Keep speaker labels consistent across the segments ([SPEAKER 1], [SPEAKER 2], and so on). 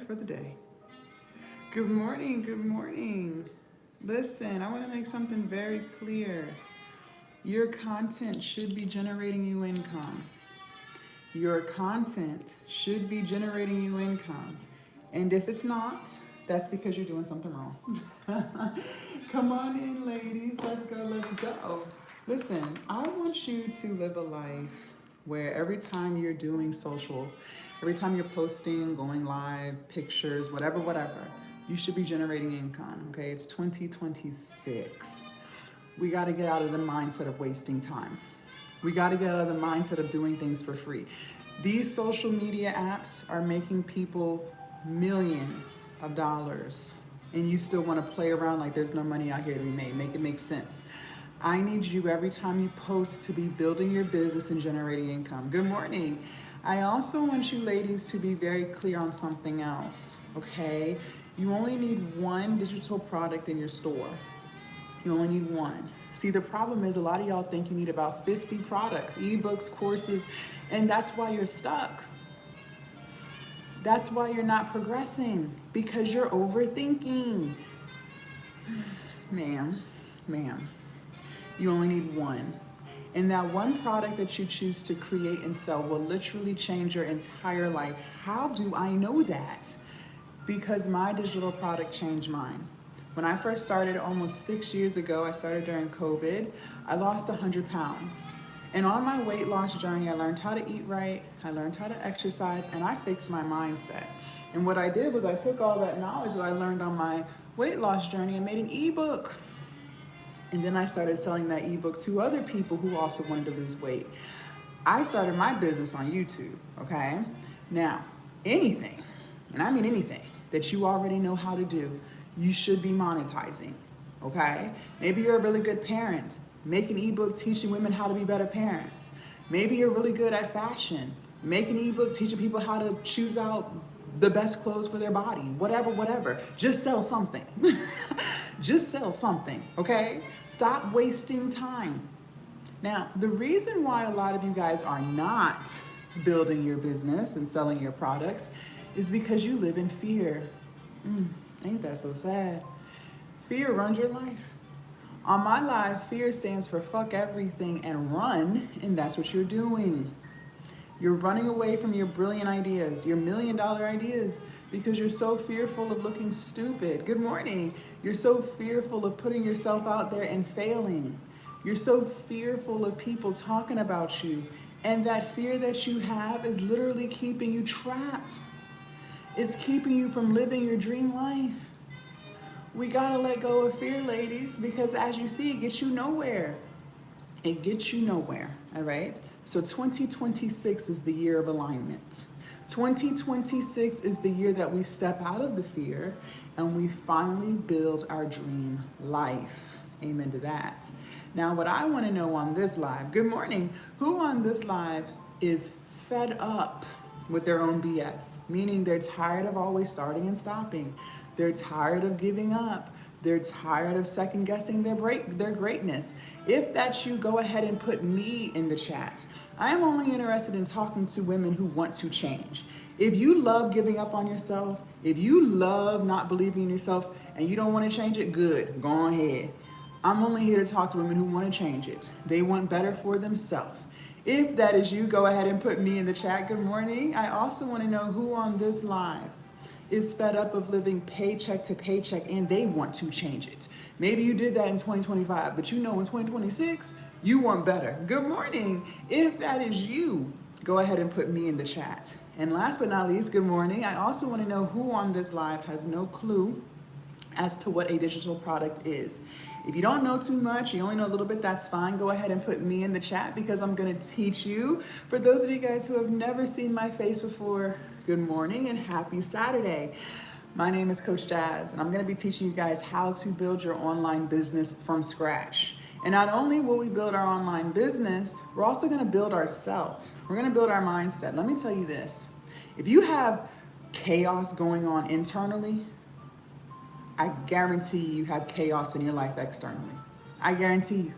[SPEAKER 1] for the day. Good morning, good morning. Listen, I want to make something very clear. Your content should be generating you income. Your content should be generating you income. And if it's not, that's because you're doing something wrong. Come on in, ladies. Let's go, let's go. Listen, I want you to live a life where every time you're doing social, every time you're posting, going live, pictures, whatever, you should be generating income, okay? It's 2026. We got to get out of the mindset of wasting time. We got to get out of the mindset of doing things for free. These social media apps are making people millions of dollars, and you still want to play around like there's no money out here to be made. Make it make sense. I need you every time you post to be building your business and generating income. Good morning. I also want you ladies to be very clear on something else, okay? You only need one digital product in your store. You only need one. See, the problem is a lot of y'all think you need about 50 products, ebooks, courses, and that's why you're stuck. That's why you're not progressing, because you're overthinking. Ma'am, you only need one. And that one product that you choose to create and sell will literally change your entire life. How do I know that? Because my digital product changed mine. When I first started almost 6 years ago, I started during COVID, I lost 100 pounds. And on my weight loss journey, I learned how to eat right, I learned how to exercise, and I fixed my mindset. And what I did was I took all that knowledge that I learned on my weight loss journey and made an ebook. And then I started selling that ebook to other people who also wanted to lose weight. I started my business on YouTube, okay? Now, anything, and I mean anything, that you already know how to do, you should be monetizing, okay? Maybe you're a really good parent. Make an ebook teaching women how to be better parents. Maybe you're really good at fashion. Make an ebook teaching people how to choose out the best clothes for their body. Whatever. Just sell something. Just sell something, okay? Stop wasting time. Now, the reason why a lot of you guys are not building your business and selling your products is because you live in fear. Ain't that so sad? Fear runs your life. On my life, fear stands for fuck everything and run, and that's what you're doing. You're running away from your brilliant ideas, your $1 million ideas, because you're so fearful of looking stupid. Good morning. You're so fearful of putting yourself out there and failing. You're so fearful of people talking about you, and that fear that you have is literally keeping you trapped. It's keeping you from living your dream life. We gotta let go of fear, ladies, because as you see, it gets you nowhere. It gets you nowhere, all right? So 2026 is the year of alignment. 2026 is the year that we step out of the fear and we finally build our dream life. Amen to that. Now, what I wanna know on this live, good morning, who on this live is fed up with their own BS? Meaning they're tired of always starting and stopping. They're tired of giving up. They're tired of second guessing their greatness. If that's you, go ahead and put me in the chat. I am only interested in talking to women who want to change. If you love giving up on yourself, if you love not believing in yourself and you don't want to change it, good, go ahead. I'm only here to talk to women who want to change it. They want better for themselves. If that is you, go ahead and put me in the chat. Good morning. I also want to know who on this live is fed up of living paycheck to paycheck and they want to change it. Maybe you did that in 2025, but you know in 2026, you want better. Good morning. If that is you, go ahead and put me in the chat. And last but not least, good morning. I also want to know who on this live has no clue as to what a digital product is. If you don't know too much, you only know a little bit, that's fine. Go ahead and put me in the chat because I'm gonna teach you. For those of you guys who have never seen my face before, good morning and happy Saturday. My name is Coach Jazz and I'm gonna be teaching you guys how to build your online business from scratch. And not only will we build our online business, we're also gonna build ourselves. We're gonna build our mindset. Let me tell you this. If you have chaos going on internally, I guarantee you have chaos in your life externally. I guarantee you.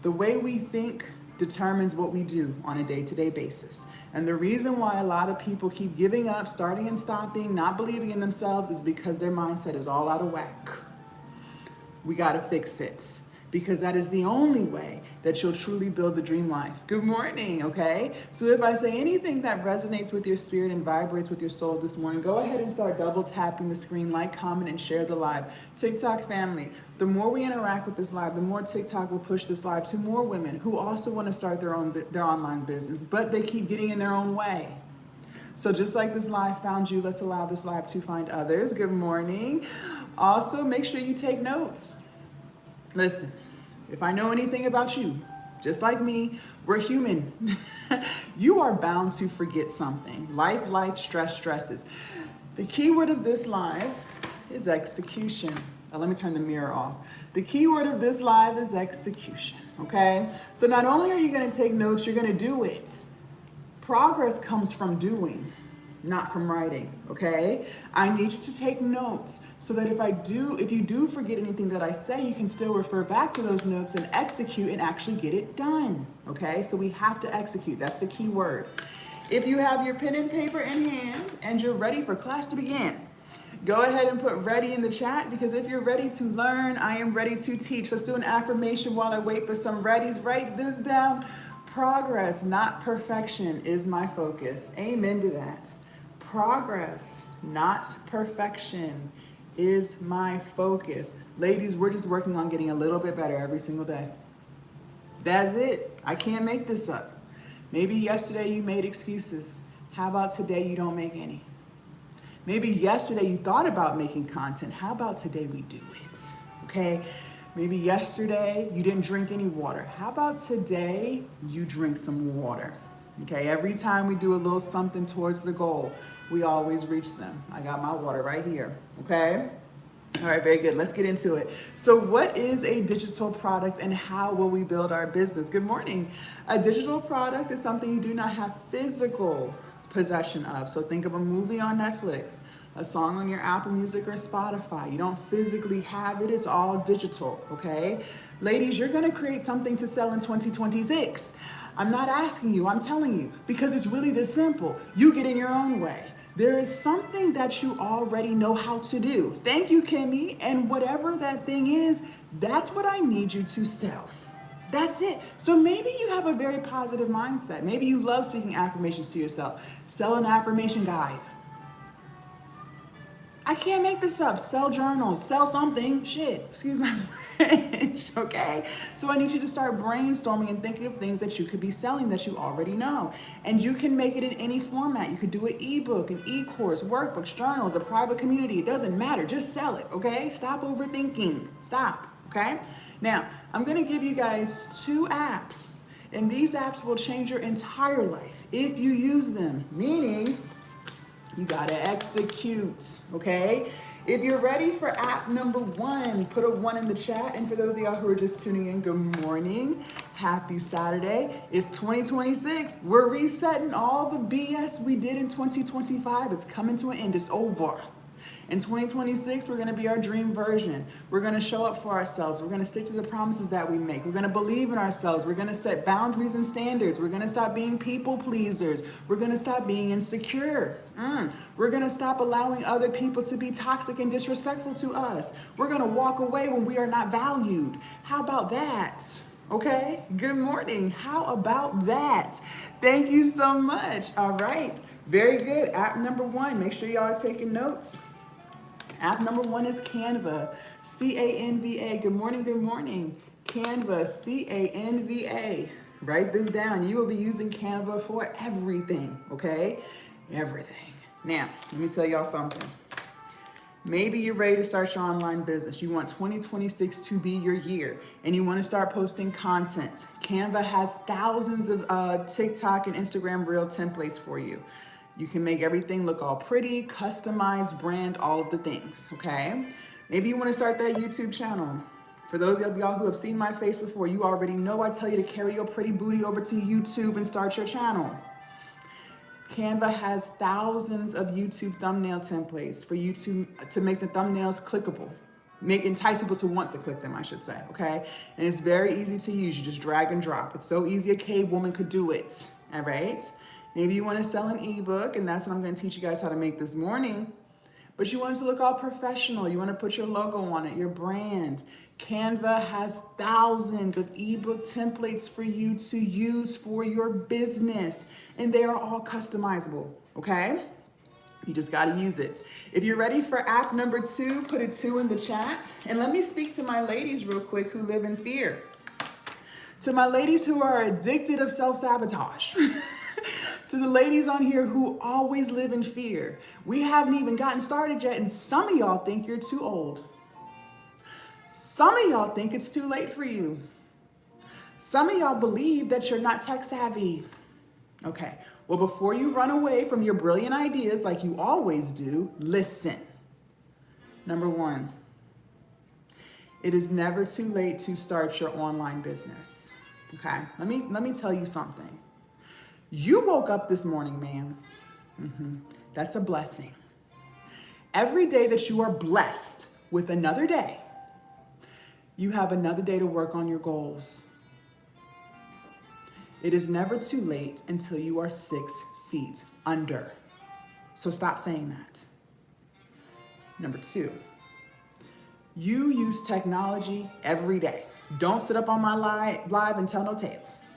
[SPEAKER 1] The way we think determines what we do on a day-to-day basis. And the reason why a lot of people keep giving up, starting and stopping, not believing in themselves is because their mindset is all out of whack. We got to fix it, because that is the only way that you'll truly build the dream life. Good morning, okay? So if I say anything that resonates with your spirit and vibrates with your soul this morning, go ahead and start double tapping the screen, like, comment, and share the live. TikTok family, the more we interact with this live, the more TikTok will push this live to more women who also want to start their online business, but they keep getting in their own way. So just like this live found you, let's allow this live to find others. Good morning. Also, make sure you take notes. Listen, if I know anything about you, just like me, we're human. You are bound to forget something. Life, stresses. The key word of this live is execution. Now, let me turn the mirror off. The key word of this live is execution, okay? So not only are you gonna take notes, you're gonna do it. Progress comes from doing, not from writing, okay? I need you to take notes so that if you do forget anything that I say, you can still refer back to those notes and execute and actually get it done, okay? So we have to execute, that's the key word. If you have your pen and paper in hand and you're ready for class to begin, go ahead and put ready in the chat, because if you're ready to learn, I am ready to teach. Let's do an affirmation while I wait for some readies. Write this down. Progress, not perfection, is my focus. Amen to that. Progress, not perfection, is my focus. Ladies, we're just working on getting a little bit better every single day. That's it. I can't make this up. Maybe yesterday you made excuses. How about today you don't make any? Maybe yesterday you thought about making content. How about today we do it? Okay? Maybe yesterday you didn't drink any water. How about today you drink some water? Okay, every time we do a little something towards the goal, we always reach them. I got my water right here, okay? All right, very good. Let's get into it. So what is a digital product and how will we build our business? Good morning. A digital product is something you do not have physical possession of. So think of a movie on Netflix, a song on your Apple Music or Spotify. You don't physically have it, it's all digital, okay? Ladies, you're gonna create something to sell in 2026. I'm not asking you, I'm telling you, because it's really this simple. You get in your own way. There is something that you already know how to do. Thank you, Kimmy. And whatever that thing is, that's what I need you to sell. That's it. So maybe you have a very positive mindset. Maybe you love speaking affirmations to yourself. Sell an affirmation guide. I can't make this up. Sell journals, sell something. Shit, excuse my French, okay? So I need you to start brainstorming and thinking of things that you could be selling that you already know. And you can make it in any format. You could do an ebook, an e-course, workbooks, journals, a private community. It doesn't matter, just sell it, okay? Stop overthinking, stop, okay? Now, I'm gonna give you guys 2 apps, and these apps will change your entire life if you use them, meaning you gotta execute, okay? If you're ready for app number 1, put a 1 in the chat. And for those of y'all who are just tuning in, good morning. Happy Saturday. It's 2026. We're resetting all the BS we did in 2025. It's coming to an end. It's over. In 2026, we're gonna be our dream version. We're gonna show up for ourselves. We're gonna stick to the promises that we make. We're gonna believe in ourselves. We're gonna set boundaries and standards. We're gonna stop being people pleasers. We're gonna stop being insecure. We're gonna stop allowing other people to be toxic and disrespectful to us. We're gonna walk away when we are not valued. How about that? Okay, good morning. How about that? Thank you so much. All right, very good. App number 1, make sure y'all are taking notes. App number 1 is Canva, C-A-N-V-A. Good morning, good morning. Canva, C-A-N-V-A. Write this down. You will be using Canva for everything, okay? Everything. Now, let me tell y'all something. Maybe you're ready to start your online business. You want 2026 to be your year and you want to start posting content. Canva has thousands of TikTok and Instagram Reel templates for you. You can make everything look all pretty, customize, brand, all of the things, okay? Maybe you want to start that YouTube channel. For those of y'all who have seen my face before, you already know I tell you to carry your pretty booty over to YouTube and start your channel. Canva has thousands of YouTube thumbnail templates for you to make the thumbnails clickable. entice people to want to click them, I should say, okay? And it's very easy to use. You just drag and drop. It's so easy a cave woman could do it, all right? Maybe you want to sell an ebook, and that's what I'm going to teach you guys how to make this morning. But you want it to look all professional. You want to put your logo on it, your brand. Canva has thousands of ebook templates for you to use for your business, and they are all customizable, okay? You just got to use it. If you're ready for app number 2, put a 2 in the chat. And let me speak to my ladies real quick who live in fear. To my ladies who are addicted of self-sabotage. To the ladies on here who always live in fear. We haven't even gotten started yet, and some of y'all think you're too old. Some of y'all think it's too late for you. Some of y'all believe that you're not tech savvy. Okay, well, before you run away from your brilliant ideas like you always do, listen. Number 1, it is never too late to start your online business. Okay, let me tell you something. You woke up this morning, man. That's a blessing. Every day that you are blessed with another day, you have another day to work on your goals. It is never too late until you are 6 feet under. So stop saying that. Number 2, you use technology every day. Don't sit up on my live and tell no tales.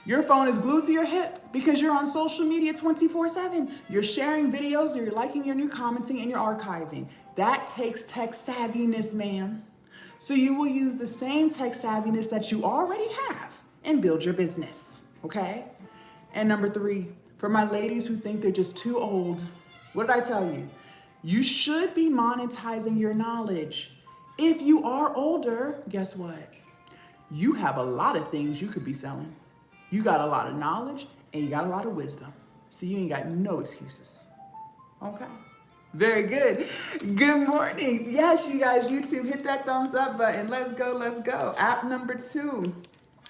[SPEAKER 1] Your phone is glued to your hip because you're on social media 24/7. You're sharing videos, or you're liking, your new commenting, and you're archiving. That takes tech savviness, man. So you will use the same tech savviness that you already have and build your business, okay? And number 3, for my ladies who think they're just too old, what did I tell you? You should be monetizing your knowledge. If you are older, guess what? You have a lot of things you could be selling. You got a lot of knowledge and you got a lot of wisdom. So you ain't got no excuses. Okay. Very good. Good morning. Yes, you guys, YouTube, hit that thumbs up button. Let's go, let's go. App number 2.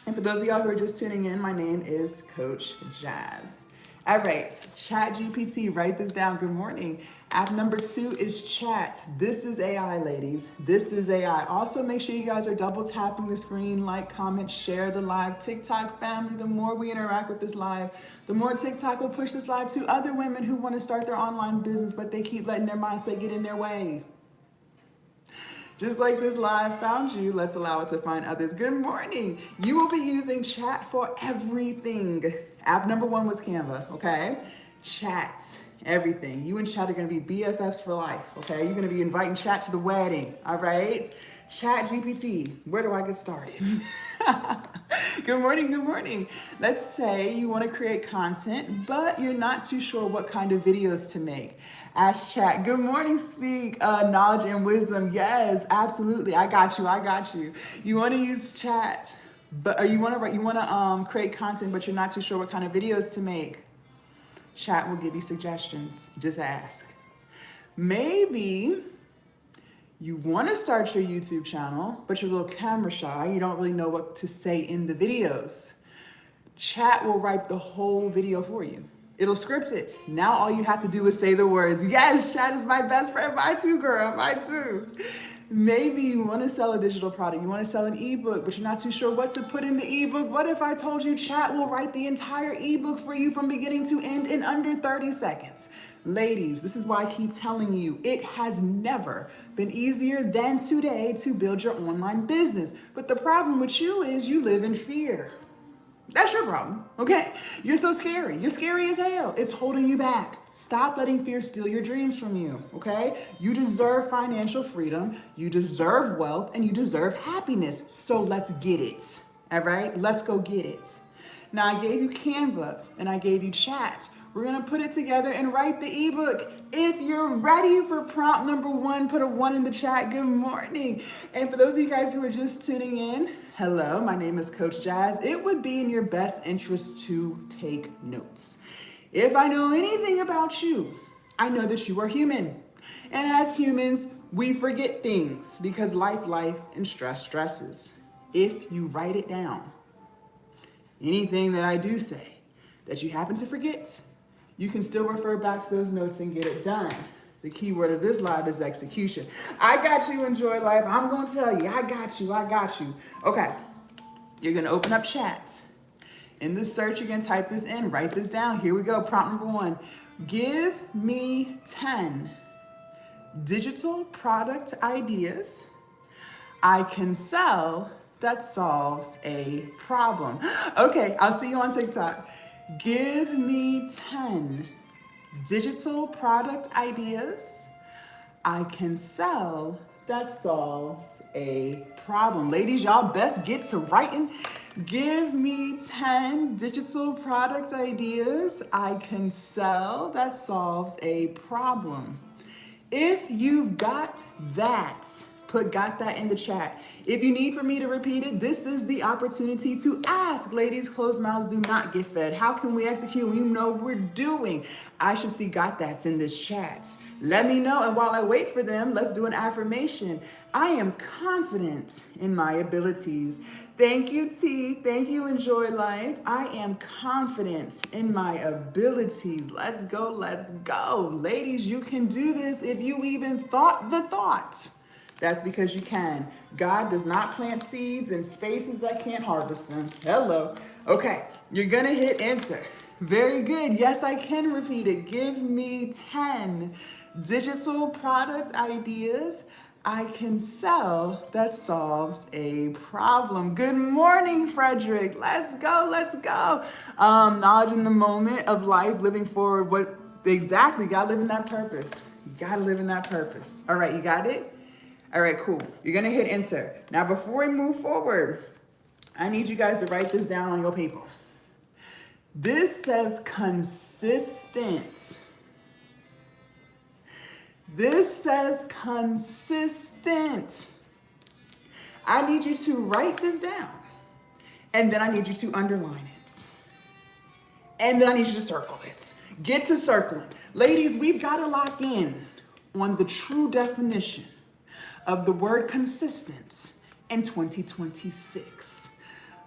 [SPEAKER 1] And for those of y'all who are just tuning in, my name is Coach Jazz. All right, ChatGPT, write this down. Good morning. App number 2 is chat. This is AI, ladies. This is AI. Also, make sure you guys are double tapping the screen, like, comment, share the live. TikTok family, the more we interact with this live, the more TikTok will push this live to other women who want to start their online business, but they keep letting their mindset get in their way. Just like this live found you, let's allow it to find others. Good morning. You will be using chat for everything. App number 1 was Canva, okay? Chat, everything. You and chat are gonna be BFFs for life, okay? You're gonna be inviting chat to the wedding, all right? Chat GPT, where do I get started? Good morning, good morning. Let's say you wanna create content, but you're not too sure what kind of videos to make. Ask chat. Good morning, speak. Knowledge and wisdom. Yes, absolutely. I got you. You want to use chat, but you want to create content, but you're not too sure what kind of videos to make. Chat will give you suggestions. Just ask. Maybe you want to start your YouTube channel, but you're a little camera shy. You don't really know what to say in the videos. Chat will write the whole video for you. It'll script it. Now all you have to do is say the words. Yes, chat is my best friend. Mine too, girl. Mine too. Maybe you want to sell a digital product. You want to sell an ebook, but you're not too sure what to put in the ebook. What if I told you chat will write the entire ebook for you from beginning to end in under 30 seconds? Ladies, this is why I keep telling you, it has never been easier than today to build your online business. But the problem with you is you live in fear. That's your problem, okay? You're so scary. You're scary as hell. It's holding you back. Stop letting fear steal your dreams from you, okay? You deserve financial freedom, you deserve wealth, and you deserve happiness. So let's get it, all right? Let's go get it. Now, I gave you Canva and I gave you chat. We're gonna put it together and write the ebook. If you're ready for prompt number 1, put a 1 in the chat. Good morning. And for those of you guys who are just tuning in, hello, my name is Coach Jazz. It would be in your best interest to take notes. If I know anything about you, I know that you are human. And as humans, we forget things because life, and stresses. If you write it down, anything that I do say that you happen to forget, you can still refer back to those notes and get it done. The key word of this live is execution. I got you, enjoy life. I'm going to tell you, I got you. Okay, you're going to open up chat. In the search, you're going to type this in, write this down. Here we go, prompt number 1. Give me 10 digital product ideas I can sell that solves a problem. Okay, I'll see you on TikTok. Give me 10 digital product ideas I can sell that solves a problem. Ladies, y'all best get to writing. Give me 10 digital product ideas I can sell that solves a problem. If you've got that, got that in the chat. If you need for me to repeat it, this is the opportunity to ask. Ladies, closed mouths do not get fed. How can we execute when you know we're doing? I should see got that's in this chat. Let me know, and while I wait for them, let's do an affirmation. I am confident in my abilities. Thank you, T. Thank you, Enjoy Life. I am confident in my abilities. Let's go, let's go. Ladies, you can do this if you even thought the thought. That's because you can. God does not plant seeds in spaces that can't harvest them. Hello. Okay, you're gonna hit enter. Very good. Yes, I can repeat it. Give me 10 digital product ideas I can sell that solves a problem. Good morning, Frederick. Let's go, let's go. Knowledge in the moment of life, living forward. What exactly? You gotta live in that purpose. You gotta live in that purpose. All right, you got it? All right, cool. You're gonna hit enter. Now, before we move forward, I need you guys to write this down on your paper. This says consistent. This says consistent. I need you to write this down. And then I need you to underline it. And then I need you to circle it. Get to circling. Ladies, we've got to lock in on the true definition of the word consistent in 2026.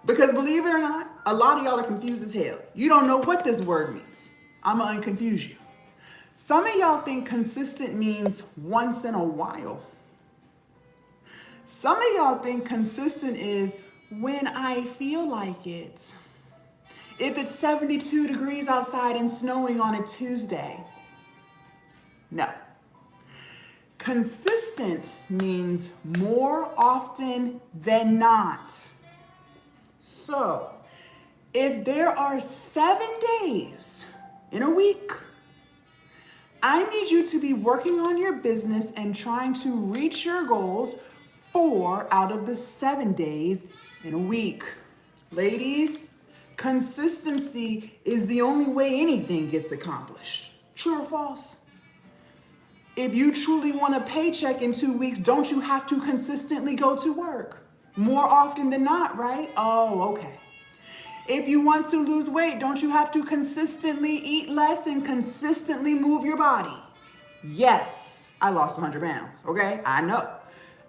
[SPEAKER 1] Because believe it or not, a lot of y'all are confused as hell. You don't know what this word means. I'm gonna unconfuse you. Some of y'all think consistent means once in a while. Some of y'all think consistent is when I feel like it. If it's 72 degrees outside and snowing on a Tuesday. No. Consistent means more often than not. So, if there are 7 days in a week, I need you to be working on your business and trying to reach your goals 4 out of the 7 days in a week. Ladies, consistency is the only way anything gets accomplished. True or false? If you truly want a paycheck in 2 weeks, don't you have to consistently go to work? More often than not, right? Oh, okay. If you want to lose weight, don't you have to consistently eat less and consistently move your body? Yes, I lost 100 pounds, okay? I know.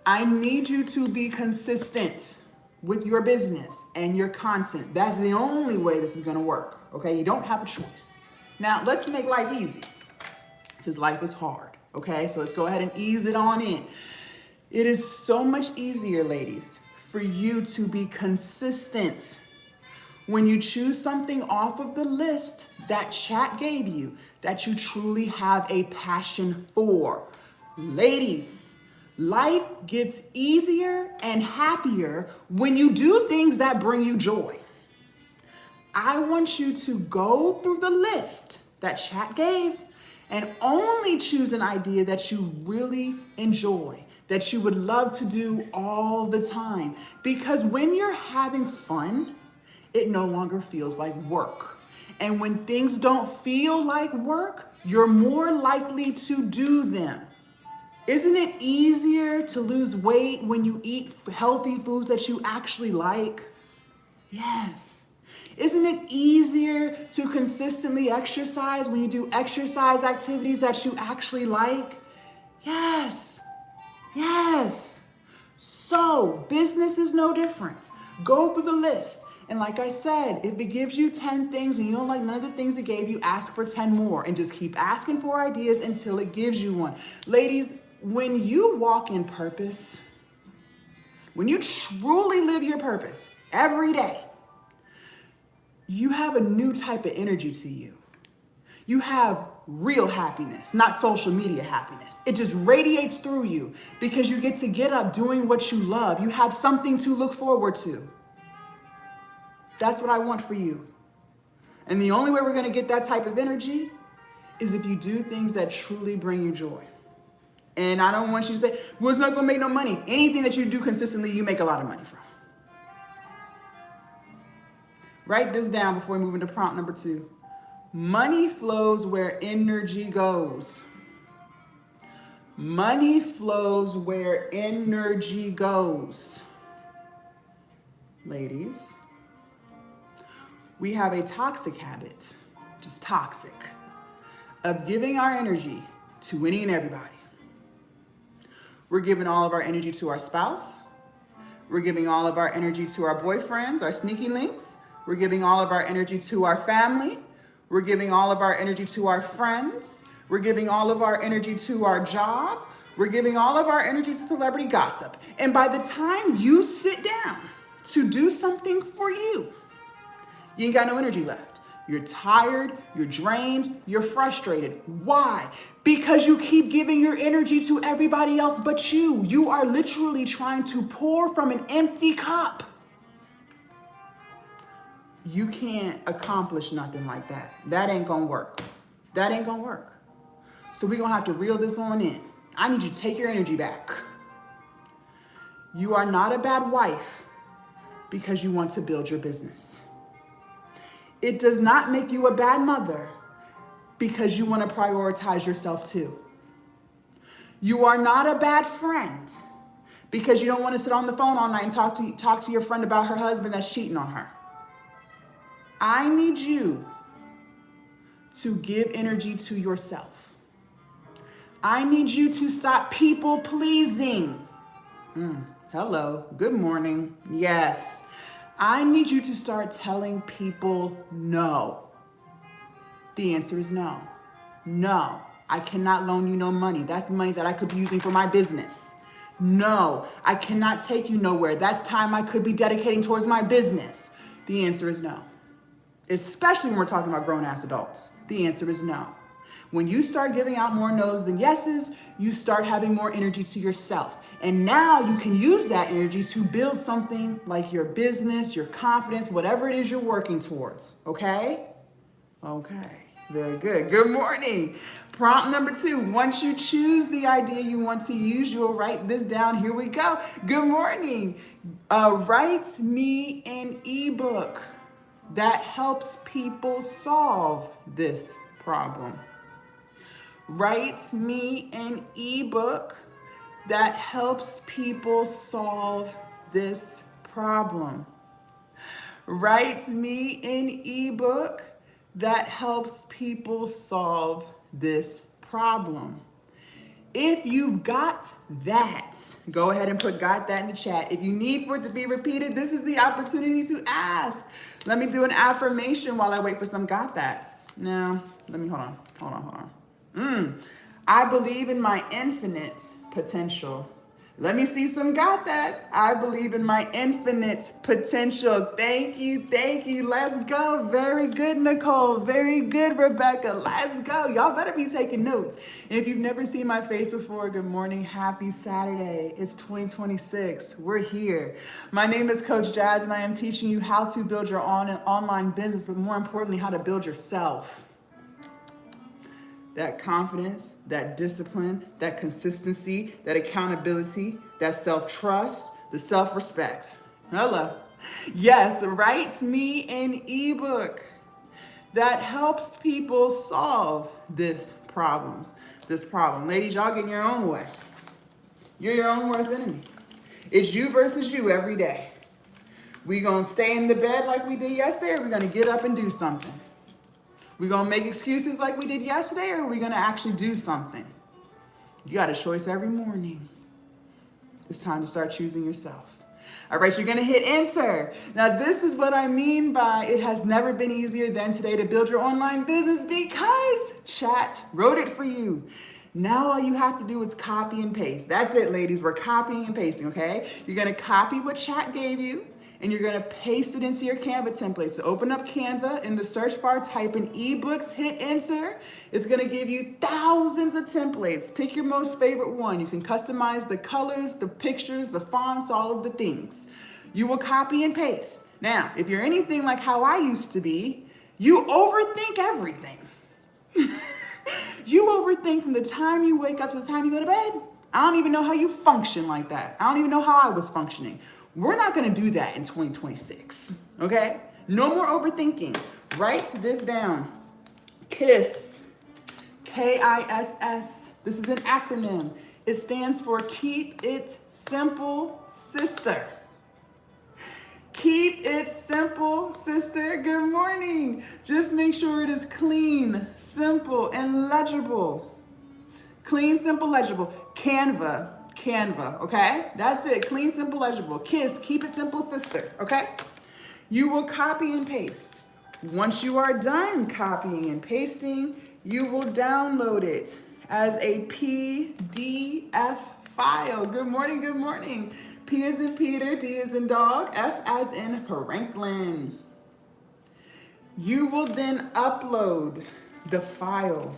[SPEAKER 1] I need you to be consistent with your business and your content. That's the only way this is gonna work, okay? You don't have a choice. Now, let's make life easy, because life is hard. Okay, so let's go ahead and ease it on in. It is so much easier, ladies, for you to be consistent when you choose something off of the list that chat gave you that you truly have a passion for. Ladies, life gets easier and happier when you do things that bring you joy. I want you to go through the list that chat gave and only choose an idea that you really enjoy, that you would love to do all the time. Because when you're having fun, it no longer feels like work. And when things don't feel like work, you're more likely to do them. Isn't it easier to lose weight when you eat healthy foods that you actually like? Yes. Isn't it easier to consistently exercise when you do exercise activities that you actually like? Yes. Yes. So business is no different. Go through the list And like I said, if it gives you 10 things and you don't like none of the things it gave you, ask for 10 more and just keep asking for ideas until it gives you one. Ladies, when you walk in purpose, when you truly live your purpose every day, you have a new type of energy to you. You have real happiness, not social media happiness. It just radiates through you because you get to get up doing what you love. You have something to look forward to. That's what I want for you. And the only way we're going to get that type of energy is if you do things that truly bring you joy. And I don't want you to say, well, it's not going to make no money. Anything that you do consistently, you make a lot of money from. Write this down before we move into prompt number 2. Money flows where energy goes. Money flows where energy goes. Ladies, we have a toxic habit, just toxic, of giving our energy to any and everybody. We're giving all of our energy to our spouse. We're giving all of our energy to our boyfriends, our sneaky links. We're giving all of our energy to our family. We're giving all of our energy to our friends. We're giving all of our energy to our job. We're giving all of our energy to celebrity gossip. And by the time you sit down to do something for you, you ain't got no energy left. You're tired, you're drained, you're frustrated. Why? Because you keep giving your energy to everybody else but you. You are literally trying to pour from an empty cup. You can't accomplish nothing like that. That ain't gonna work. That ain't gonna work. So we're gonna have to reel this on in. I need you to take your energy back. You are not a bad wife because you want to build your business. It does not make you a bad mother because you want to prioritize yourself too. You are not a bad friend because you don't want to sit on the phone all night and talk to your friend about her husband that's cheating on her. I need you to give energy to yourself. I need you to stop people pleasing. Hello, good morning. Yes, I need you to start telling people no. The answer is no. No, I cannot loan you no money. That's money that I could be using for my business. No, I cannot take you nowhere. That's time I could be dedicating towards my business. The answer is no. Especially when we're talking about grown-ass adults. The answer is no. When you start giving out more no's than yeses, you start having more energy to yourself. And now you can use that energy to build something like your business, your confidence, whatever it is you're working towards. Okay? Okay. Very good. Good morning. Prompt number 2. Once you choose the idea you want to use, you'll write this down. Here we go. Good morning. Write me an ebook that helps people solve this problem. Write me an ebook that helps people solve this problem. Write me an ebook that helps people solve this problem. If you've got that, go ahead and got that in the chat. If you need for it to be repeated, this is the opportunity to ask. Let me do an affirmation while I wait for some got that's. Now, let me, hold on. I believe in my infinite potential. Let me see some got that's. I believe in my infinite potential. Thank you. Let's go. Very good, Nicole. Very good, Rebecca. Let's go. Y'all better be taking notes. If you've never seen my face before, good morning. Happy Saturday. It's 2026. We're here. My name is Coach Jazz, and I am teaching you how to build your online business, but more importantly, how to build yourself. That confidence, that discipline, that consistency, that accountability, that self-trust, the self-respect. Hello. Yes, write me an ebook that helps people solve this problem. Ladies, y'all get in your own way. You're your own worst enemy. It's you versus you every day. We gonna stay in the bed like we did yesterday, or we gonna get up and do something? We gonna make excuses like we did yesterday, or are we gonna actually do something? You got a choice every morning. It's time to start choosing yourself. All right, you're gonna hit enter. Now this is what I mean by it has never been easier than today to build your online business because chat wrote it for you. Now all you have to do is copy and paste. That's it, ladies. We're copying and pasting, okay? You're gonna copy what chat gave you and you're gonna paste it into your Canva template. So open up Canva, in the search bar, type in ebooks, hit enter. It's gonna give you thousands of templates. Pick your most favorite one. You can customize the colors, the pictures, the fonts, all of the things. You will copy and paste. Now, if you're anything like how I used to be, you overthink everything. You overthink from the time you wake up to the time you go to bed. I don't even know how you function like that. I don't even know how I was functioning. We're not gonna do that in 2026, okay? No more overthinking. Write this down. KISS, K-I-S-S. This is an acronym. It stands for Keep It Simple, Sister. Keep it simple, sister. Good morning. Just make sure it is clean, simple, and legible. Clean, simple, legible. Canva, okay? That's it. Clean, simple, legible. KISS, keep it simple, sister, okay? You will copy and paste. Once you are done copying and pasting, you will download it as a PDF file. Good morning, good morning. P as in Peter, D as in dog, F as in Franklin. You will then upload the file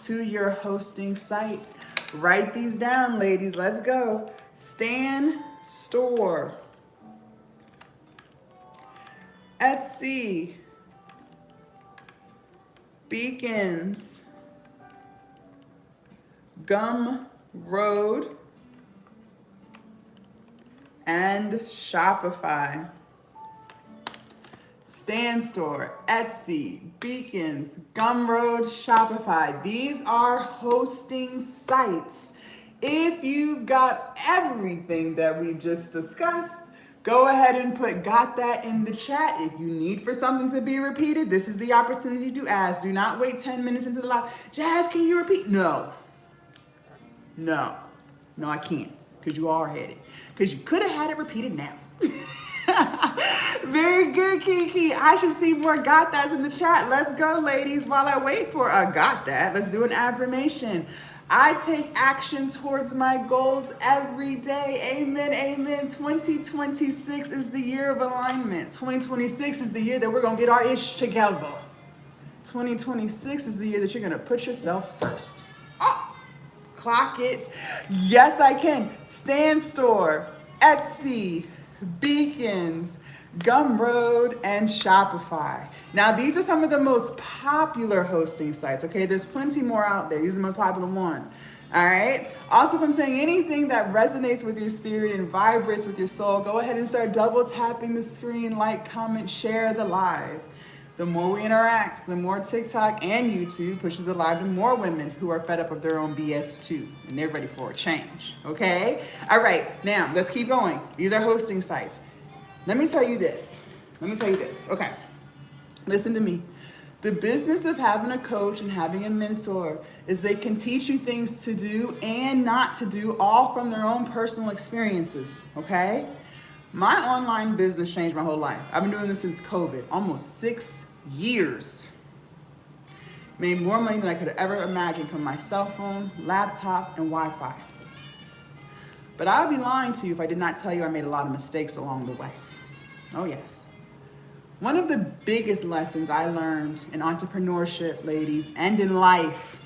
[SPEAKER 1] to your hosting site. Write these down, ladies. Let's go. Stan Store, Etsy, Beacons, Gumroad, and Shopify. Stan Store, Etsy, Beacons, Gumroad, Shopify. These are hosting sites. If you've got everything that we've just discussed, go ahead and got that in the chat. If you need for something to be repeated, this is the opportunity to ask. Do not wait 10 minutes into the live. Jazz, can you repeat? No, I can't, because you are headed. Because you could have had it repeated now. Very good, Kiki. I should see more got that's in the chat. Let's go, ladies. While I wait for a got that, let's do an affirmation. I take action towards my goals every day. Amen, amen. 2026 is the year of alignment. 2026 is the year that we're going to get our ish together. 2026 is the year that you're going to put yourself first. Oh, clock it. Yes, I can. Stan Store, Etsy, Beacons, Gumroad, and Shopify. Now, these are some of the most popular hosting sites, okay? There's plenty more out there. These are the most popular ones, all right? Also, if I'm saying anything that resonates with your spirit and vibrates with your soul, go ahead and start double tapping the screen, like, comment, share the live. The more we interact, the more TikTok and YouTube pushes the live to more women who are fed up of their own BS too, and they're ready for a change, okay? All right, now let's keep going. These are hosting sites. Let me tell you this, okay? Listen to me. The business of having a coach and having a mentor is they can teach you things to do and not to do, all from their own personal experiences, okay? My online business changed my whole life. I've been doing this since COVID, almost 6 years. Made more money than I could have ever imagined from my cell phone, laptop, and Wi-Fi. But I would be lying to you if I did not tell you I made a lot of mistakes along the way. Oh yes. One of the biggest lessons I learned in entrepreneurship, ladies, and in life,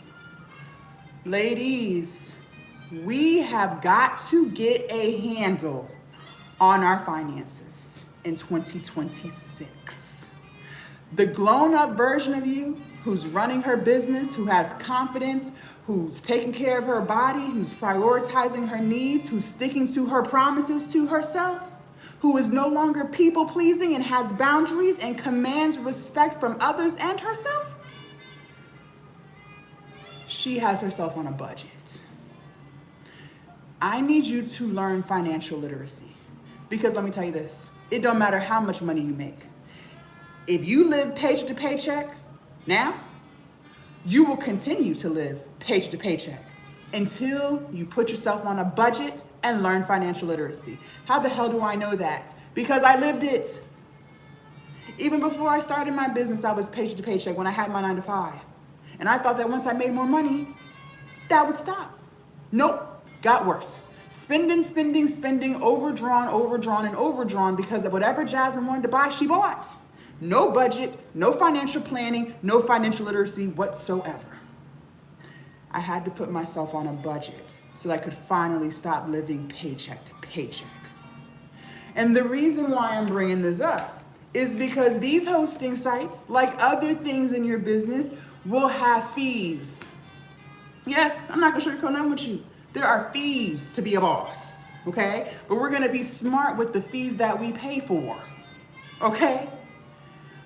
[SPEAKER 1] ladies, we have got to get a handle on our finances in 2026. The grown-up version of you who's running her business, who has confidence, who's taking care of her body, who's prioritizing her needs, who's sticking to her promises to herself, who is no longer people-pleasing and has boundaries and commands respect from others and herself, she has herself on a budget. I need you to learn financial literacy. Because let me tell you this, it don't matter how much money you make. If you live paycheck to paycheck now, you will continue to live paycheck to paycheck until you put yourself on a budget and learn financial literacy. How the hell do I know that? Because I lived it. Even before I started my business, I was paycheck to paycheck when I had my 9 to 5. And I thought that once I made more money, that would stop. Nope, got worse. Spending, overdrawn because of whatever Jasmine wanted to buy, she bought. No budget, no financial planning, no financial literacy whatsoever. I had to put myself on a budget so that I could finally stop living paycheck to paycheck. And the reason why I'm bringing this up is because these hosting sites, like other things in your business, will have fees. Yes, I'm not gonna sugarcoat nothing with you. There are fees to be a boss, okay? But we're gonna be smart with the fees that we pay for, okay?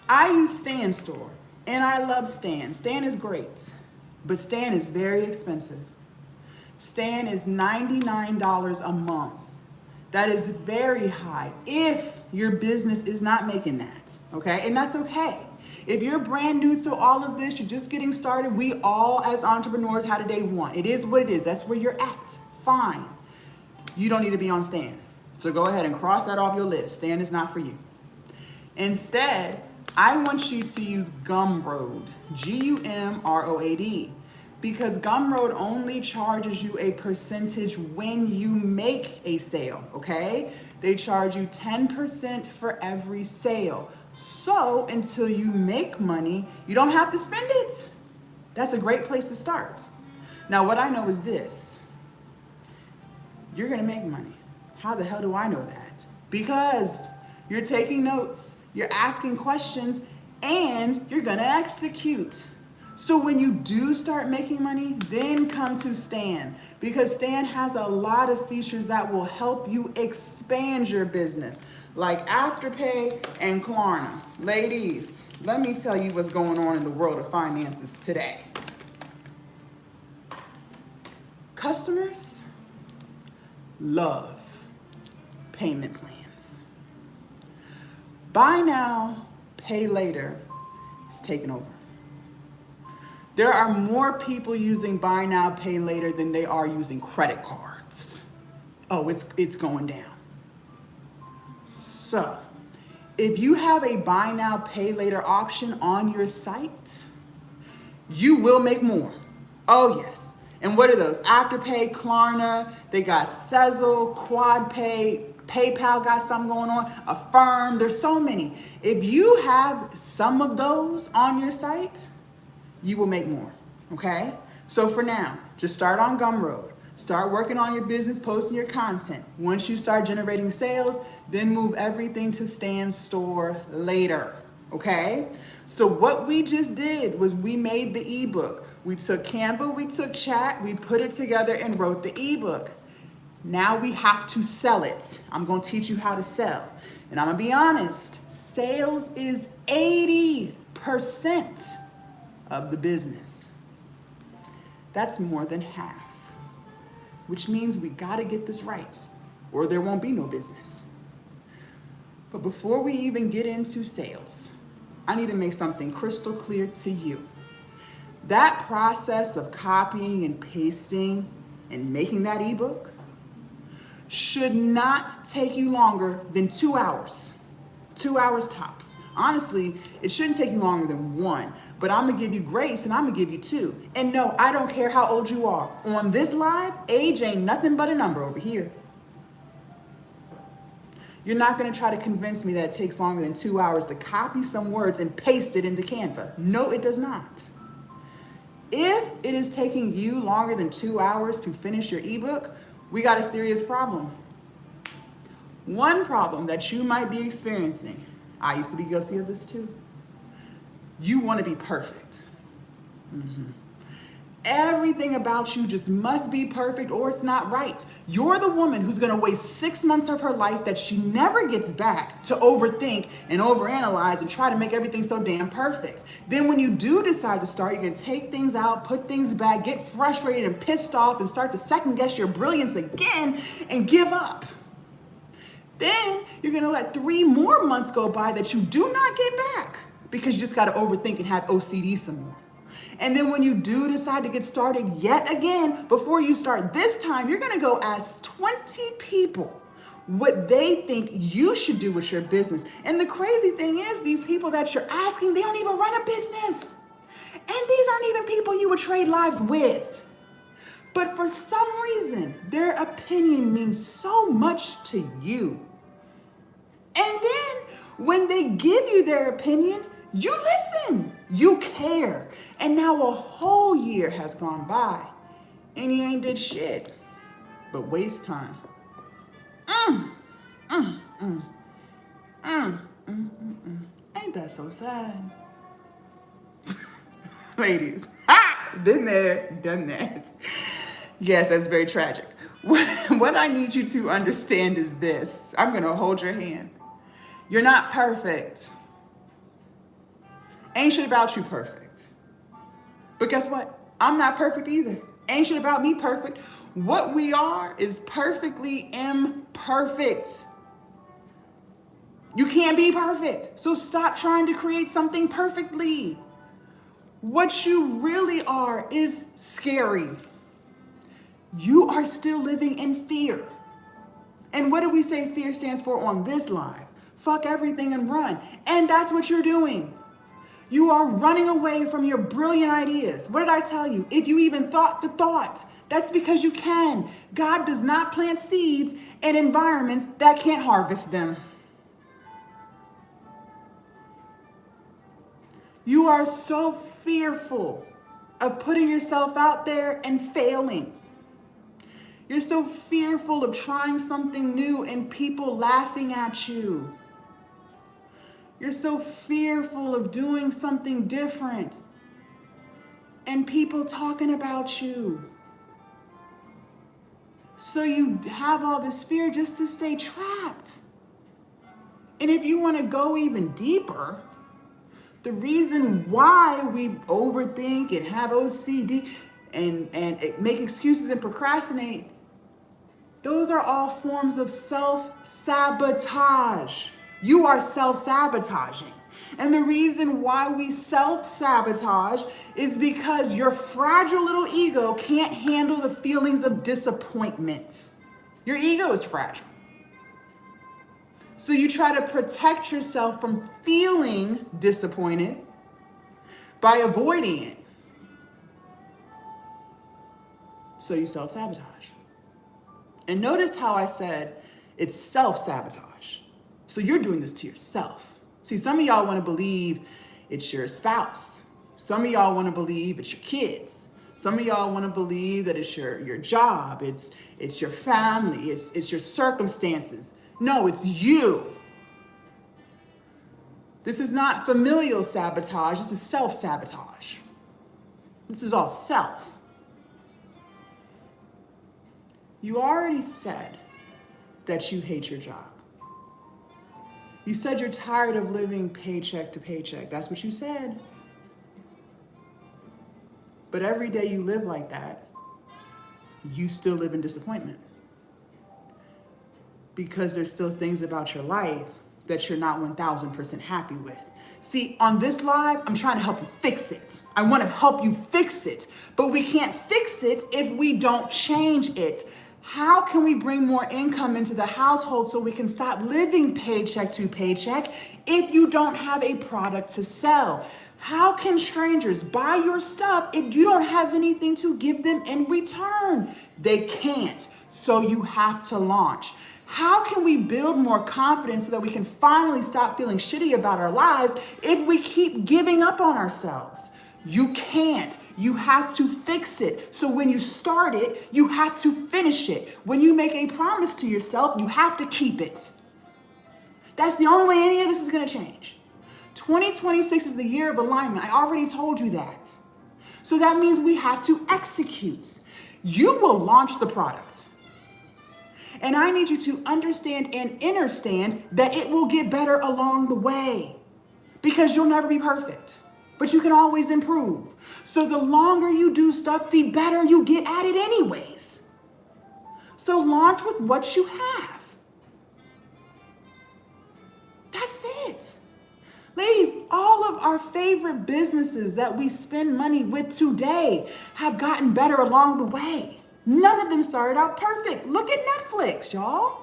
[SPEAKER 1] I use Stan Store, and I love Stan. Stan is great, but Stan is very expensive. Stan is $99 a month. That is very high if your business is not making that, okay? And that's okay. If you're brand new to all of this, you're just getting started, we all as entrepreneurs had a day one. It is what it is. That's where you're at. Fine. You don't need to be on Stan. So go ahead and cross that off your list. Stan is not for you. Instead, I want you to use Gumroad, Gumroad, because Gumroad only charges you a percentage when you make a sale, okay? They charge you 10% for every sale. So until you make money, you don't have to spend it. That's a great place to start. Now, what I know is this. You're gonna make money. How the hell do I know that? Because you're taking notes, you're asking questions, and you're gonna execute. So when you do start making money, then come to Stan, because Stan has a lot of features that will help you expand your business, like Afterpay and Klarna. Ladies, let me tell you what's going on in the world of finances today. Customers love payment plans. Buy now, pay later is taking over. There are more people using buy now, pay later than they are using credit cards. Oh, it's going down. So, if you have a buy now, pay later option on your site, you will make more. Oh yes. And what are those? Afterpay, Klarna, they got Sezzle, QuadPay, PayPal got something going on, Affirm, there's so many. If you have some of those on your site, you will make more, okay? So for now, just start on Gumroad. Start working on your business, posting your content. Once you start generating sales, then move everything to Stan Store later, okay? So what we just did was we made the ebook. We took Canva, we took chat, we put it together and wrote the ebook. Now we have to sell it. I'm gonna teach you how to sell. And I'm gonna be honest, sales is 80% of the business. That's more than half, which means we gotta get this right or there won't be no business. But before we even get into sales, I need to make something crystal clear to you. That process of copying and pasting and making that ebook should not take you longer than 2 hours. 2 hours tops. Honestly, it shouldn't take you longer than 1, but I'm gonna give you grace and I'm gonna give you 2. And no, I don't care how old you are. On this live, age ain't nothing but a number over here. You're not gonna try to convince me that it takes longer than 2 hours to copy some words and paste it into Canva. No, it does not. If it is taking you longer than 2 hours to finish your ebook, we got a serious problem. One problem that you might be experiencing, I used to be guilty of this too. You want to be perfect. Everything about you just must be perfect or it's not right. You're the woman who's going to waste 6 months of her life that she never gets back to overthink and overanalyze and try to make everything so damn perfect. Then when you do decide to start, you're going to take things out, put things back, get frustrated and pissed off and start to second guess your brilliance again and give up. Then you're going to let 3 more months go by that you do not get back because you just got to overthink and have OCD some more. And then when you do decide to get started yet again, before you start this time, you're going to go ask 20 people what they think you should do with your business. And the crazy thing is, these people that you're asking, they don't even run a business. And these aren't even people you would trade lives with. But for some reason, their opinion means so much to you. And then when they give you their opinion, you listen, you care. And now a whole year has gone by and you ain't did shit but waste time. Ain't that so sad? Ladies, been there, done that. Yes, that's very tragic. What I need you to understand is this. I'm going to hold your hand. You're not perfect. Ain't shit about you perfect. But guess what? I'm not perfect either. Ain't shit about me perfect. What we are is perfectly imperfect. You can't be perfect. So stop trying to create something perfectly. What you really are is scary. You are still living in fear. And what do we say fear stands for on this live? Fuck everything and run. And that's what you're doing. You are running away from your brilliant ideas. What did I tell you? If you even thought the thought, that's because you can. God does not plant seeds in environments that can't harvest them. You are so fearful of putting yourself out there and failing. You're so fearful of trying something new and people laughing at you. You're so fearful of doing something different and people talking about you. So you have all this fear just to stay trapped. And if you want to go even deeper, the reason why we overthink and have OCD and make excuses and procrastinate, those are all forms of self-sabotage. You are self-sabotaging. And the reason why we self-sabotage is because your fragile little ego can't handle the feelings of disappointment. Your ego is fragile. So you try to protect yourself from feeling disappointed by avoiding it. So you self-sabotage. And notice how I said it's self-sabotage. So you're doing this to yourself. See, some of y'all want to believe it's your spouse. Some of y'all want to believe it's your kids. Some of y'all want to believe that it's your job. It's your family. It's your circumstances. No, it's you. This is not familial sabotage. This is self-sabotage. This is all self. You already said that you hate your job. You said you're tired of living paycheck to paycheck. That's what you said. But every day you live like that, you still live in disappointment. Because there's still things about your life that you're not 1000% happy with. See, on this live, I'm trying to help you fix it. I want to help you fix it, but we can't fix it if we don't change it. How can we bring more income into the household so we can stop living paycheck to paycheck if you don't have a product to sell? How can strangers buy your stuff if you don't have anything to give them in return? They can't, so you have to launch. How can we build more confidence so that we can finally stop feeling shitty about our lives if we keep giving up on ourselves? You can't. You have to fix it. So when you start it, you have to finish it. When you make a promise to yourself, you have to keep it. That's the only way any of this is going to change. 2026 is the year of alignment. I already told you that. So that means we have to execute. You will launch the product. And I need you to understand and understand that it will get better along the way because you'll never be perfect, but you can always improve. So the longer you do stuff, the better you get at it anyways. So launch with what you have. That's it. Ladies, all of our favorite businesses that we spend money with today have gotten better along the way. None of them started out perfect. Look at Netflix, y'all.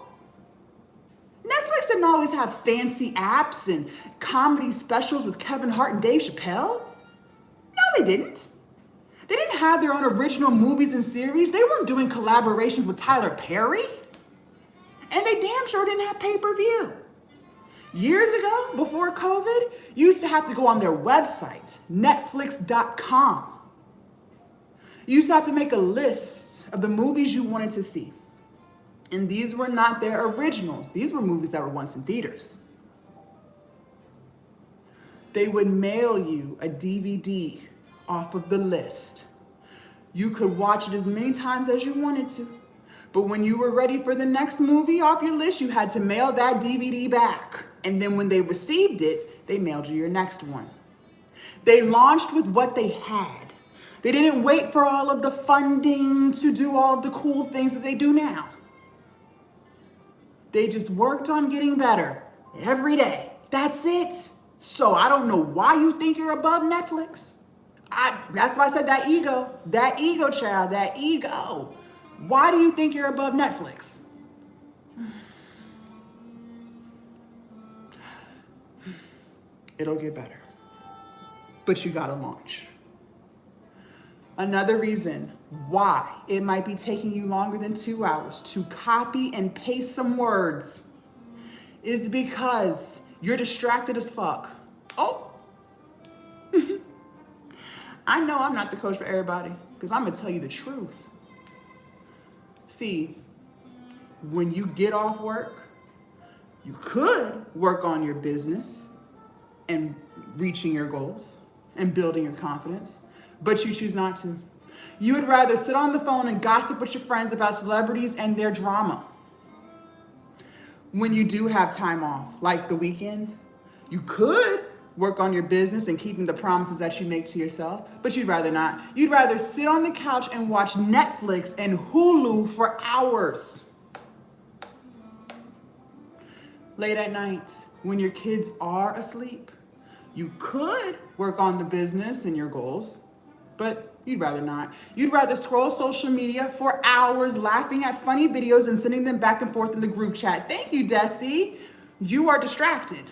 [SPEAKER 1] Netflix didn't always have fancy apps and comedy specials with Kevin Hart and Dave Chappelle. No, they didn't. They didn't have their own original movies and series. They weren't doing collaborations with Tyler Perry. And they damn sure didn't have pay-per-view. Years ago, before COVID, you used to have to go on their website, netflix.com. You used to have to make a list of the movies you wanted to see. And these were not their originals. These were movies that were once in theaters. They would mail you a DVD off of the list. You could watch it as many times as you wanted to. But when you were ready for the next movie off your list, you had to mail that DVD back. And then when they received it, they mailed you your next one. They launched with what they had. They didn't wait for all of the funding to do all of the cool things that they do now. They just worked on getting better every day. That's it. So I don't know why you think you're above Netflix. That's why I said that ego, child, that ego. Why do you think you're above Netflix? It'll get better, but you gotta launch. Another reason why it might be taking you longer than 2 hours to copy and paste some words is because you're distracted as fuck. Oh, I know I'm not the coach for everybody because I'm gonna tell you the truth. See, when you get off work, you could work on your business and reaching your goals and building your confidence, but you choose not to. You would rather sit on the phone and gossip with your friends about celebrities and their drama. When you do have time off, like the weekend, you could work on your business and keeping the promises that you make to yourself, but you'd rather not. You'd rather sit on the couch and watch Netflix and Hulu for hours. Late at night, when your kids are asleep, you could work on the business and your goals, but you'd rather not. You'd rather scroll social media for hours, laughing at funny videos and sending them back and forth in the group chat. Thank you, Desi. You are distracted.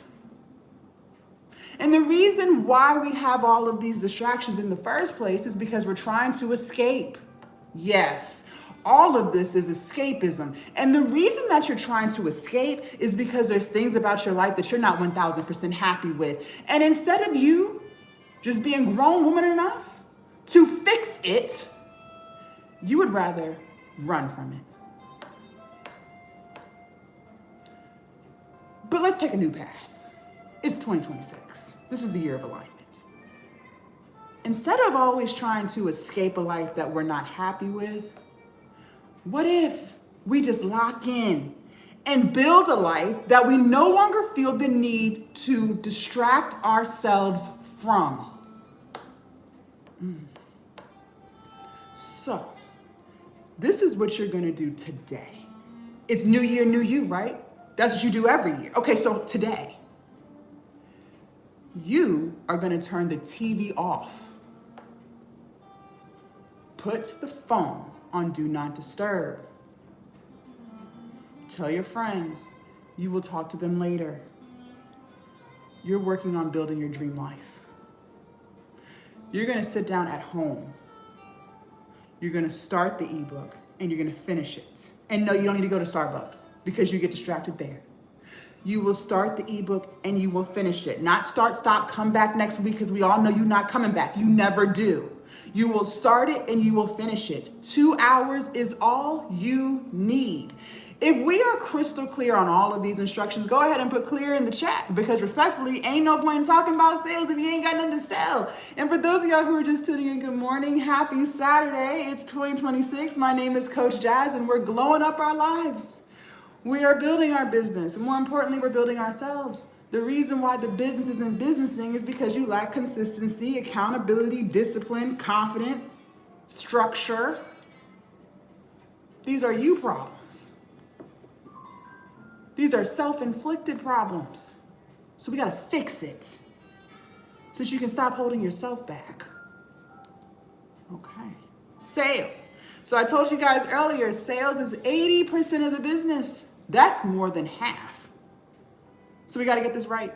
[SPEAKER 1] And the reason why we have all of these distractions in the first place is because we're trying to escape. Yes, all of this is escapism. And the reason that you're trying to escape is because there's things about your life that you're not 1000% happy with. And instead of you just being grown woman enough to fix it, you would rather run from it. But let's take a new path. It's 2026. This is the year of alignment. Instead of always trying to escape a life that we're not happy with, what if we just lock in and build a life that we no longer feel the need to distract ourselves from? So, this is what you're gonna do today. It's new year, new you, right? That's what you do every year. Okay, so today, you are gonna turn the TV off. Put the phone on Do Not Disturb. Tell your friends you will talk to them later. You're working on building your dream life. You're gonna sit down at home. You're gonna start the ebook and you're gonna finish it. And no, you don't need to go to Starbucks because you get distracted there. You will start the ebook and you will finish it. Not start, stop, come back next week because we all know you're not coming back. You never do. You will start it and you will finish it. 2 hours is all you need. If we are crystal clear on all of these instructions, go ahead and put clear in the chat because respectfully, ain't no point in talking about sales if you ain't got nothing to sell. And for those of y'all who are just tuning in, good morning. Happy Saturday. It's 2026. My name is Coach Jazz and we're glowing up our lives. We are building our business. More importantly, we're building ourselves. The reason why the business isn't businessing is because you lack consistency, accountability, discipline, confidence, structure. These are you problems. These are self-inflicted problems. So we gotta fix it. so that you can stop holding yourself back. Okay. Sales. So I told you guys earlier, sales is 80% of the business. That's more than half. So we got to get this right.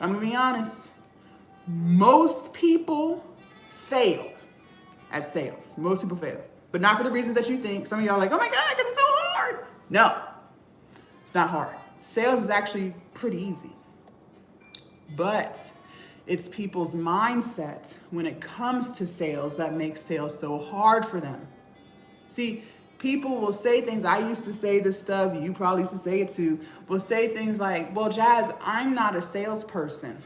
[SPEAKER 1] I'm going to be honest. Most people fail at sales. Most people fail. But not for the reasons that you think. Some of y'all are like, oh my God, because it's so hard. No, it's not hard. Sales is actually pretty easy. But it's people's mindset when it comes to sales that makes sales so hard for them. See, people will say things, I used to say this stuff, you probably used to say it too, will say things like, well, Jazz, I'm not a salesperson.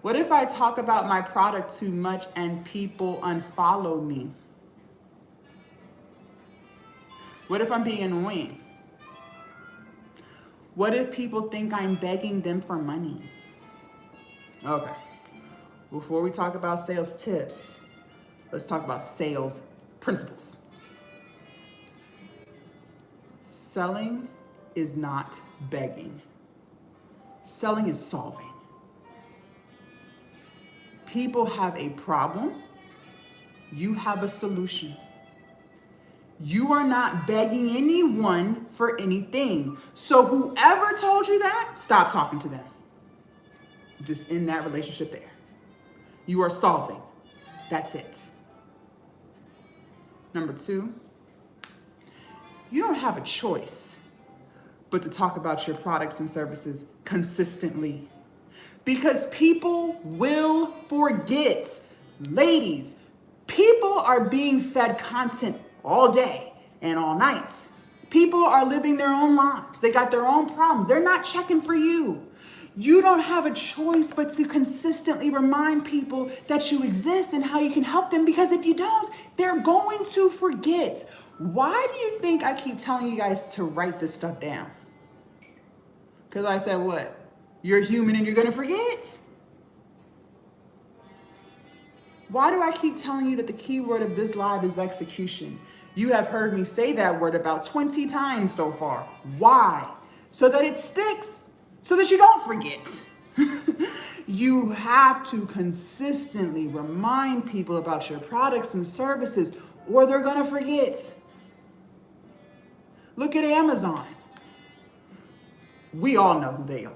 [SPEAKER 1] What if I talk about my product too much and people unfollow me? What if I'm being annoying? What if people think I'm begging them for money? Okay, before we talk about sales tips, let's talk about sales principles. Selling is not begging. Selling is solving. People have a problem. You have a solution. You are not begging anyone for anything. So whoever told you that, stop talking to them. Just in that relationship there. You are solving. That's it. Number 2, you don't have a choice but to talk about your products and services consistently. Because people will forget. Ladies, people are being fed content all day and all night. People are living their own lives. They got their own problems. They're not checking for you. You don't have a choice but to consistently remind people that you exist and how you can help them, because if you don't, they're going to forget. Why do you think I keep telling you guys to write this stuff down? Because I said what? You're human and you're going to forget. Why do I keep telling you that the key word of this live is execution? You have heard me say that word about 20 times so far. Why? So that it sticks. So that you don't forget. You have to consistently remind people about your products and services, or they're going to forget. Look at Amazon. We all know who they are.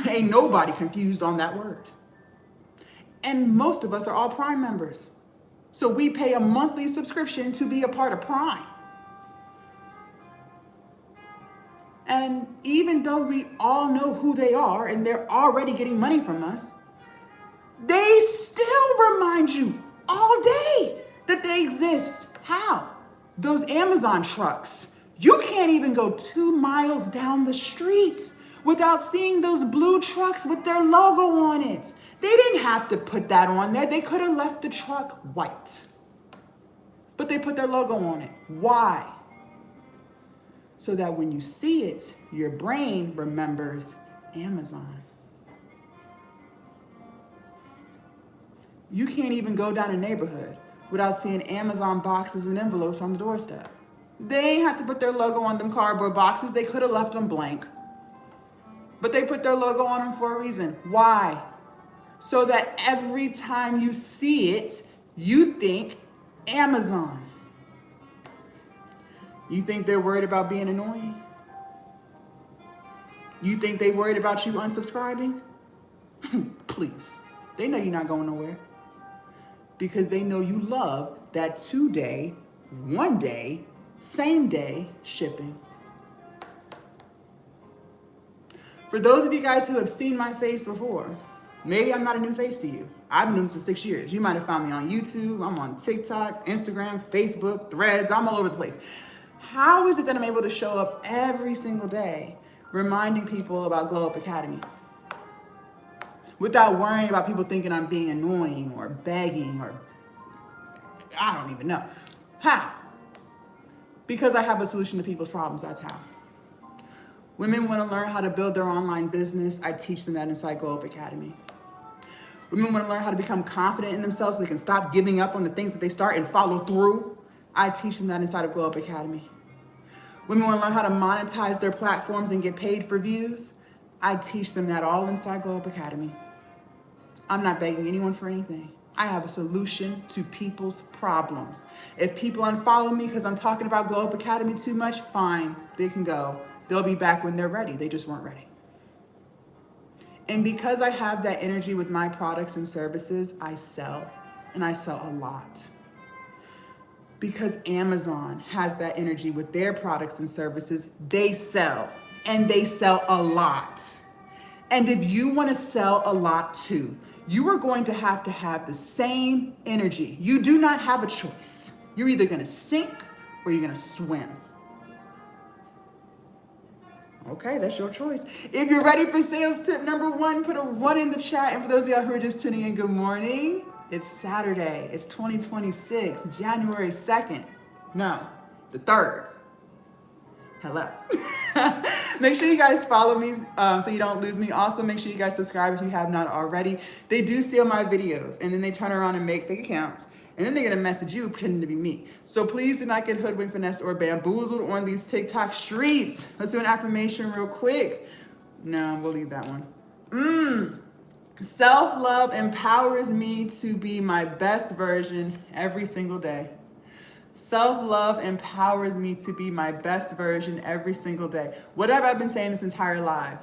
[SPEAKER 1] Ain't nobody confused on that word. And most of us are all Prime members. So we pay a monthly subscription to be a part of Prime. And even though we all know who they are and they're already getting money from us, they still remind you all day that they exist. How? Those Amazon trucks. You can't even go 2 miles down the street without seeing those blue trucks with their logo on it. They didn't have to put that on there. They could have left the truck white. But they put their logo on it. Why? So that when you see it, your brain remembers Amazon. You can't even go down a neighborhood without seeing Amazon boxes and envelopes on the doorstep. They ain't had to put their logo on them cardboard boxes. They could have left them blank. But they put their logo on them for a reason. Why? So that every time you see it, you think Amazon. You think they're worried about being annoying? You think they worried about you unsubscribing? Please. They know you're not going nowhere. Because they know you love that 2-day, 1-day, same day shipping. For those of you guys who have seen my face before, maybe I'm not a new face to you. I've been doing this for 6 years. You might have found me on YouTube. I'm on TikTok, Instagram, Facebook, Threads. I'm all over the place. How is it that I'm able to show up every single day reminding people about Glow Up Academy without worrying about people thinking I'm being annoying or begging or I don't even know? How? Because I have a solution to people's problems. That's how. Women want to learn how to build their online business. I teach them that inside Glow Up Academy. Women want to learn how to become confident in themselves so they can stop giving up on the things that they start and follow through. I teach them that inside of Glow Up Academy. Women want to learn how to monetize their platforms and get paid for views. I teach them that all inside Glow Up Academy. I'm not begging anyone for anything. I have a solution to people's problems. If people unfollow me because I'm talking about Glow Up Academy too much, fine, they can go. They'll be back when they're ready. They just weren't ready. And because I have that energy with my products and services, I sell, and I sell a lot. Because Amazon has that energy with their products and services, they sell, and they sell a lot. And if you want to sell a lot too, you are going to have the same energy. You do not have a choice. You're either going to sink or you're going to swim. Okay, that's your choice. If you're ready for sales tip number 1, put a 1 in the chat. And for those of y'all who are just tuning in, good morning. It's Saturday. It's 2026, January 2nd. No, the 3rd. Hello. Make sure you guys follow me so you don't lose me. Also, make sure you guys subscribe if you have not already. They do steal my videos, and then they turn around and make fake accounts. And then they're going to message you pretending to be me. So please do not get hoodwinked, finessed, or bamboozled on these TikTok streets. Let's do an affirmation real quick. No, we'll leave that one. Self-love empowers me to be my best version every single day. Self-love empowers me to be my best version every single day. What have I been saying this entire life?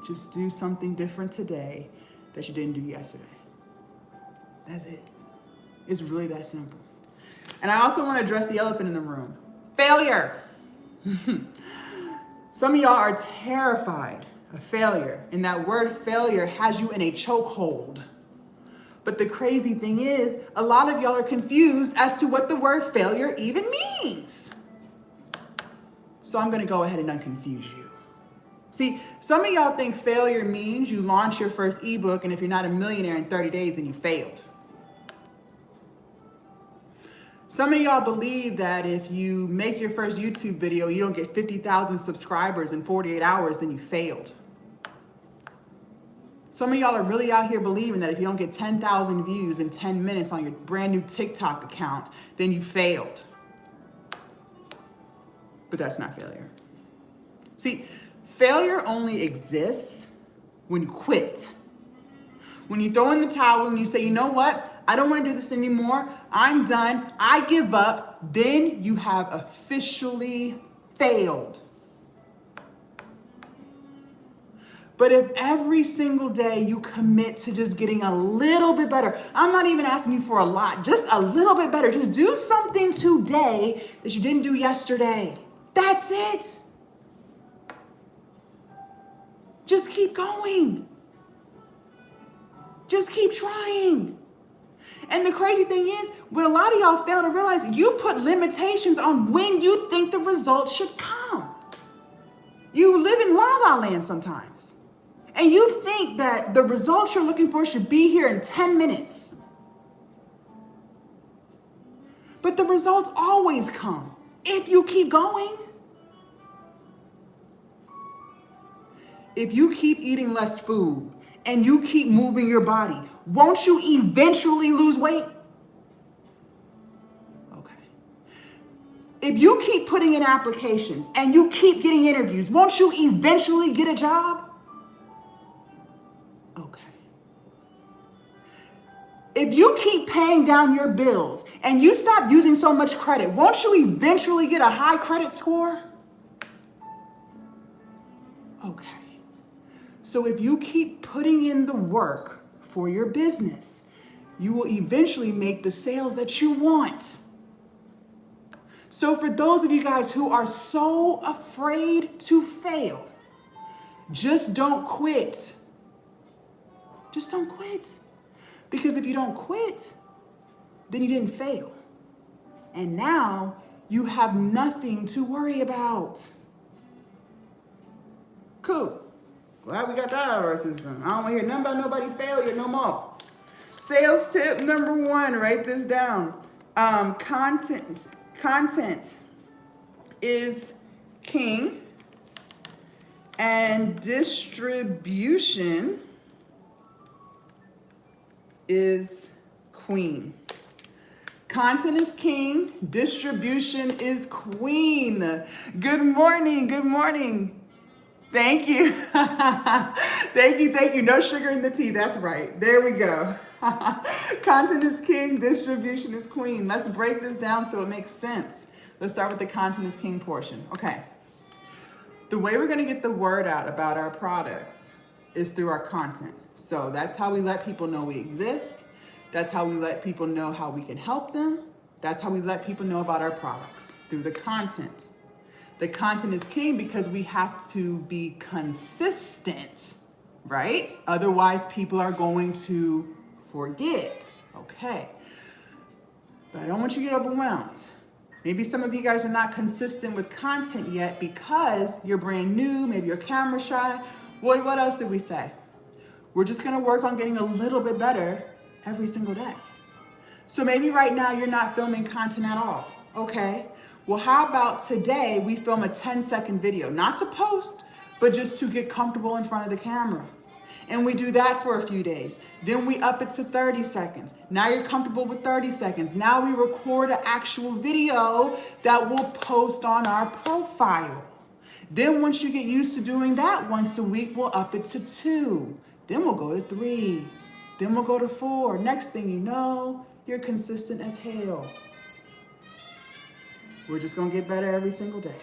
[SPEAKER 1] Just do something different today that you didn't do yesterday. That's it. It's really that simple. And I also want to address the elephant in the room. Failure. Some of y'all are terrified of failure, and that word failure has you in a chokehold. But the crazy thing is, a lot of y'all are confused as to what the word failure even means. So I'm going to go ahead and unconfuse you. See, some of y'all think failure means you launch your first ebook, and if you're not a millionaire in 30 days, then you failed. Some of y'all believe that if you make your first YouTube video, you don't get 50,000 subscribers in 48 hours, then you failed. Some of y'all are really out here believing that if you don't get 10,000 views in 10 minutes on your brand new TikTok account, then you failed. But that's not failure. See, failure only exists when you quit. When you throw in the towel and you say, you know what? I don't want to do this anymore. I'm done. I give up. Then you have officially failed. But if every single day you commit to just getting a little bit better, I'm not even asking you for a lot, just a little bit better. Just do something today that you didn't do yesterday. That's it. Just keep going. Just keep trying. And the crazy thing is, what a lot of y'all fail to realize, you put limitations on when you think the results should come. You live in la la land sometimes. And you think that the results you're looking for should be here in 10 minutes. But the results always come if you keep going. If you keep eating less food and you keep moving your body, won't you eventually lose weight? Okay. If you keep putting in applications and you keep getting interviews, won't you eventually get a job? Okay. If you keep paying down your bills and you stop using so much credit, won't you eventually get a high credit score? Okay. So if you keep putting in the work for your business, you will eventually make the sales that you want. So for those of you guys who are so afraid to fail, just don't quit. Just don't quit. Because if you don't quit, then you didn't fail. And now you have nothing to worry about. Cool. Glad we got that out of our system. I don't want to hear nothing about nobody failure no more. Sales tip number 1, write this down. Content is king and distribution is queen. Content is king, distribution is queen. Good morning, good morning. Thank you. Thank you. No sugar in the tea. That's right. There we go. Content is king, distribution is queen. Let's break this down so it makes sense. Let's start with the content is king portion. Okay. The way we're going to get the word out about our products is through our content. So that's how we let people know we exist. That's how we let people know how we can help them. That's how we let people know about our products, through the content. The content is king because we have to be consistent, right? Otherwise, people are going to forget. Okay. But I don't want you to get overwhelmed. Maybe some of you guys are not consistent with content yet because you're brand new, maybe you're camera shy. What else did we say? We're just gonna work on getting a little bit better every single day. So maybe right now you're not filming content at all, okay? Well, how about today we film a 10-second video, not to post, but just to get comfortable in front of the camera. And we do that for a few days. Then we up it to 30 seconds. Now you're comfortable with 30 seconds. Now we record an actual video that we'll post on our profile. Then once you get used to doing that once a week, we'll up it to 2. Then we'll go to 3. Then we'll go to 4. Next thing you know, you're consistent as hell. We're just gonna get better every single day,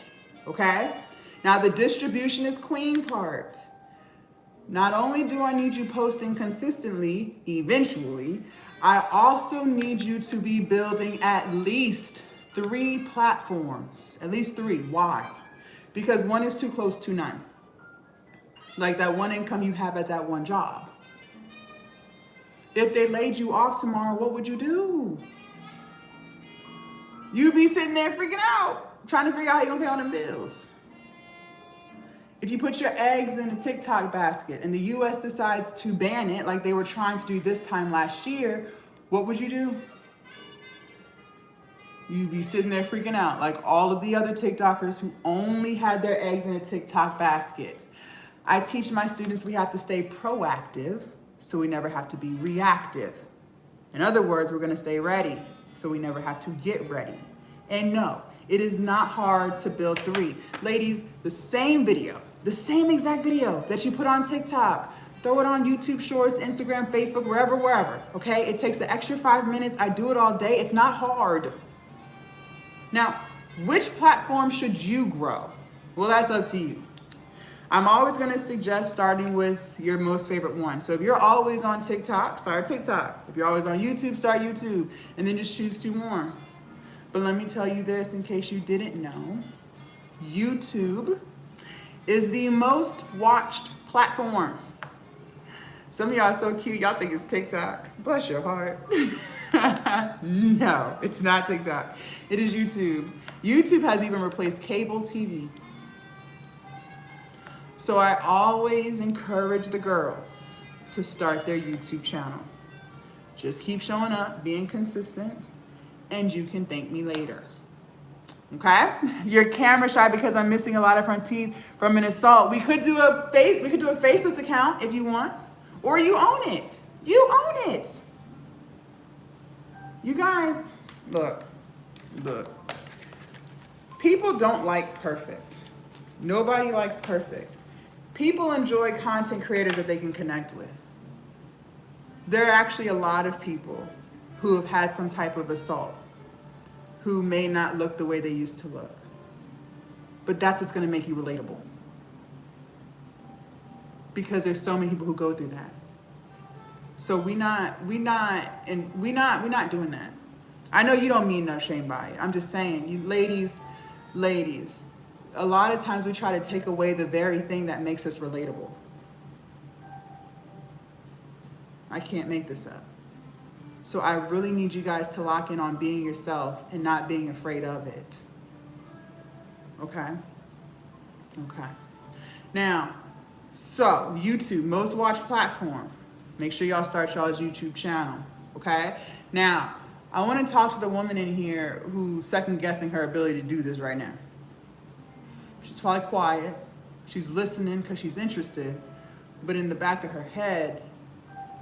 [SPEAKER 1] okay? Now the distribution is queen part. Not only do I need you posting consistently, eventually, I also need you to be building at least 3 platforms, at least 3. Why? Because one is too close to none. Like that one income you have at that one job. If they laid you off tomorrow, what would you do? You'd be sitting there freaking out, trying to figure out how you're gonna pay all them bills. If you put your eggs in a TikTok basket and the US decides to ban it like they were trying to do this time last year, what would you do? You'd be sitting there freaking out like all of the other TikTokers who only had their eggs in a TikTok basket. I teach my students we have to stay proactive so we never have to be reactive. In other words, we're gonna stay ready so we never have to get ready. And no, it is not hard to build 3. Ladies, the same video, the same exact video that you put on TikTok, throw it on YouTube Shorts, Instagram, Facebook, wherever, okay? It takes an extra 5 minutes. I do it all day. It's not hard. Now, which platform should you grow? Well, that's up to you. I'm always gonna suggest starting with your most favorite one. So if you're always on TikTok, start TikTok. If you're always on YouTube, start YouTube, and then just choose 2 more. But let me tell you this in case you didn't know. YouTube is the most watched platform. Some of y'all are so cute, y'all think it's TikTok. Bless your heart. No, it's not TikTok. It is YouTube. YouTube has even replaced cable TV. So I always encourage the girls to start their YouTube channel. Just keep showing up, being consistent, and you can thank me later. Okay? You're camera shy because I'm missing a lot of front teeth from an assault. We could do a faceless account if you want, or you own it. You own it. You guys, look. People don't like perfect. Nobody likes perfect. People enjoy content creators that they can connect with. There are actually a lot of people who have had some type of assault who may not look the way they used to look. But that's what's gonna make you relatable. Because there's so many people who go through that. So we're not doing that. I know you don't mean no shame by it. I'm just saying, you ladies, a lot of times we try to take away the very thing that makes us relatable. I can't make this up. So I really need you guys to lock in on being yourself and not being afraid of it. Okay? Okay. Now, so YouTube, most watched platform. Make sure y'all start y'all's YouTube channel. Okay? Now, I want to talk to the woman in here who's second guessing her ability to do this right now. She's probably quiet. She's listening because she's interested. But in the back of her head,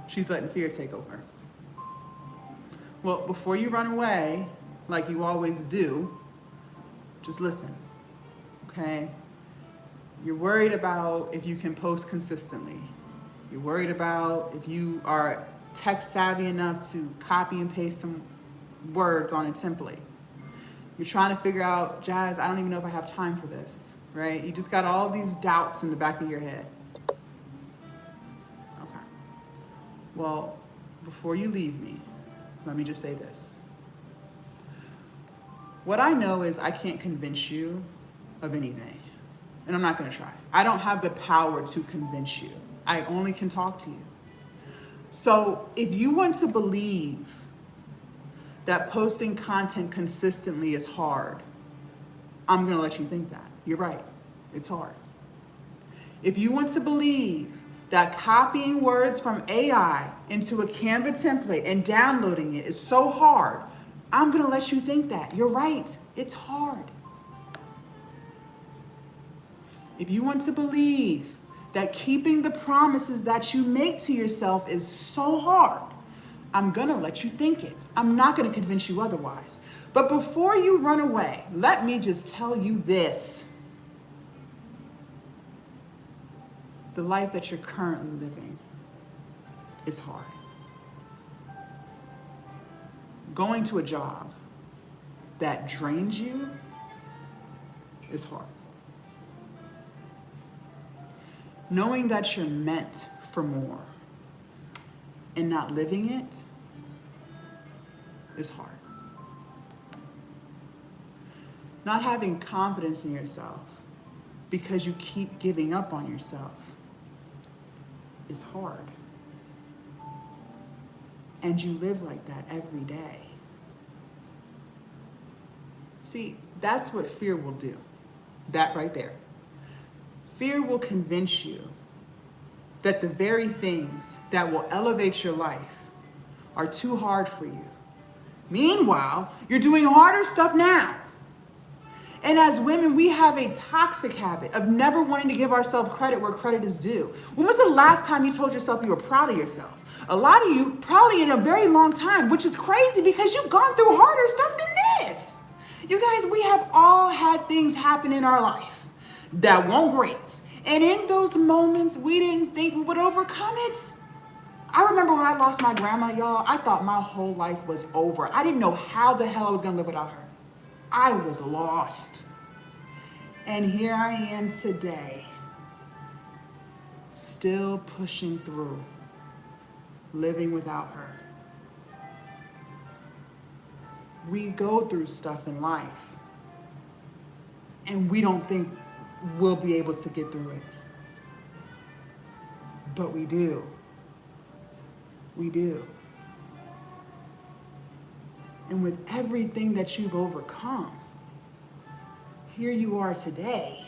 [SPEAKER 1] she's letting fear take over. Well, before you run away, like you always do, just listen, okay? You're worried about if you can post consistently. You're worried about if you are tech savvy enough to copy and paste some words on a template. You're trying to figure out, Jazz, I don't even know if I have time for this, right? You just got all these doubts in the back of your head. Okay. Well, before you leave me, let me just say this. What I know is I can't convince you of anything, and I'm not going to try. I don't have the power to convince you. I only can talk to you. So if you want to believe that posting content consistently is hard, I'm going to let you think that. You're right. It's hard. If you want to believe that copying words from AI into a Canva template and downloading it is so hard, I'm going to let you think that. You're right. It's hard. If you want to believe that keeping the promises that you make to yourself is so hard, I'm going to let you think it. I'm not going to convince you otherwise. But before you run away, let me just tell you this. The life that you're currently living is hard. Going to a job that drains you is hard. Knowing that you're meant for more and not living it is hard. Not having confidence in yourself because you keep giving up on yourself is hard. And you live like that every day. See, that's what fear will do. That right there. Fear will convince you that the very things that will elevate your life are too hard for you. Meanwhile, you're doing harder stuff now. And as women, we have a toxic habit of never wanting to give ourselves credit where credit is due. When was the last time you told yourself you were proud of yourself? A lot of you, probably in a very long time, which is crazy because you've gone through harder stuff than this. You guys, we have all had things happen in our life that weren't great. And in those moments, we didn't think we would overcome it. I remember when I lost my grandma, y'all, I thought my whole life was over. I didn't know how the hell I was gonna live without her. I was lost. And here I am today, still pushing through, living without her. We go through stuff in life, and we don't think we'll be able to get through it. But we do. We do. And with everything that you've overcome, here you are today,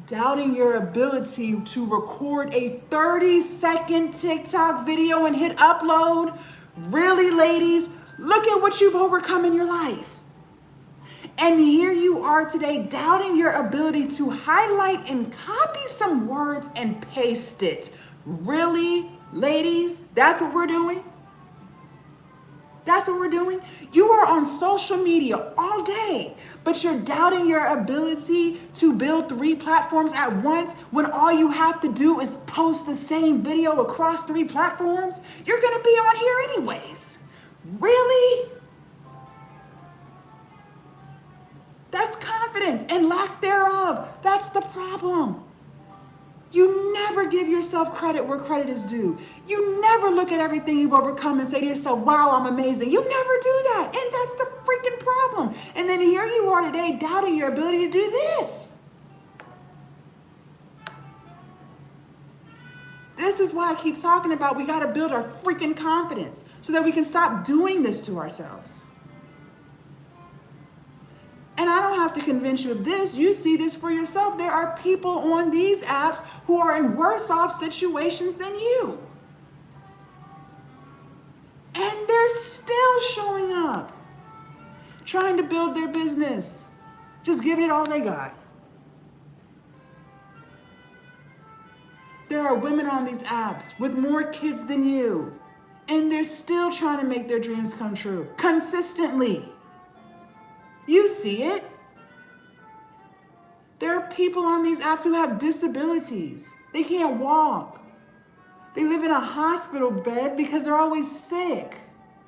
[SPEAKER 1] doubting your ability to record a 30-second TikTok video and hit upload. Really, ladies, look at what you've overcome in your life. And here you are today, doubting your ability to highlight and copy some words and paste it. Really, ladies, that's what we're doing? That's what we're doing? You are on social media all day, but you're doubting your ability to build 3 platforms at once when all you have to do is post the same video across 3 platforms? You're gonna be on here anyways. Really? That's confidence and lack thereof. That's the problem. You never give yourself credit where credit is due. You never look at everything you've overcome and say to yourself, wow, I'm amazing. You never do that. And that's the freaking problem. And then here you are today doubting your ability to do this. This is why I keep talking about we got to build our freaking confidence so that we can stop doing this to ourselves. And I don't have to convince you of this. You see this for yourself. There are people on these apps who are in worse off situations than you. And they're still showing up, trying to build their business, just giving it all they got. There are women on these apps with more kids than you, and they're still trying to make their dreams come true consistently. You see it. There are people on these apps who have disabilities. They can't walk. They live in a hospital bed because they're always sick.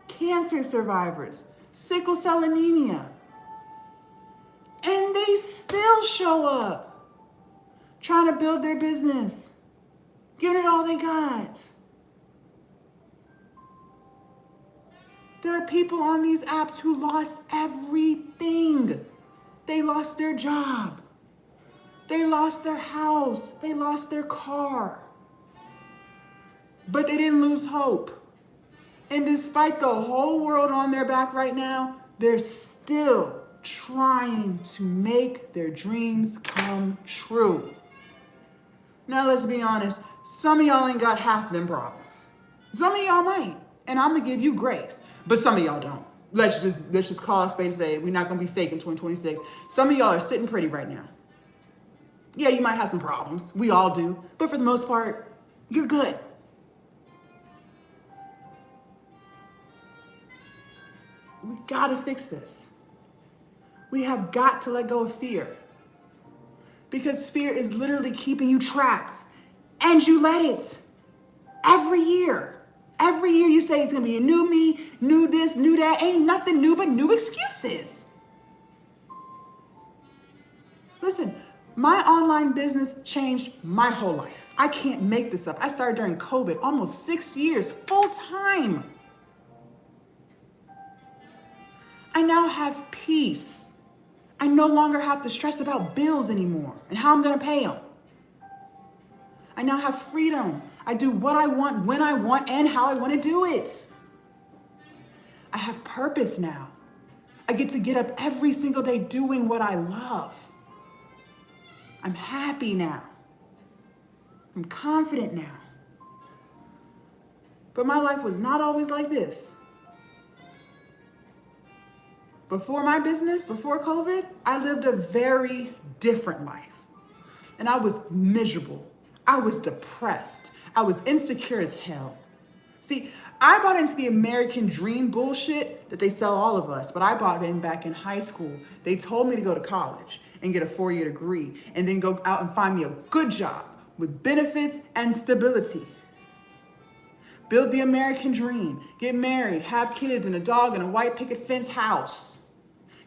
[SPEAKER 1] Cancer survivors, sickle cell anemia. And they still show up trying to build their business, giving it all they got. There are people on these apps who lost everything. They lost their job. They lost their house. They lost their car. But they didn't lose hope. And despite the whole world on their back right now, they're still trying to make their dreams come true. Now, let's be honest. Some of y'all ain't got half them problems. Some of y'all might. And I'm going to give you grace. But some of y'all don't. Let's just call a spade a spade. We're not going to be fake in 2026. Some of y'all are sitting pretty right now. Yeah, you might have some problems. We all do. But for the most part, you're good. We got to fix this. We have got to let go of fear. Because fear is literally keeping you trapped. And you let it. Every year. Every year you say it's going to be a new me, new this, new that. Ain't nothing new but new excuses. Listen, my online business changed my whole life. I can't make this up. I started during COVID, almost 6 years, full time. I now have peace. I no longer have to stress about bills anymore and how I'm going to pay them. I now have freedom. I do what I want, when I want, and how I want to do it. I have purpose now. I get to get up every single day doing what I love. I'm happy now. I'm confident now. But my life was not always like this. Before my business, before COVID, I lived a very different life. And I was miserable. I was depressed. I was insecure as hell. See, I bought into the American dream bullshit that they sell all of us, but I bought in back in high school. They told me to go to college and get a 4-year degree and then go out and find me a good job with benefits and stability. Build the American dream, get married, have kids and a dog and a white picket fence house.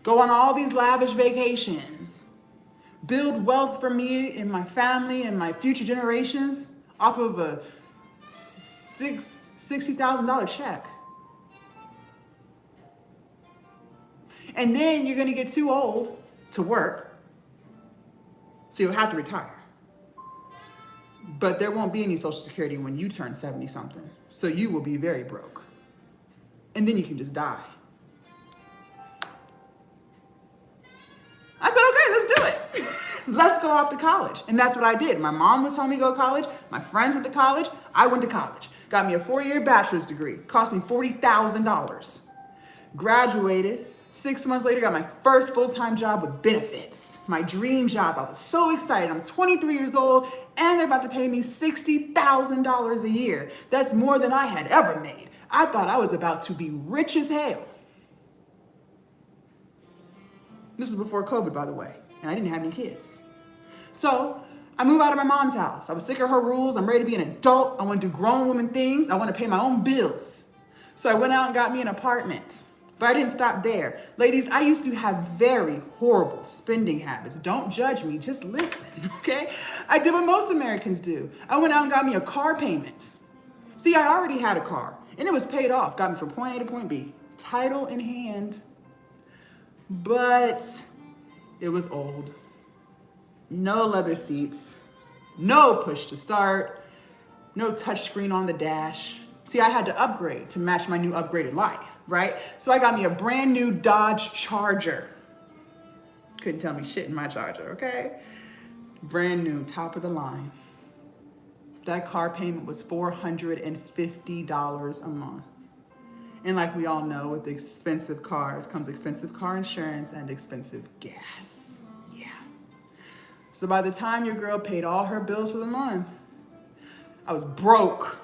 [SPEAKER 1] Go on all these lavish vacations. Build wealth for me and my family and my future generations off of a $60,000 check. And then you're gonna get too old to work, so you'll have to retire. But there won't be any Social Security when you turn 70 something. So you will be very broke. And then you can just die. I said, okay, let's do it. Let's go off to college. And that's what I did. My mom was telling me to go to college. My friends went to college. I went to college. Got me a 4-year bachelor's degree. Cost me $40,000. Graduated. 6 months later, got my first full-time job with benefits. My dream job. I was so excited. I'm 23 years old, and they're about to pay me $60,000 a year. That's more than I had ever made. I thought I was about to be rich as hell. This is before COVID, by the way, and I didn't have any kids. So I moved out of my mom's house. I was sick of her rules. I'm ready to be an adult. I want to do grown woman things. I want to pay my own bills. So I went out and got me an apartment. But I didn't stop there. Ladies, I used to have very horrible spending habits. Don't judge me, just listen, okay? I did what most Americans do. I went out and got me a car payment. See, I already had a car, and it was paid off. Got me from point A to point B, title in hand. But it was old. No leather seats, no push to start, no touchscreen on the dash. See, I had to upgrade to match my new upgraded life, right? So I got me a brand new Dodge Charger. Couldn't tell me shit in my Charger, okay? Brand new, top of the line. That car payment was $450 a month. And like we all know, with expensive cars comes expensive car insurance and expensive gas. Yeah. So by the time your girl paid all her bills for the month, I was broke.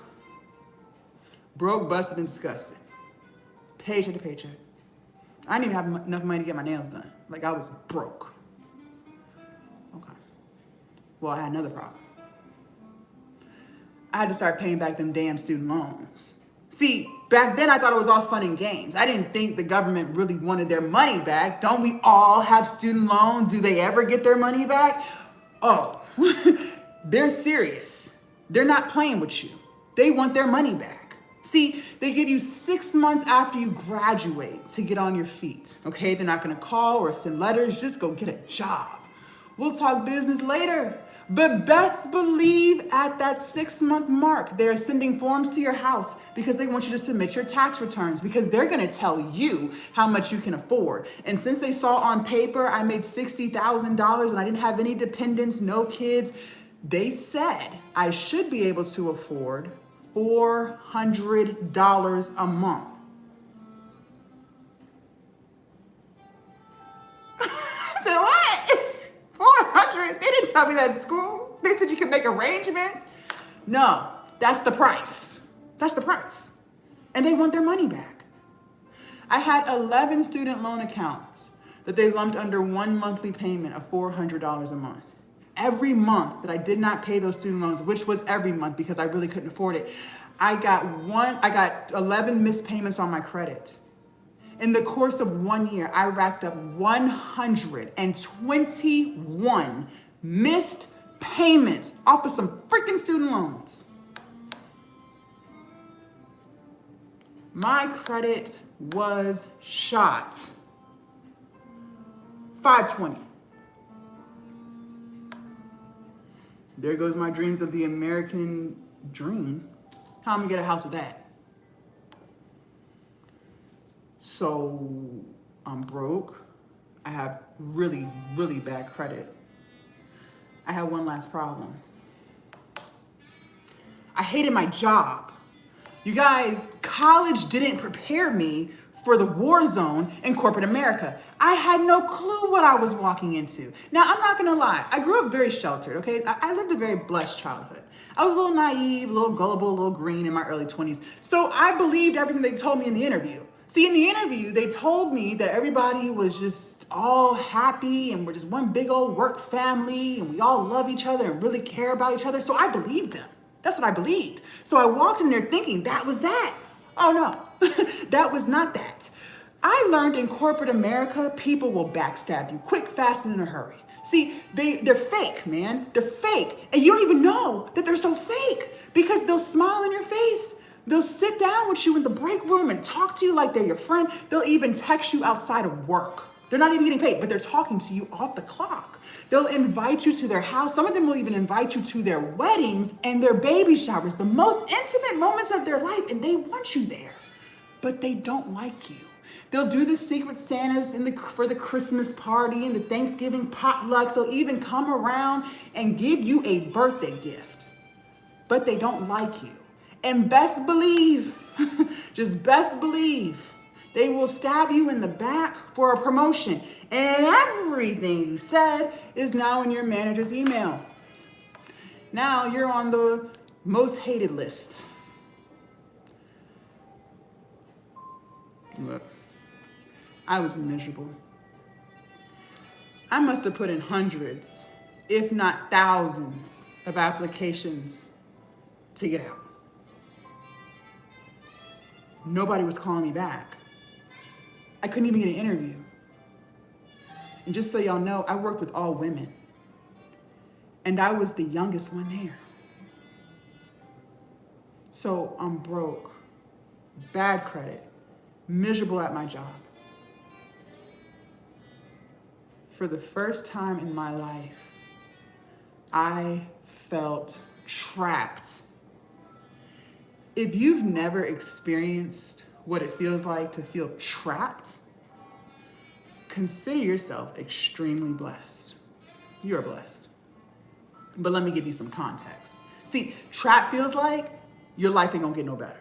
[SPEAKER 1] Broke, busted, and disgusted. Paycheck to paycheck. I didn't even have enough money to get my nails done. Like, I was broke. Okay. Well, I had another problem. I had to start paying back them damn student loans. See, back then I thought it was all fun and games. I didn't think the government really wanted their money back. Don't we all have student loans? Do they ever get their money back? Oh, they're serious. They're not playing with you. They want their money back. See, they give you 6 months after you graduate to get on your feet, okay? They're not gonna call or send letters, just go get a job. We'll talk business later. But best believe at that 6-month mark, they're sending forms to your house because they want you to submit your tax returns because they're gonna tell you how much you can afford. And since they saw on paper I made $60,000 and I didn't have any dependents, no kids, they said I should be able to afford $400 a month. So what? 400? They didn't tell me that in school. They said you could make arrangements. No, that's the price. That's the price. And they want their money back. I had 11 student loan accounts that they lumped under one monthly payment of $400 a month. Every month that I did not pay those student loans, which was every month because I really couldn't afford it, I got 11 missed payments on my credit. In the course of 1 year, I racked up 121 missed payments off of some freaking student loans. My credit was shot. 520. There goes my dreams of the American dream. How am I gonna get a house with that? So I'm broke. I have really, really bad credit. I had one last problem. I hated my job. You guys, college didn't prepare me for the war zone in corporate America. I had no clue what I was walking into. Now, I'm not gonna lie. I grew up very sheltered, okay? I lived a very blessed childhood. I was a little naive, a little gullible, a little green in my early 20s. So I believed everything they told me in the interview. See, in the interview, they told me that everybody was just all happy and we're just one big old work family and we all love each other and really care about each other. So I believed them. That's what I believed. So I walked in there thinking that was that. Oh no, that was not that. I learned in corporate America, people will backstab you quick, fast, and in a hurry. See, they're fake, man. They're fake. And you don't even know that they're so fake because they'll smile in your face. They'll sit down with you in the break room and talk to you like they're your friend. They'll even text you outside of work. They're not even getting paid, but they're talking to you off the clock. They'll invite you to their house. Some of them will even invite you to their weddings and their baby showers, the most intimate moments of their life, and they want you there, but they don't like you. They'll do the secret Santas for the Christmas party and the Thanksgiving potlucks. They'll even come around and give you a birthday gift, but they don't like you. And best believe, just best believe, they will stab you in the back for a promotion. And everything you said is now in your manager's email. Now you're on the most hated list. Look, I was miserable. I must have put in hundreds, if not thousands, of applications to get out. Nobody was calling me back. I couldn't even get an interview. And just so y'all know, I worked with all women. And I was the youngest one there. So I'm broke, bad credit, miserable at my job. For the first time in my life, I felt trapped. If you've never experienced what it feels like to feel trapped, consider yourself extremely blessed. You're blessed. But let me give you some context. See, trap feels like your life ain't gonna get no better.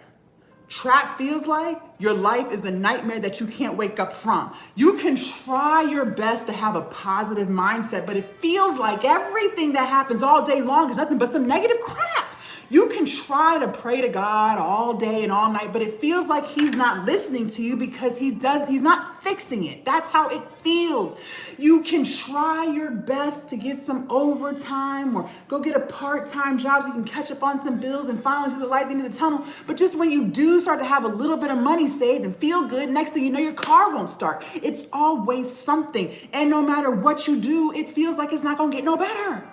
[SPEAKER 1] Trap feels like your life is a nightmare that you can't wake up from. You can try your best to have a positive mindset, but it feels like everything that happens all day long is nothing but some negative crap. You can try to pray to God all day and all night, but it feels like he's not listening to you because he's not fixing it. That's how it feels. You can try your best to get some overtime or go get a part-time job so you can catch up on some bills and finally see the light at the end of the tunnel. But just when you do start to have a little bit of money saved and feel good, next thing you know, your car won't start. It's always something. And no matter what you do, it feels like it's not going to get no better.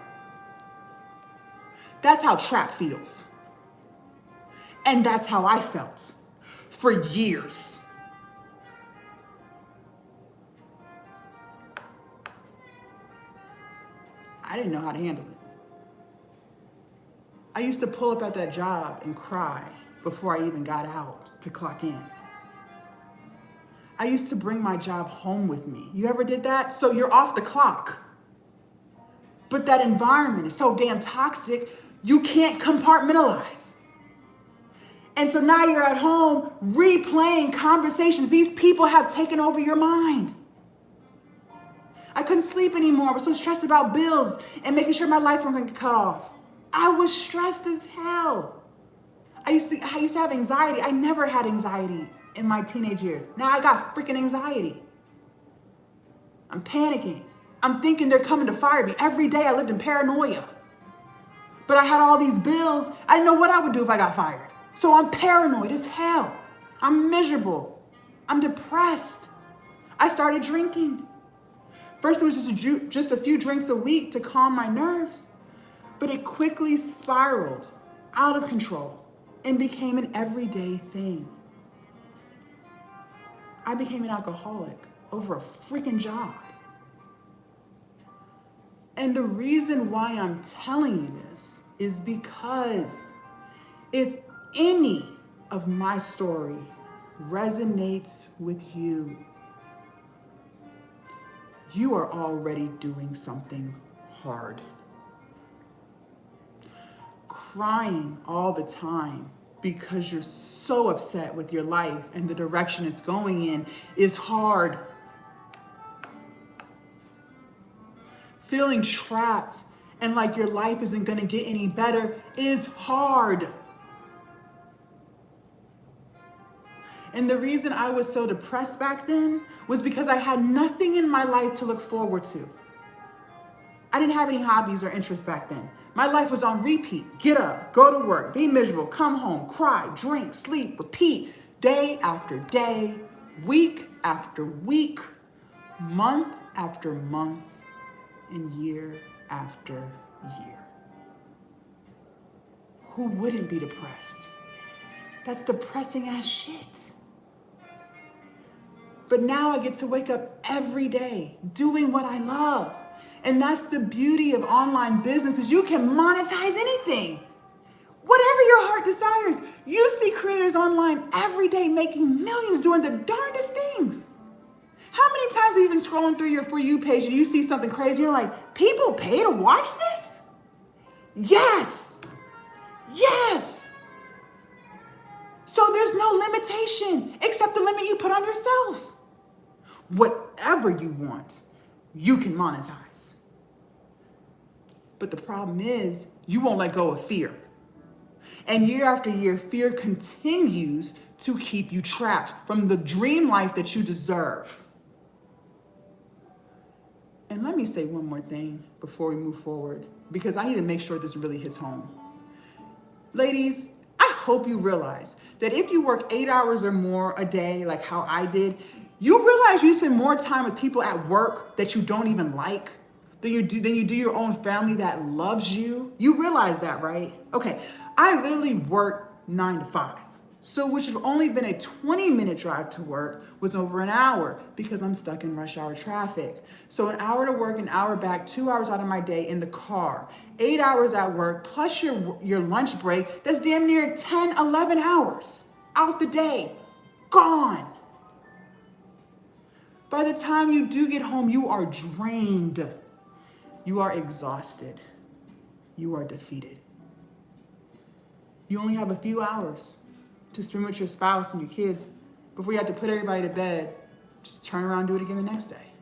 [SPEAKER 1] That's how trapped feels. And that's how I felt for years. I didn't know how to handle it. I used to pull up at that job and cry before I even got out to clock in. I used to bring my job home with me. You ever did that? So you're off the clock. But that environment is so damn toxic, you can't compartmentalize. And so now you're at home replaying conversations. These people have taken over your mind. I couldn't sleep anymore. I was so stressed about bills and making sure my lights weren't going to get cut off. I was stressed as hell. I used to have anxiety. I never had anxiety in my teenage years. Now I got freaking anxiety. I'm panicking. I'm thinking they're coming to fire me. Every day I lived in paranoia. But I had all these bills. I didn't know what I would do if I got fired. So I'm paranoid as hell. I'm miserable. I'm depressed. I started drinking. First, it was just a few drinks a week to calm my nerves. But it quickly spiraled out of control and became an everyday thing. I became an alcoholic over a freaking job. And the reason why I'm telling you this is because if any of my story resonates with you, you are already doing something hard. Crying all the time because you're so upset with your life and the direction it's going in is hard. Feeling trapped and like your life isn't going to get any better is hard. And the reason I was so depressed back then was because I had nothing in my life to look forward to. I didn't have any hobbies or interests back then. My life was on repeat. Get up, go to work, be miserable, come home, cry, drink, sleep, repeat, day after day, week after week, month after month, and year after year. Who wouldn't be depressed? That's depressing as shit. But now I get to wake up every day doing what I love. And that's the beauty of online business is you can monetize anything. Whatever your heart desires. You see creators online every day making millions doing the darndest things. How many times have you been scrolling through your For You page and you see something crazy? You're like, people pay to watch this? Yes. Yes. So there's no limitation except the limit you put on yourself. Whatever you want, you can monetize. But the problem is you won't let go of fear. And year after year, fear continues to keep you trapped from the dream life that you deserve. And let me say one more thing before we move forward, because I need to make sure this really hits home. Ladies, I hope you realize that if you work 8 hours or more a day, like how I did, you realize you spend more time with people at work that you don't even like than you do your own family that loves you. You realize that, right? Okay, I literally work 9 to 5. So which have only been a 20-minute drive to work was over an hour because I'm stuck in rush hour traffic. So an hour to work, an hour back, 2 hours out of my day in the car, 8 hours at work, plus your lunch break, that's damn near 10, 11 hours out the day, gone. By the time you do get home, you are drained. You are exhausted. You are defeated. You only have a few hours to spend with your spouse and your kids before you have to put everybody to bed. Just turn around and do it again the next day.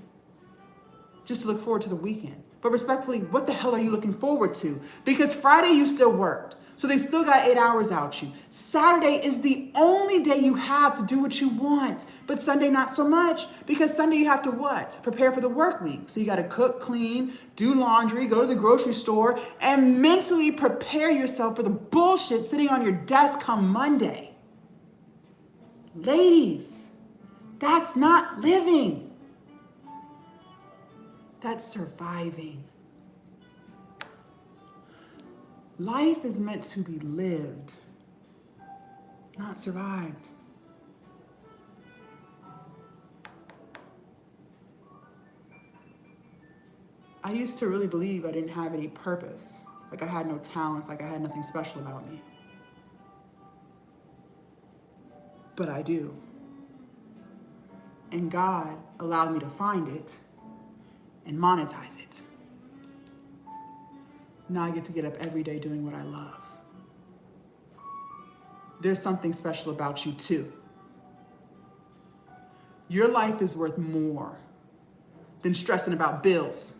[SPEAKER 1] Just to look forward to the weekend. But respectfully, what the hell are you looking forward to? Because Friday you still worked. So they still got 8 hours out you. Saturday is the only day you have to do what you want, but Sunday not so much, because Sunday you have to what? Prepare for the work week. So you got to cook, clean, do laundry, go to the grocery store, and mentally prepare yourself for the bullshit sitting on your desk come Monday. Ladies, that's not living. That's surviving. Life is meant to be lived, not survived. I used to really believe I didn't have any purpose, like I had no talents, like I had nothing special about me. But I do. And God allowed me to find it and monetize it. Now I get to get up every day doing what I love. There's something special about you too. Your life is worth more than stressing about bills.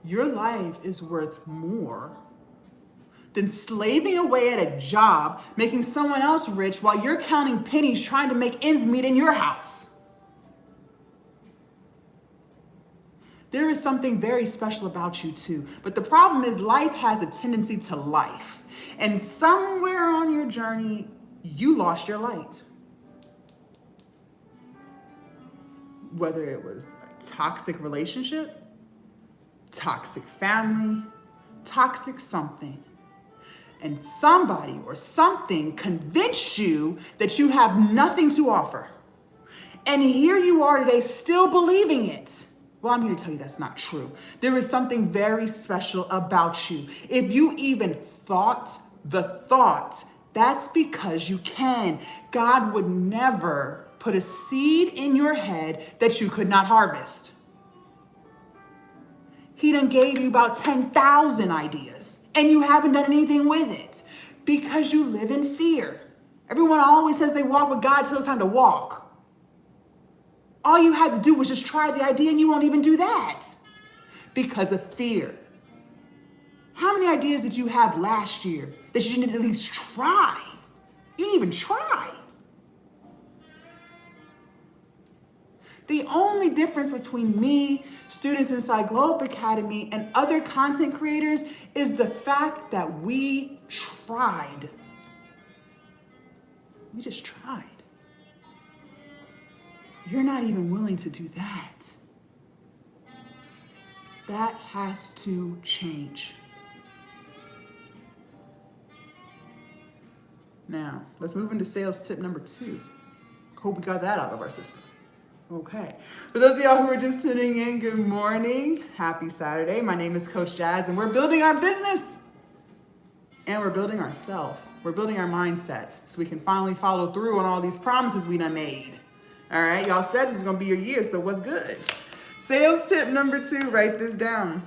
[SPEAKER 1] Your life is worth more than slaving away at a job, making someone else rich while you're counting pennies trying to make ends meet in your house. There is something very special about you too. But the problem is life has a tendency to life. And somewhere on your journey, you lost your light. Whether it was a toxic relationship, toxic family, toxic something. And somebody or something convinced you that you have nothing to offer. And here you are today still believing it. Well, I'm here to tell you that's not true. There is something very special about you. If you even thought the thought, that's because you can. God would never put a seed in your head that you could not harvest. He done gave you about 10,000 ideas and you haven't done anything with it because you live in fear. Everyone always says they walk with God till it's time to walk. All you had to do was just try the idea and you won't even do that because of fear. How many ideas did you have last year that you didn't at least try? You didn't even try. The only difference between me, students inside Glow Up Academy, and other content creators is the fact that we tried. We just tried. You're not even willing to do that. That has to change. Now, let's move into sales tip number 2. Hope we got that out of our system. Okay. For those of y'all who are just tuning in, good morning. Happy Saturday. My name is Coach Jazz, and we're building our business. And we're building ourselves. We're building our mindset so we can finally follow through on all these promises we done made. All right, y'all said this is gonna be your year, so what's good? Sales tip number 2, write this down.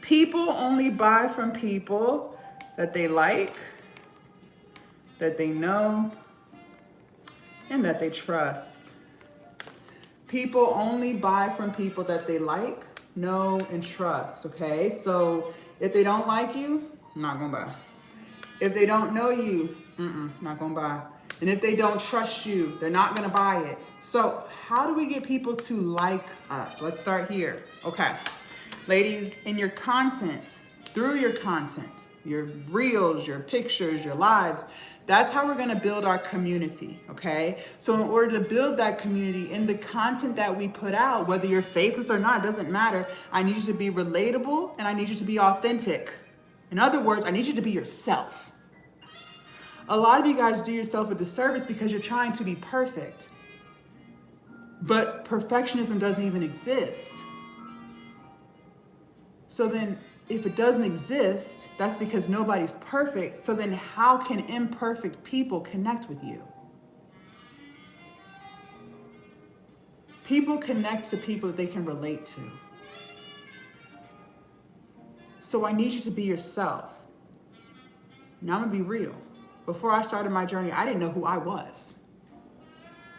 [SPEAKER 1] People only buy from people that they like, that they know, and that they trust. People only buy from people that they like, know, and trust, okay? So if they don't like you, not gonna buy. If they don't know you, not gonna buy. And if they don't trust you, they're not gonna buy it. So how do we get people to like us? Let's start here. Okay, ladies, in your content, through your content, your reels, your pictures, your lives, that's how we're gonna build our community, okay? So in order to build that community in the content that we put out, whether you're faceless or not, it doesn't matter. I need you to be relatable and I need you to be authentic. In other words, I need you to be yourself. A lot of you guys do yourself a disservice because you're trying to be perfect. But perfectionism doesn't even exist. So then if it doesn't exist, that's because nobody's perfect. So then how can imperfect people connect with you? People connect to people that they can relate to. So I need you to be yourself. Now I'm gonna be real. Before I started my journey, I didn't know who I was.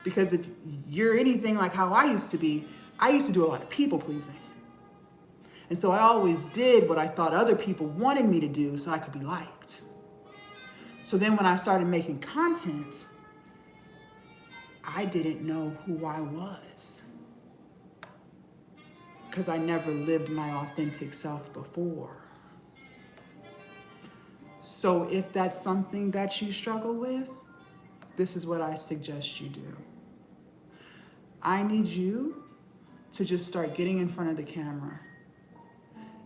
[SPEAKER 1] Because if you're anything like how I used to be, I used to do a lot of people pleasing. And so I always did what I thought other people wanted me to do so I could be liked. So then when I started making content, I didn't know who I was because I never lived my authentic self before. So if that's something that you struggle with, this is what I suggest you do. I need you to just start getting in front of the camera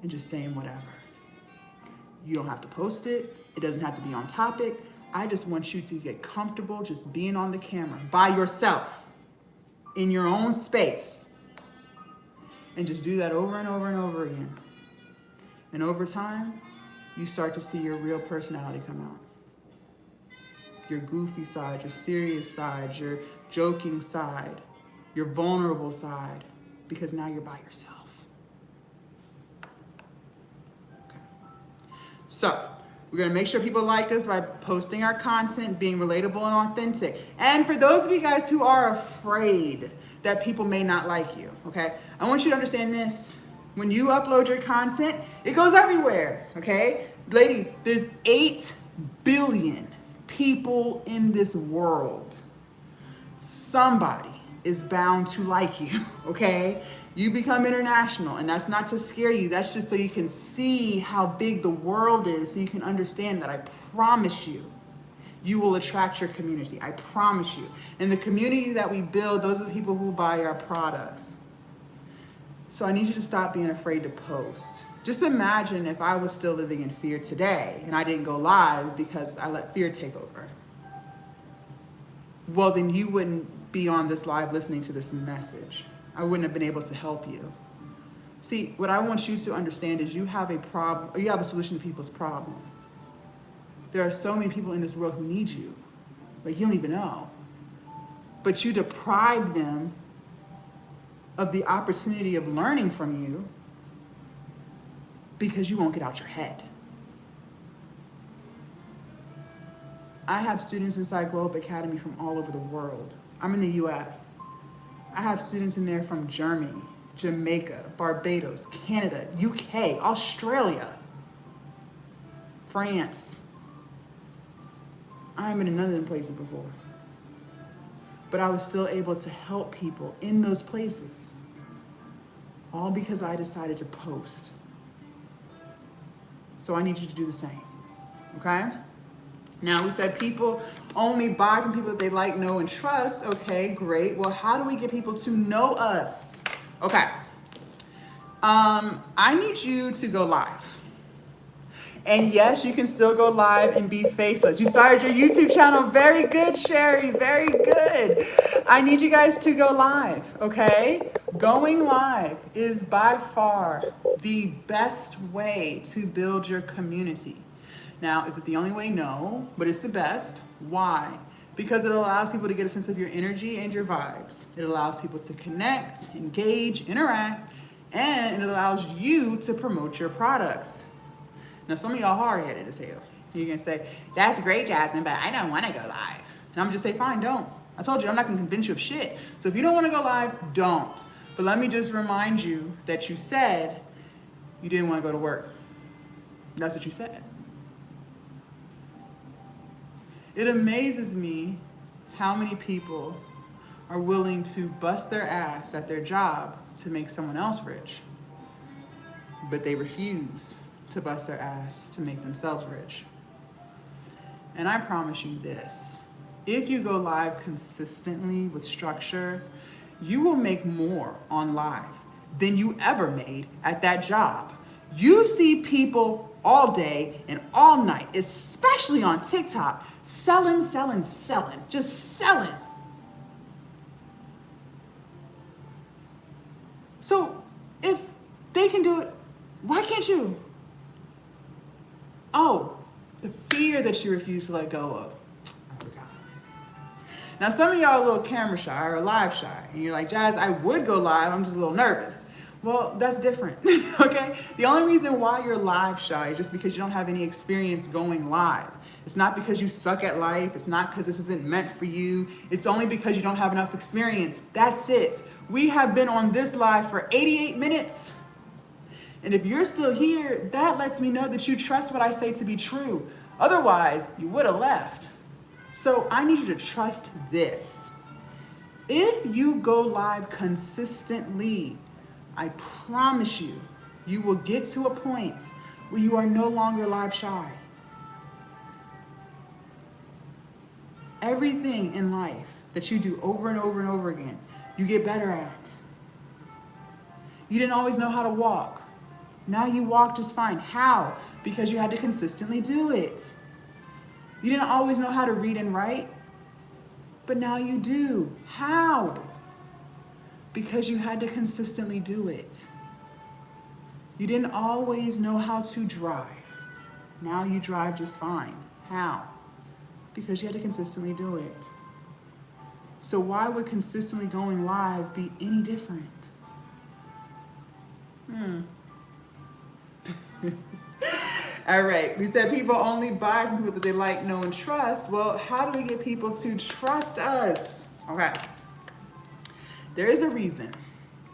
[SPEAKER 1] and just saying whatever. You don't have to post it. It doesn't have to be on topic. I just want you to get comfortable just being on the camera by yourself in your own space. And just do that over and over and over again. And over time, you start to see your real personality come out. Your goofy side, your serious side, your joking side, your vulnerable side, because now you're by yourself. Okay. So, we're gonna make sure people like us by posting our content, being relatable and authentic. And for those of you guys who are afraid that people may not like you, okay? I want you to understand this. When you upload your content, it goes everywhere, okay? Ladies, there's 8 billion people in this world. Somebody is bound to like you, okay? You become international, and that's not to scare you. That's just so you can see how big the world is, so you can understand that I promise you, you will attract your community. I promise you. And the community that we build, those are the people who will buy our products. So I need you to stop being afraid to post. Just imagine if I was still living in fear today and I didn't go live because I let fear take over. Well, then you wouldn't be on this live listening to this message. I wouldn't have been able to help you. See, what I want you to understand is you have a problem, or you have a solution to people's problem. There are so many people in this world who need you, like you don't even know. But you deprive them of the opportunity of learning from you because you won't get out your head. I have students inside Globe Academy from all over the world. I'm in the US. I have students in there from Germany, Jamaica, Barbados, Canada, UK, Australia, France. I haven't been in none of them places before. But I was still able to help people in those places. All because I decided to post. So I need you to do the same, okay? Now we said people only buy from people that they like, know, and trust. Okay, great. Well, how do we get people to know us? Okay. I need you to go live. And yes, you can still go live and be faceless. You started your YouTube channel. Very good, Sherry. Very good. I need you guys to go live, okay? Going live is by far the best way to build your community. Now, is it the only way? No, but it's the best. Why? Because it allows people to get a sense of your energy and your vibes. It allows people to connect, engage, interact, and it allows you to promote your products. Now, some of y'all hard-headed as hell. You're gonna say, that's great, Jasmine, but I don't wanna go live. And I'm gonna just say, fine, don't. I told you, I'm not gonna convince you of shit. So if you don't wanna go live, don't. But let me just remind you that you said you didn't wanna go to work. That's what you said. It amazes me how many people are willing to bust their ass at their job to make someone else rich, but they refuse to bust their ass to make themselves rich. And I promise you this, if you go live consistently with structure, you will make more on live than you ever made at that job. You see people all day and all night, especially on TikTok, selling, just selling. So if they can do it, why can't you? Oh, the fear that you refuse to let go of. I forgot. Now, some of y'all are a little camera shy or live shy, and you're like, Jazz, I would go live, I'm just a little nervous. Well, that's different, okay? The only reason why you're live shy is just because you don't have any experience going live. It's not because you suck at life. It's not because this isn't meant for you. It's only because you don't have enough experience. That's it. We have been on this live for 88 minutes. And if you're still here, that lets me know that you trust what I say to be true. Otherwise, you would have left. So I need you to trust this. If you go live consistently, I promise you, you will get to a point where you are no longer live shy. Everything in life that you do over and over and over again, you get better at. You didn't always know how to walk. Now you walk just fine. How? Because you had to consistently do it. You didn't always know how to read and write, but now you do. How? Because you had to consistently do it. You didn't always know how to drive. Now you drive just fine. How? Because you had to consistently do it. So why would consistently going live be any different? All right, we said people only buy from people that they like, know, and trust. Well, how do we get people to trust us? Okay. There is a reason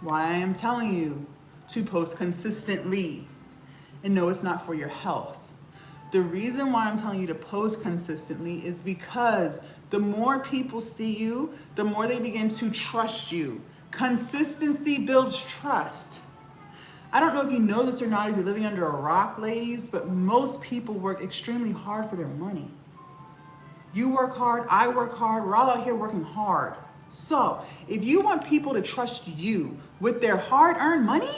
[SPEAKER 1] why I am telling you to post consistently. And no, it's not for your health. The reason why I'm telling you to post consistently is because the more people see you, the more they begin to trust you. Consistency builds trust. I don't know if you know this or not, if you're living under a rock, ladies, but most people work extremely hard for their money. You work hard, I work hard, we're all out here working hard. So if you want people to trust you with their hard-earned money,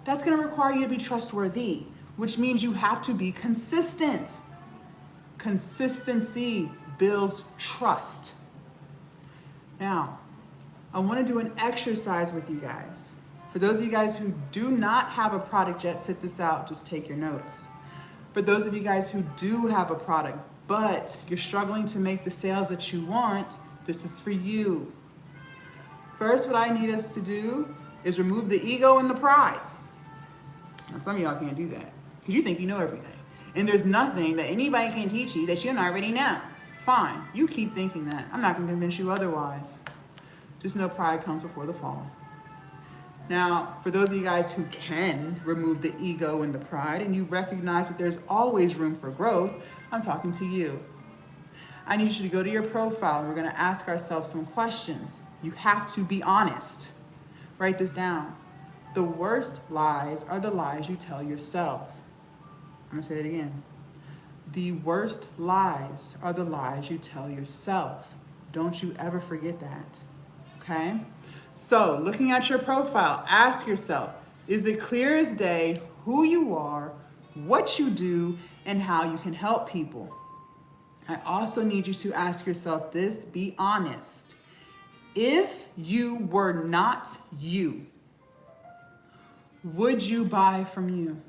[SPEAKER 1] that's gonna require you to be trustworthy, which means you have to be consistent. Consistency builds trust. Now, I wanna do an exercise with you guys. For those of you guys who do not have a product yet, sit this out, just take your notes. For those of you guys who do have a product, but you're struggling to make the sales that you want, this is for you. First, what I need us to do is remove the ego and the pride. Now, some of y'all can't do that because you think you know everything. And there's nothing that anybody can teach you that you don't already know. Fine, you keep thinking that. I'm not gonna convince you otherwise. Just know pride comes before the fall. Now, for those of you guys who can remove the ego and the pride and you recognize that there's always room for growth, I'm talking to you. I need you to go to your profile and we're gonna ask ourselves some questions. You have to be honest. Write this down. The worst lies are the lies you tell yourself. I'm gonna say it again. The worst lies are the lies you tell yourself. Don't you ever forget that, okay? So, looking at your profile, ask yourself, is it clear as day who you are, what you do, and how you can help people? I also need you to ask yourself this, be honest. If you were not you, would you buy from you?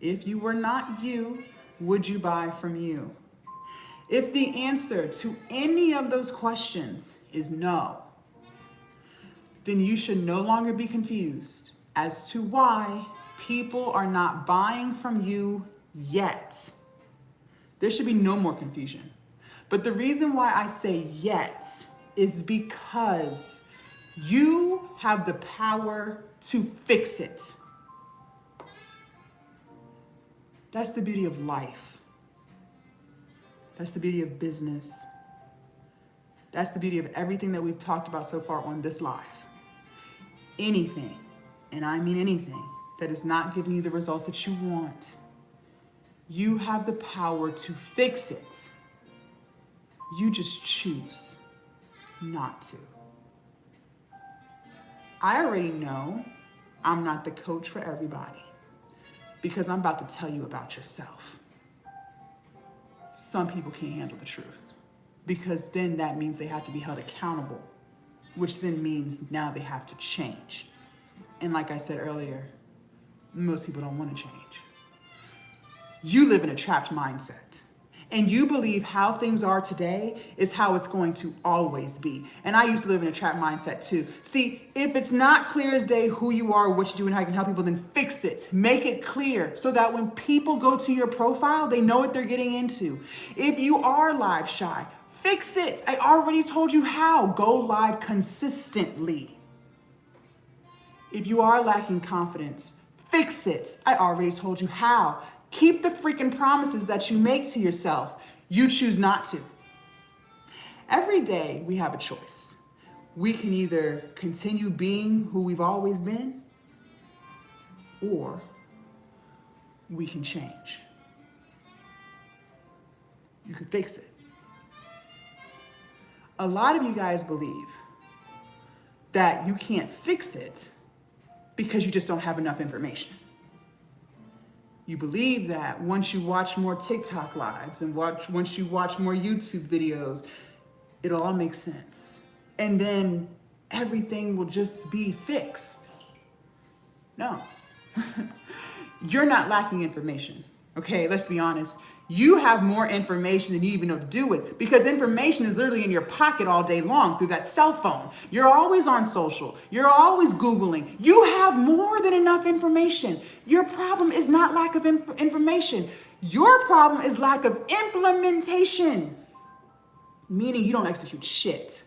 [SPEAKER 1] If you were not you, would you buy from you? If the answer to any of those questions is no, then you should no longer be confused as to why people are not buying from you yet. There should be no more confusion. But the reason why I say yet is because you have the power to fix it. That's the beauty of life. That's the beauty of business. That's the beauty of everything that we've talked about so far on this live. Anything, and I mean anything, that is not giving you the results that you want, you have the power to fix it. You just choose not to. I already know I'm not the coach for everybody because I'm about to tell you about yourself. Some people can't handle the truth because then that means they have to be held accountable, which then means now they have to change. And like I said earlier, most people don't want to change. You live in a trapped mindset and you believe how things are today is how it's going to always be. And I used to live in a trapped mindset too. See, if it's not clear as day who you are, what you do, and how you can help people, then fix it. Make it clear so that when people go to your profile, they know what they're getting into. If you are live shy, fix it. I already told you how. Go live consistently. If you are lacking confidence, Fix it. I already told you how. Keep the freaking promises that you make to yourself. You choose not to. Every day we have a choice. We can either continue being who we've always been, or we can change. You can fix it. A lot of you guys believe that you can't fix it because you just don't have enough information. You believe that once you watch more TikTok lives and once you watch more YouTube videos, it'll all make sense. And then everything will just be fixed. No. You're not lacking information. Okay, let's be honest. You have more information than you even know to do with, because information is literally in your pocket all day long through that cell phone. You're always on social. You're always Googling. You have more than enough information. Your problem is not lack of information. Your problem is lack of implementation, meaning you don't execute shit,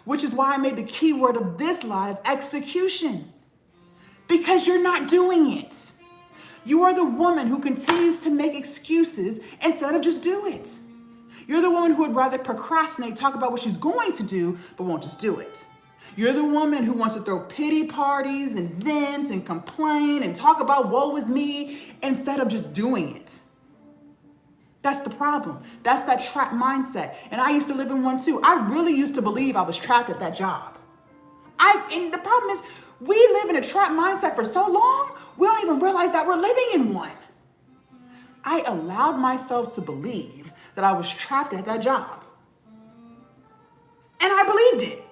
[SPEAKER 1] which is why I made the keyword of this live execution, because you're not doing it. You are the woman who continues to make excuses instead of just do it. You're the woman who would rather procrastinate, talk about what she's going to do, but won't just do it. You're the woman who wants to throw pity parties and vent and complain and talk about woe is me instead of just doing it. That's the problem. That's that trap mindset. And I used to live in one too. I really used to believe I was trapped at that job. And the problem is, we live in a trap mindset for so long, we don't even realize that we're living in one. I allowed myself to believe that I was trapped at that job. And I believed it.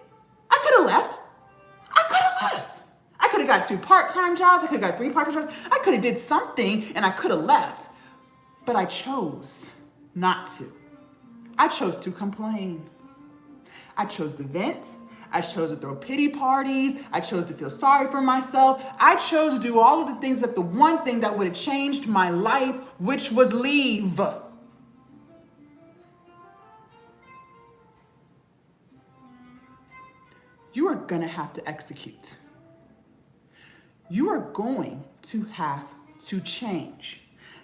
[SPEAKER 1] I could have left. I could have got 2 part-time jobs. I could have got 3 part-time jobs. I could have did something and I could have left. But I chose not to. I chose to complain. I chose to vent. I chose to throw pity parties. I chose to feel sorry for myself. I chose to do all of the things that the one thing that would have changed my life, which was leave. You are gonna have to execute. You are going to have to change,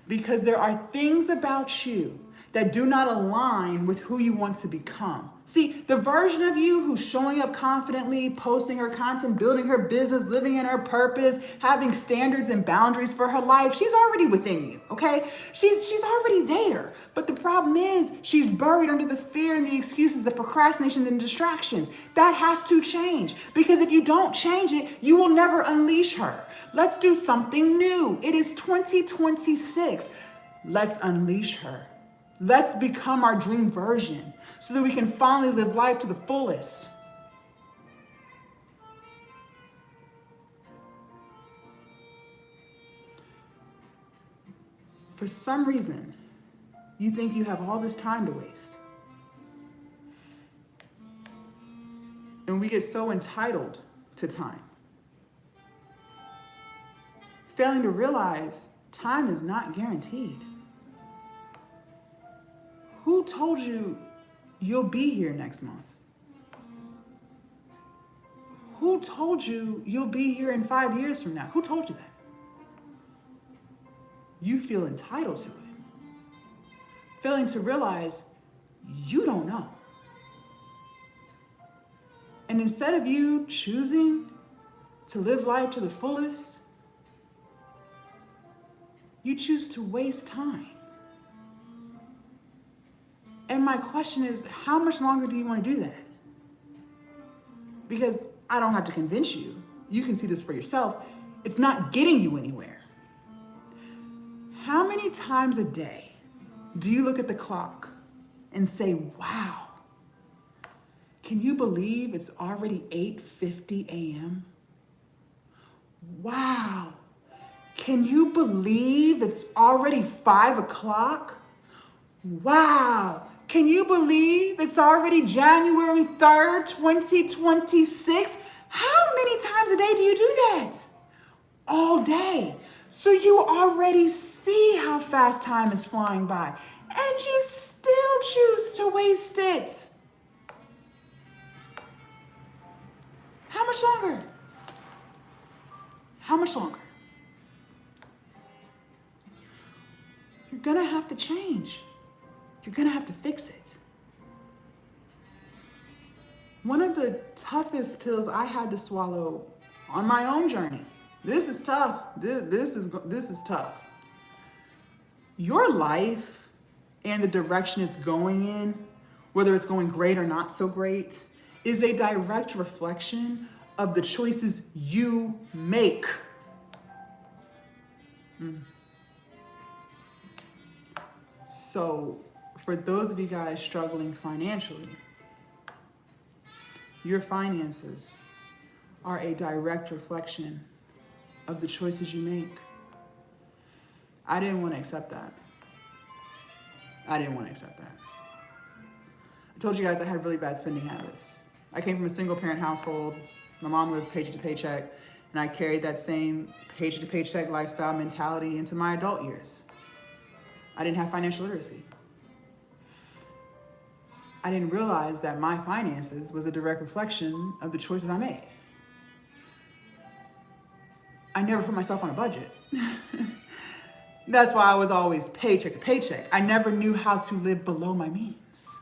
[SPEAKER 1] because there are things about you that do not align with who you want to become. See, the version of you who's showing up confidently, posting her content, building her business, living in her purpose, having standards and boundaries for her life, she's already within you, okay? She's already there. But the problem is she's buried under the fear and the excuses, the procrastination and distractions. That has to change, because if you don't change it, you will never unleash her. Let's do something new. It is 2026. Let's unleash her. Let's become our dream version so that we can finally live life to the fullest. For some reason, you think you have all this time to waste. And we get so entitled to time, failing to realize time is not guaranteed. Who told you you'll be here next month? Who told you you'll be here in 5 years from now? Who told you that? You feel entitled to it. Failing to realize you don't know. And instead of you choosing to live life to the fullest, you choose to waste time. And my question is, how much longer do you want to do that? Because I don't have to convince you. You can see this for yourself. It's not getting you anywhere. How many times a day do you look at the clock and say, wow, can you believe it's already 8:50 a.m.? Wow, can you believe it's already 5 o'clock? Wow. Can you believe it's already January 3rd, 2026? How many times a day do you do that? All day. So you already see how fast time is flying by, and you still choose to waste it. How much longer? How much longer? you're gonna have to change. You're gonna have to fix it. One of the toughest pills I had to swallow on my own journey. This is tough. This is tough. Your life and the direction it's going in, whether it's going great or not so great, is a direct reflection of the choices you make. So, for those of you guys struggling financially, your finances are a direct reflection of the choices you make. I didn't want to accept that. I told you guys I had really bad spending habits. I came from a single parent household. My mom lived paycheck to paycheck, and I carried that same paycheck to paycheck lifestyle mentality into my adult years. I didn't have financial literacy. I didn't realize that my finances was a direct reflection of the choices I made. I never put myself on a budget. That's why I was always paycheck to paycheck. I never knew how to live below my means.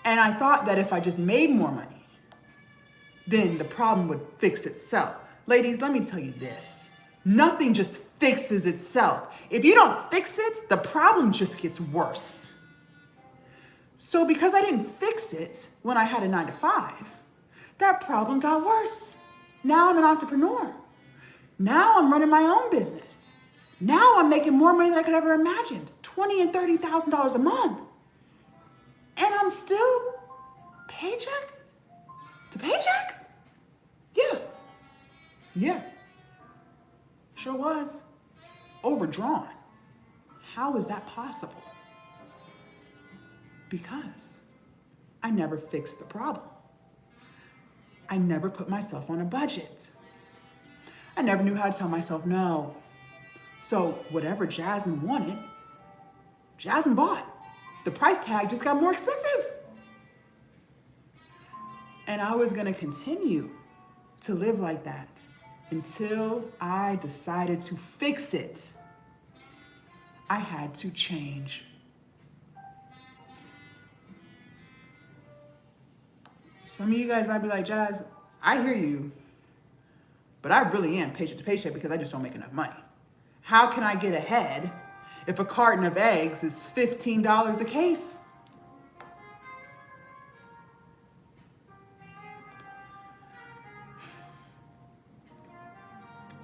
[SPEAKER 1] And I thought that if I just made more money, then the problem would fix itself. Ladies, let me tell you this. Nothing just fixes itself. If you don't fix it, the problem just gets worse. So because I didn't fix it when I had a 9-to-5, that problem got worse. Now I'm an entrepreneur. Now I'm running my own business. Now I'm making more money than I could ever imagined, $20,000 and $30,000 a month. And I'm still paycheck to paycheck? Yeah. Sure was. Overdrawn. How is that possible? Because I never fixed the problem. I never put myself on a budget. I never knew how to tell myself no. So whatever Jasmine wanted, Jasmine bought. The price tag just got more expensive. And I was gonna continue to live like that until I decided to fix it. I had to change. Some of you guys might be like, Jazz, I hear you, but I really am paycheck to paycheck because I just don't make enough money. How can I get ahead if a carton of eggs is $15 a case?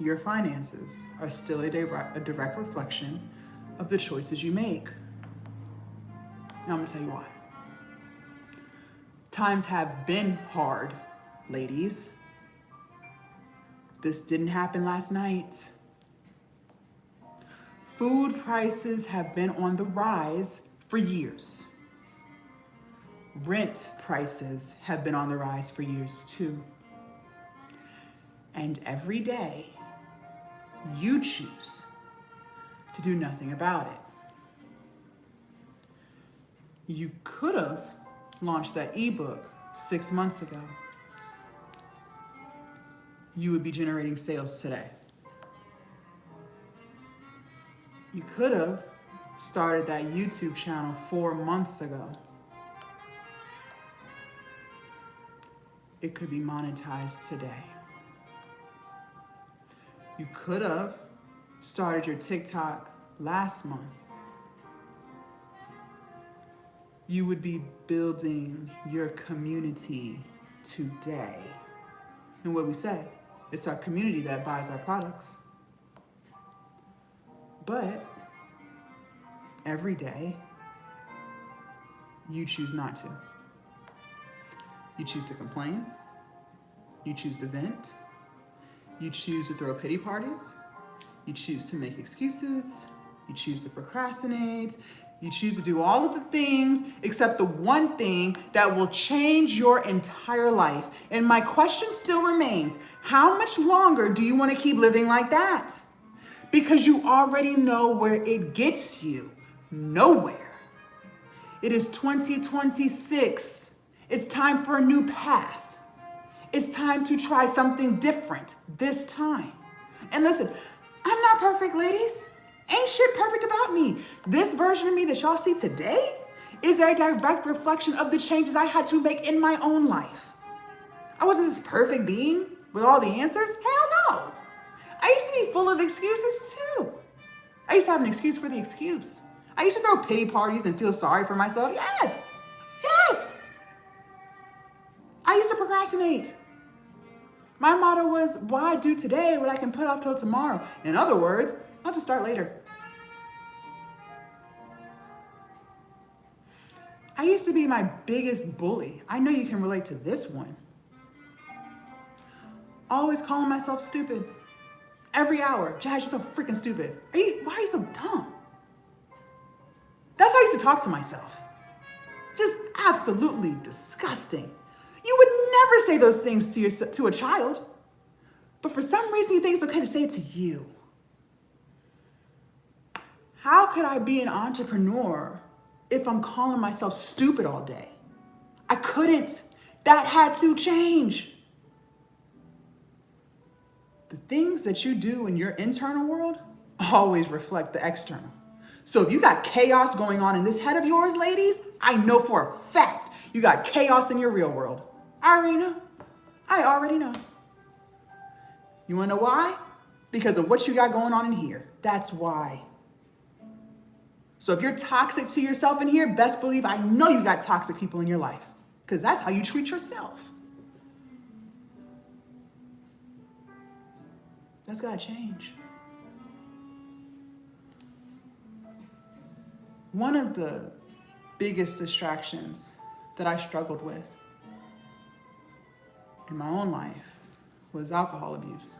[SPEAKER 1] Your finances are still a direct reflection of the choices you make. Now I'm gonna tell you why. Times have been hard, ladies. This didn't happen last night. Food prices have been on the rise for years. Rent prices have been on the rise for years too. And every day, you choose to do nothing about it. You could have launched that ebook 6 months ago. You would be generating sales today. You could have started that YouTube channel 4 months ago. It could be monetized today. You could have started your TikTok last month. You would be building your community today. And what we say, it's our community that buys our products. But every day, you choose not to. You choose to complain. You choose to vent. You choose to throw pity parties. You choose to make excuses. You choose to procrastinate. You choose to do all of the things except the one thing that will change your entire life. And my question still remains, how much longer do you want to keep living like that? Because you already know where it gets you. Nowhere. It is 2026. It's time for a new path. It's time to try something different this time. And listen, I'm not perfect, ladies. Ain't shit perfect about me. This version of me that y'all see today is a direct reflection of the changes I had to make in my own life. I wasn't this perfect being with all the answers. Hell no. I used to be full of excuses too. I used to have an excuse for the excuse. I used to throw pity parties and feel sorry for myself. Yes. Yes. I used to procrastinate. My motto was, why do today what I can put off till tomorrow? In other words, I'll just start later. I used to be my biggest bully. I know you can relate to this one. Always calling myself stupid. Every hour, Jazz, you're so freaking stupid. Why are you so dumb? That's how I used to talk to myself. Just absolutely disgusting. You would never say those things to a child, but for some reason you think it's okay to say it to you. How could I be an entrepreneur if I'm calling myself stupid all day? I couldn't. That had to change. The things that you do in your internal world always reflect the external. So if you got chaos going on in this head of yours, ladies, I know for a fact you got chaos in your real world. I already know. You wanna know why? Because of what you got going on in here. That's why. So if you're toxic to yourself in here, best believe I know you got toxic people in your life, because that's how you treat yourself. That's gotta change. One of the biggest distractions that I struggled with in my own life was alcohol abuse.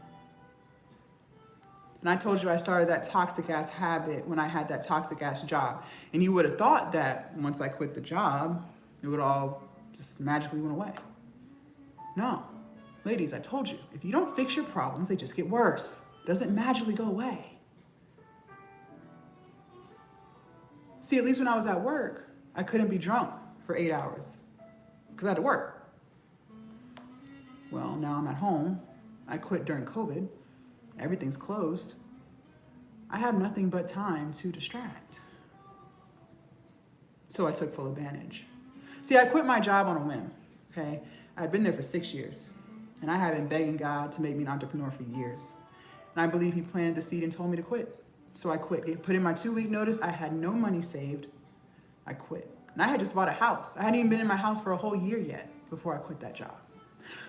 [SPEAKER 1] And I told you I started that toxic ass habit when I had that toxic ass job. And you would have thought that once I quit the job, it would all just magically went away. No. Ladies, I told you, if you don't fix your problems, they just get worse. It doesn't magically go away. See, at least when I was at work, I couldn't be drunk for 8 hours because I had to work. Well, now I'm at home. I quit during COVID. Everything's closed. I have nothing but time to distract. So I took full advantage. See, I quit my job on a whim, okay? I'd been there for 6 years, and I had been begging God to make me an entrepreneur for years. And I believe he planted the seed and told me to quit. So I quit. It put in my 2-week notice. I had no money saved. I quit. And I had just bought a house. I hadn't even been in my house for a whole year yet before I quit that job.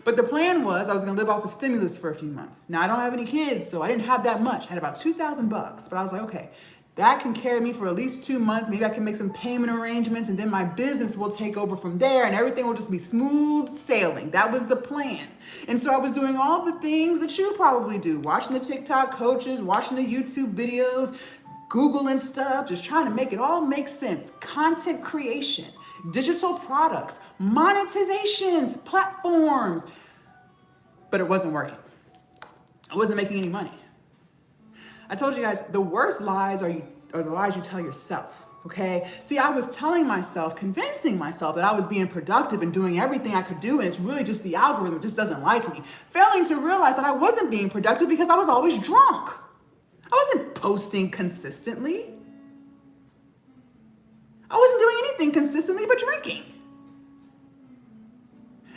[SPEAKER 1] But the plan was I was gonna live off of stimulus for a few months. Now I don't have any kids, so I didn't have that much. I had about $2,000 bucks, but I was like, okay, that can carry me for at least 2 months. Maybe I can make some payment arrangements and then my business will take over from there and everything will just be smooth sailing. That was the plan. And so I was doing all the things that you probably do, watching the TikTok coaches, watching the YouTube videos, Googling stuff, just trying to make it all make sense. Content creation, digital products, monetizations, platforms. But it wasn't working. I wasn't making any money. I told you guys, the worst lies are the lies you tell yourself, okay? See, I was telling myself, convincing myself that I was being productive and doing everything I could do, and it's really just the algorithm that just doesn't like me. Failing to realize that I wasn't being productive because I was always drunk. I wasn't posting consistently. I wasn't doing anything consistently but drinking.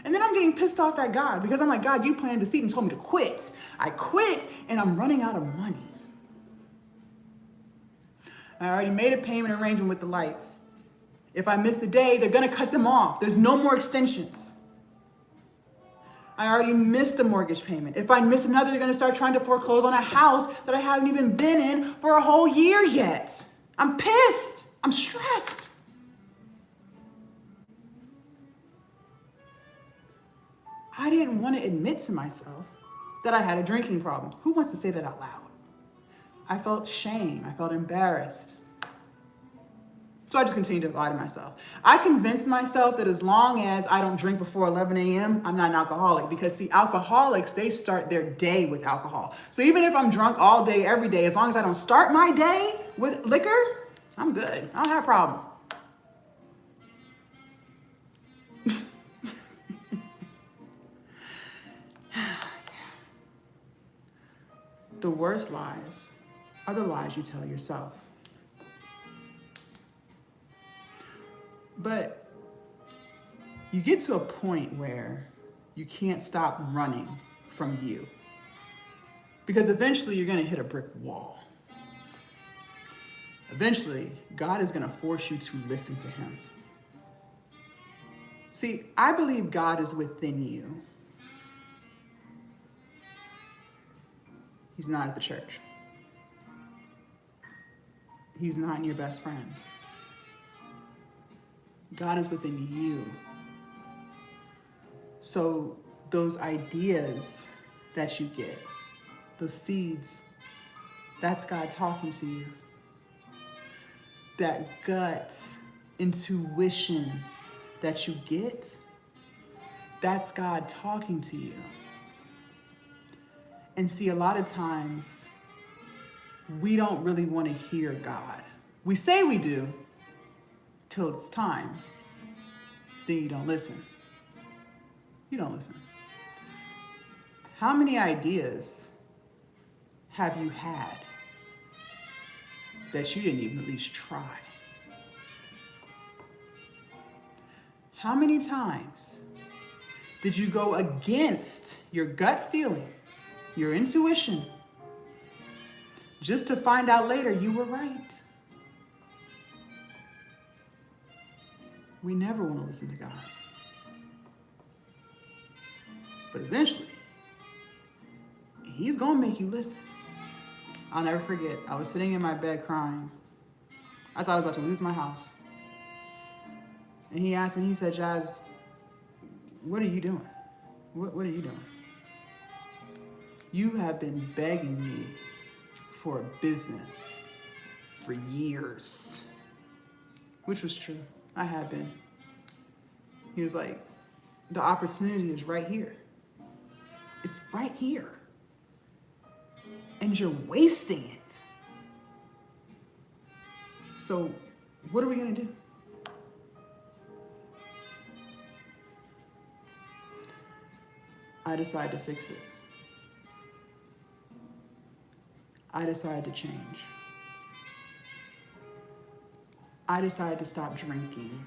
[SPEAKER 1] And then I'm getting pissed off at God because I'm like, God, you planted the seed and told me to quit. I quit and I'm running out of money. I already made a payment arrangement with the lights. If I miss the day, they're gonna cut them off. There's no more extensions. I already missed a mortgage payment. If I miss another, they're gonna start trying to foreclose on a house that I haven't even been in for a whole year yet. I'm pissed. I'm stressed. I didn't want to admit to myself that I had a drinking problem. Who wants to say that out loud? I felt shame. I felt embarrassed. So I just continued to lie to myself. I convinced myself that as long as I don't drink before 11 a.m., I'm not an alcoholic. Because see, alcoholics, they start their day with alcohol. So even if I'm drunk all day, every day, as long as I don't start my day with liquor, I'm good. I don't have a problem. The worst lies are the lies you tell yourself. But you get to a point where you can't stop running from you, because eventually you're going to hit a brick wall. Eventually, God is going to force you to listen to him. See, I believe God is within you. He's not at the church. He's not your best friend. God is within you. So those ideas that you get, those seeds, that's God talking to you. That gut intuition that you get, that's God talking to you. And see, a lot of times, we don't really want to hear God. We say we do, till it's time. Then you don't listen. You don't listen. How many ideas have you had that you didn't even at least try? How many times did you go against your gut feeling, your intuition, just to find out later you were right? We never want to listen to God. But eventually, he's going to make you listen. I'll never forget, I was sitting in my bed crying. I thought I was about to lose my house. And he asked me, he said, Jazz, what are you doing? What are you doing? You have been begging me for a business for years. Which was true. I had been. He was like, the opportunity is right here. It's right here. And you're wasting it. So what are we going to do? I decided to fix it. I decided to change. I decided to stop drinking.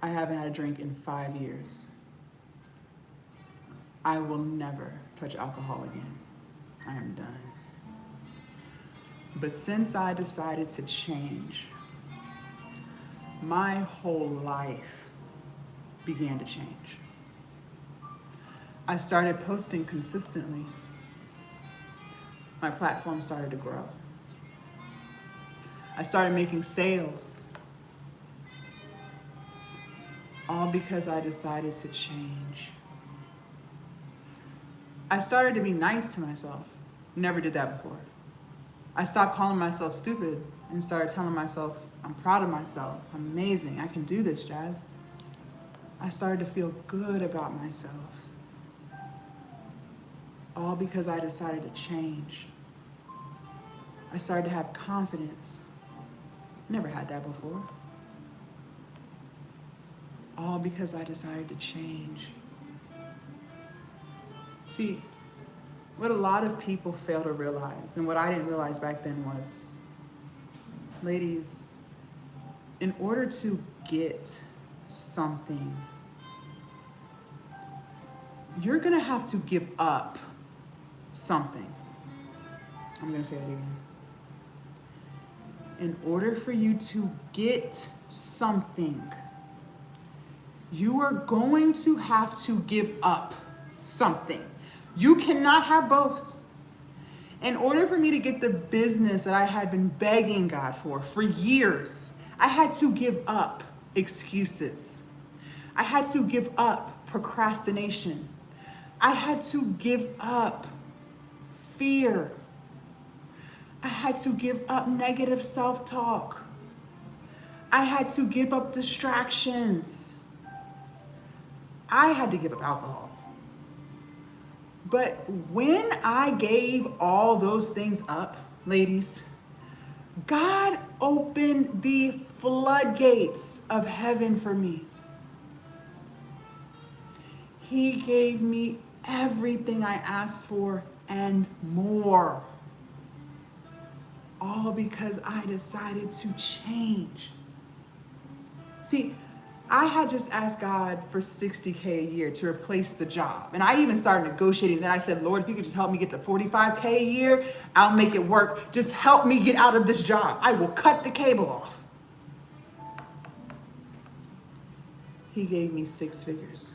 [SPEAKER 1] I haven't had a drink in 5 years. I will never touch alcohol again. I am done. But since I decided to change, my whole life began to change. I started posting consistently. My platform started to grow. I started making sales. All because I decided to change. I started to be nice to myself. Never did that before. I stopped calling myself stupid and started telling myself, I'm proud of myself. I'm amazing. I can do this, Jazz. I started to feel good about myself. All because I decided to change. I started to have confidence. Never had that before. All because I decided to change. See, what a lot of people fail to realize, and what I didn't realize back then was, ladies, in order to get something, you're gonna have to give up something. I'm gonna say that again. In order for you to get something, you are going to have to give up something. You cannot have both. In order for me to get the business that I had been begging God for years, I had to give up excuses. I had to give up procrastination. I had to give up fear. I had to give up negative self-talk. I had to give up distractions. I had to give up alcohol. But when I gave all those things up, ladies, God opened the floodgates of heaven for me. He gave me everything I asked for and more. All because I decided to change. See, I had just asked God for $60K a year to replace the job. And I even started negotiating that. I said, Lord, if you could just help me get to $45K a year, I'll make it work. Just help me get out of this job. I will cut the cable off. He gave me 6 figures.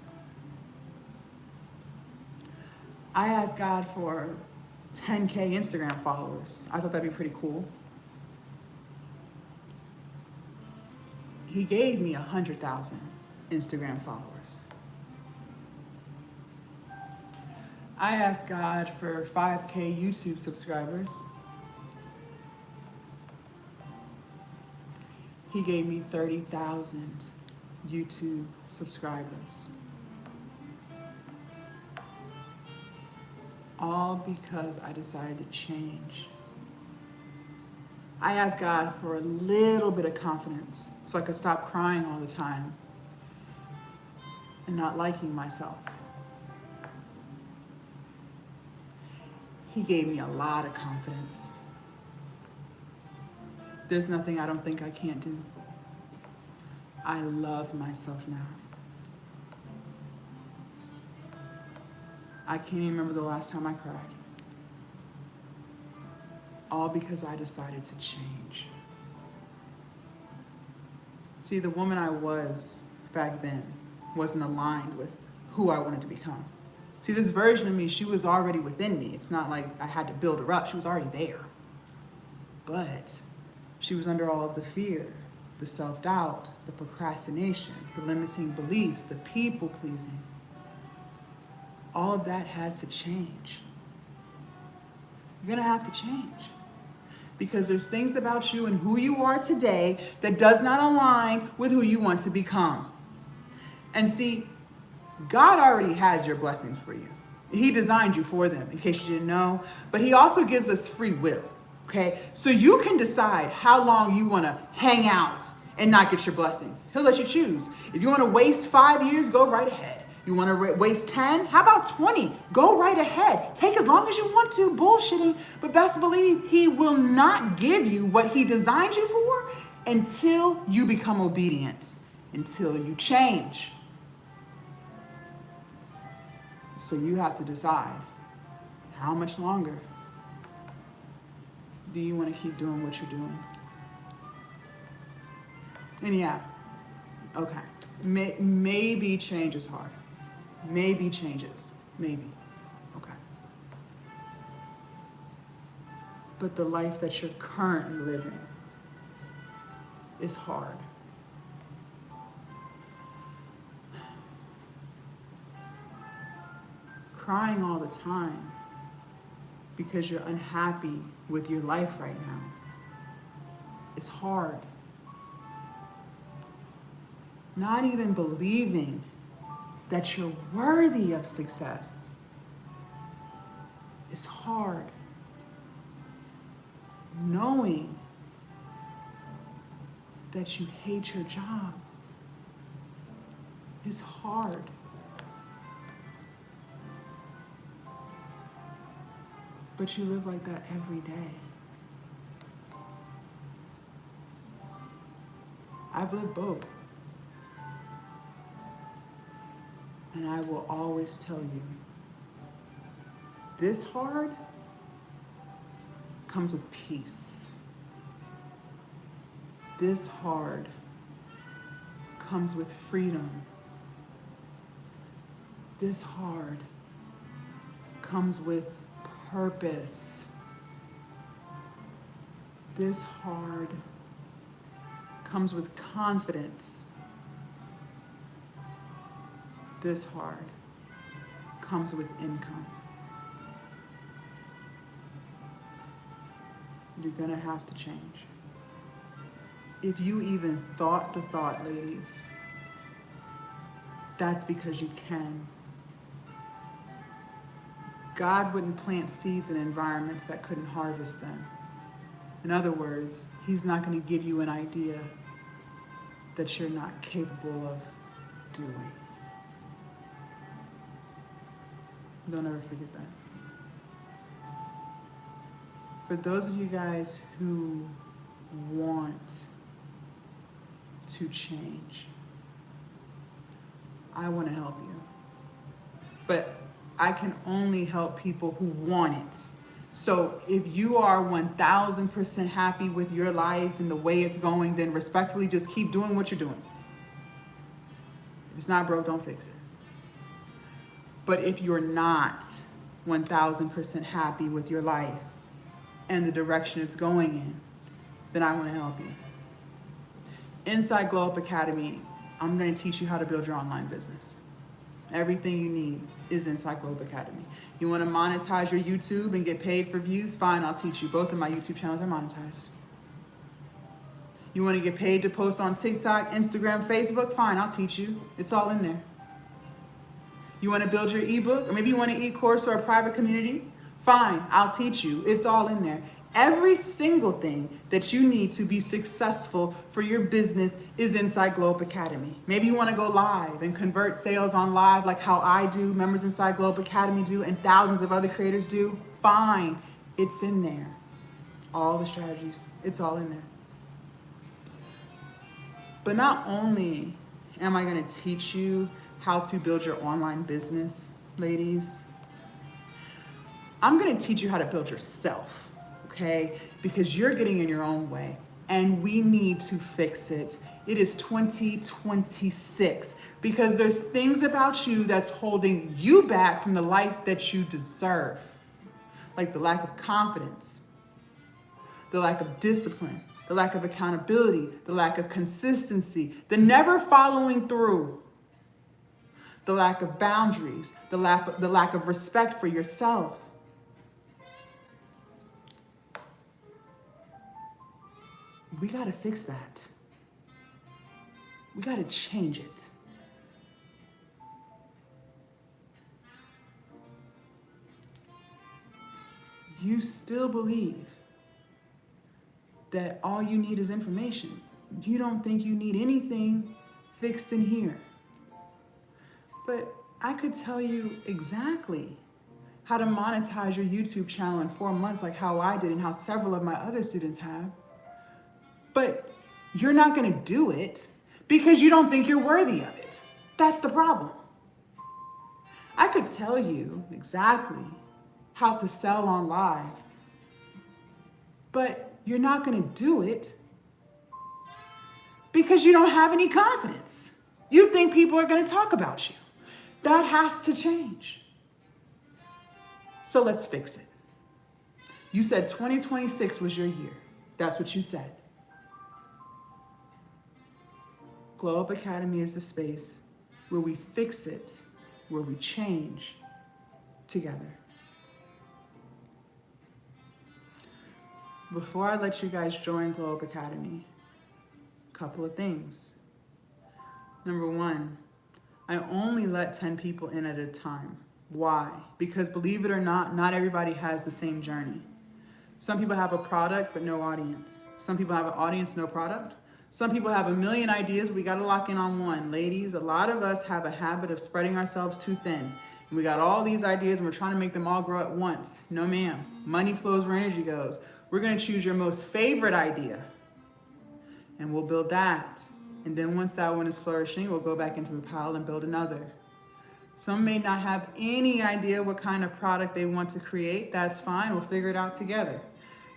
[SPEAKER 1] I asked God for 10K Instagram followers. I thought that'd be pretty cool. He gave me 100,000 Instagram followers. I asked God for 5K YouTube subscribers. He gave me 30,000 YouTube subscribers. All because I decided to change. I asked God for a little bit of confidence so I could stop crying all the time and not liking myself. He gave me a lot of confidence. There's nothing I don't think I can't do. I love myself now. I can't even remember the last time I cried. All because I decided to change. See, the woman I was back then wasn't aligned with who I wanted to become. See, this version of me, she was already within me. It's not like I had to build her up. She was already there. But she was under all of the fear, the self-doubt, the procrastination, the limiting beliefs, the people-pleasing. All of that had to change. You're gonna have to change. Because there's things about you and who you are today that does not align with who you want to become. And see, God already has your blessings for you. He designed you for them, in case you didn't know. But he also gives us free will, okay? So you can decide how long you want to hang out and not get your blessings. He'll let you choose. If you want to waste 5 years, go right ahead. You want to waste 10? How about 20? Go right ahead. Take as long as you want to, bullshitting. But best believe he will not give you what he designed you for until you become obedient, until you change. So you have to decide, how much longer do you want to keep doing what you're doing? And yeah, okay, maybe change is hard. Maybe changes, maybe, okay. But the life that you're currently living is hard. Crying all the time because you're unhappy with your life right now is hard. Not even believing that you're worthy of success is hard. Knowing that you hate your job is hard. But you live like that every day. I've lived both. And I will always tell you, this hard comes with peace. This hard comes with freedom. This hard comes with purpose. This hard comes with confidence. This hard comes with income. You're gonna have to change. If you even thought the thought, ladies, that's because you can. God wouldn't plant seeds in environments that couldn't harvest them. In other words, he's not going to give you an idea that you're not capable of doing. Don't ever forget that. For those of you guys who want to change, I want to help you. But I can only help people who want it. So if you are 1000% happy with your life and the way it's going, then respectfully just keep doing what you're doing. If it's not broke, don't fix it. But if you're not 1000% happy with your life and the direction it's going in, then I want to help you. Inside Glow Up Academy, I'm going to teach you how to build your online business. Everything you need is inside Glow Up Academy. You want to monetize your YouTube and get paid for views? Fine, I'll teach you. Both of my YouTube channels are monetized. You want to get paid to post on TikTok, Instagram, Facebook? Fine, I'll teach you. It's all in there. You want to build your ebook, or maybe you want an e-course or a private community? Fine, I'll teach you. It's all in there. Every single thing that you need to be successful for your business is inside Glow Up Academy. Maybe you want to go live and convert sales on live like how I do, members inside Glow Up Academy do, and thousands of other creators do. Fine, it's in there. All the strategies, it's all in there. But not only am I going to teach you how to build your online business, ladies, I'm going to teach you how to build yourself. Okay, because you're getting in your own way and we need to fix it. It is 2026 because there's things about you that's holding you back from the life that you deserve, like the lack of confidence, the lack of discipline, the lack of accountability, the lack of consistency, the never following through, the lack of boundaries, the lack of respect for yourself. We got to fix that. We got to change it. You still believe that all you need is information. You don't think you need anything fixed in here. But I could tell you exactly how to monetize your YouTube channel in 4 months, like how I did and how several of my other students have. But you're not going to do it because you don't think you're worthy of it. That's the problem. I could tell you exactly how to sell on live, but you're not going to do it because you don't have any confidence. You think people are going to talk about you. That has to change. So let's fix it. You said 2026 was your year. That's what you said. Glow Up Academy is the space where we fix it, where we change together. Before I let you guys join Glow Up Academy, a couple of things. Number one, I only let 10 people in at a time. Why? Because believe it or not, not everybody has the same journey. Some people have a product, but no audience. Some people have an audience, no product. Some people have a million ideas, but we got to lock in on one. Ladies, a lot of us have a habit of spreading ourselves too thin. And we got all these ideas and we're trying to make them all grow at once. No, ma'am. Money flows where energy goes. We're going to choose your most favorite idea and we'll build that. And then once that one is flourishing, we'll go back into the pile and build another. Some may not have any idea what kind of product they want to create. That's fine. We'll figure it out together.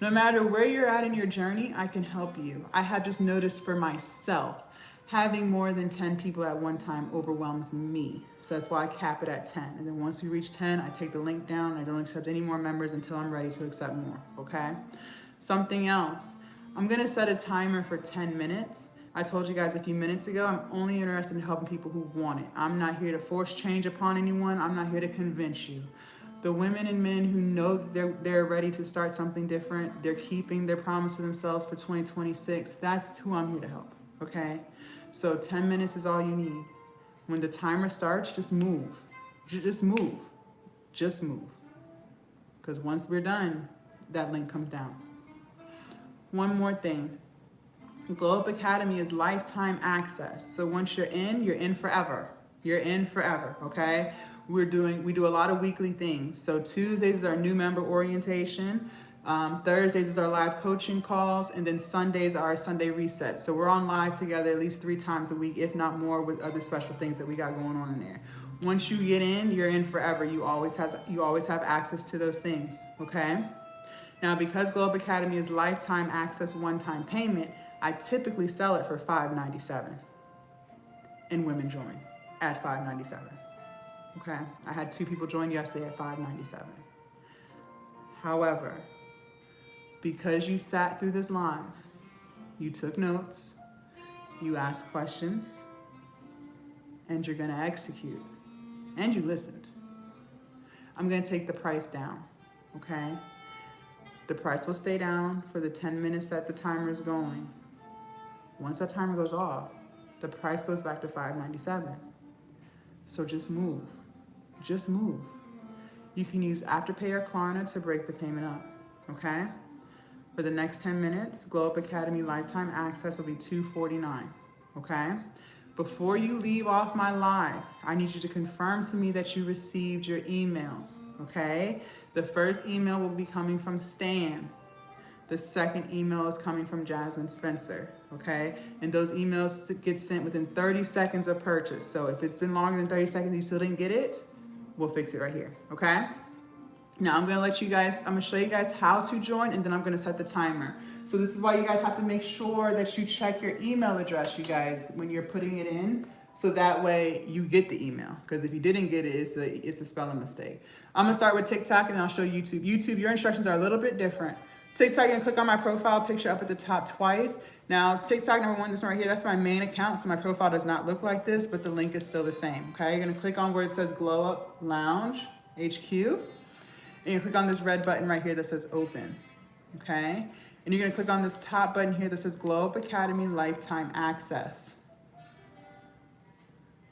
[SPEAKER 1] No matter where you're at in your journey, I can help you. I have just noticed for myself, having more than 10 people at one time overwhelms me. So that's why I cap it at 10. And then once we reach 10, I take the link down. I don't accept any more members until I'm ready to accept more, okay? Something else, I'm gonna set a timer for 10 minutes. I told you guys a few minutes ago, I'm only interested in helping people who want it. I'm not here to force change upon anyone. I'm not here to convince you. The women and men who know that they're ready to start something different, they're keeping their promise to themselves for 2026, that's who I'm here to help, okay? So 10 minutes is all you need. When the timer starts, just move. Just move. Just move. Because once we're done, that link comes down. One more thing. Glow Up Academy is lifetime access. So once you're in forever. You're in forever, okay? We do a lot of weekly things. So Tuesdays is our new member orientation. Thursdays is our live coaching calls, and then Sundays are our Sunday resets. So we're on live together at least 3 times a week, if not more, with other special things that we got going on in there. Once you get in, you're in forever. You always have access to those things, okay? Now, because Glow Up Academy is lifetime access, one-time payment, I typically sell it for $597, and women join at $597. Okay, I had 2 people join yesterday at $597. However, because you sat through this live, you took notes, you asked questions, and you're gonna execute, and you listened, I'm gonna take the price down, okay? The price will stay down for the 10 minutes that the timer is going. Once that timer goes off, the price goes back to $597. So just move. Just move. You can use Afterpay or Klarna to break the payment up, okay? For the next 10 minutes, Glow Up Academy lifetime access will be $249, okay? Before you leave off my live, I need you to confirm to me that you received your emails, okay? The first email will be coming from Stan. The second email is coming from Jasmine Spencer, okay? And those emails get sent within 30 seconds of purchase. So if it's been longer than 30 seconds and you still didn't get it, we'll fix it right here, okay? Now I'm gonna show you guys how to join, and then I'm gonna set the timer. So this is why you guys have to make sure that you check your email address, you guys, when you're putting it in, so that way you get the email. Because if you didn't get it, it's a spelling mistake. I'm gonna start with TikTok, and then I'll show YouTube. YouTube, your instructions are a little bit different. TikTok, you're gonna click on my profile picture up at the top twice. Now, TikTok number 1, this one right here, that's my main account, so my profile does not look like this, but the link is still the same, okay? You're gonna click on where it says Glow Up Lounge, HQ, and you click on this red button right here that says Open, okay? And you're gonna click on this top button here that says Glow Up Academy Lifetime Access.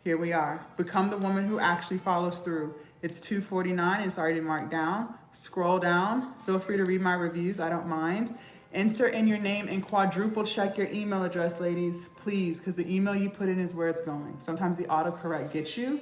[SPEAKER 1] Here we are. Become the woman who actually follows through. It's $249, it's already marked down. Scroll down, feel free to read my reviews, I don't mind. Insert in your name and quadruple check your email address, ladies, please, because the email you put in is where it's going. Sometimes the autocorrect gets you.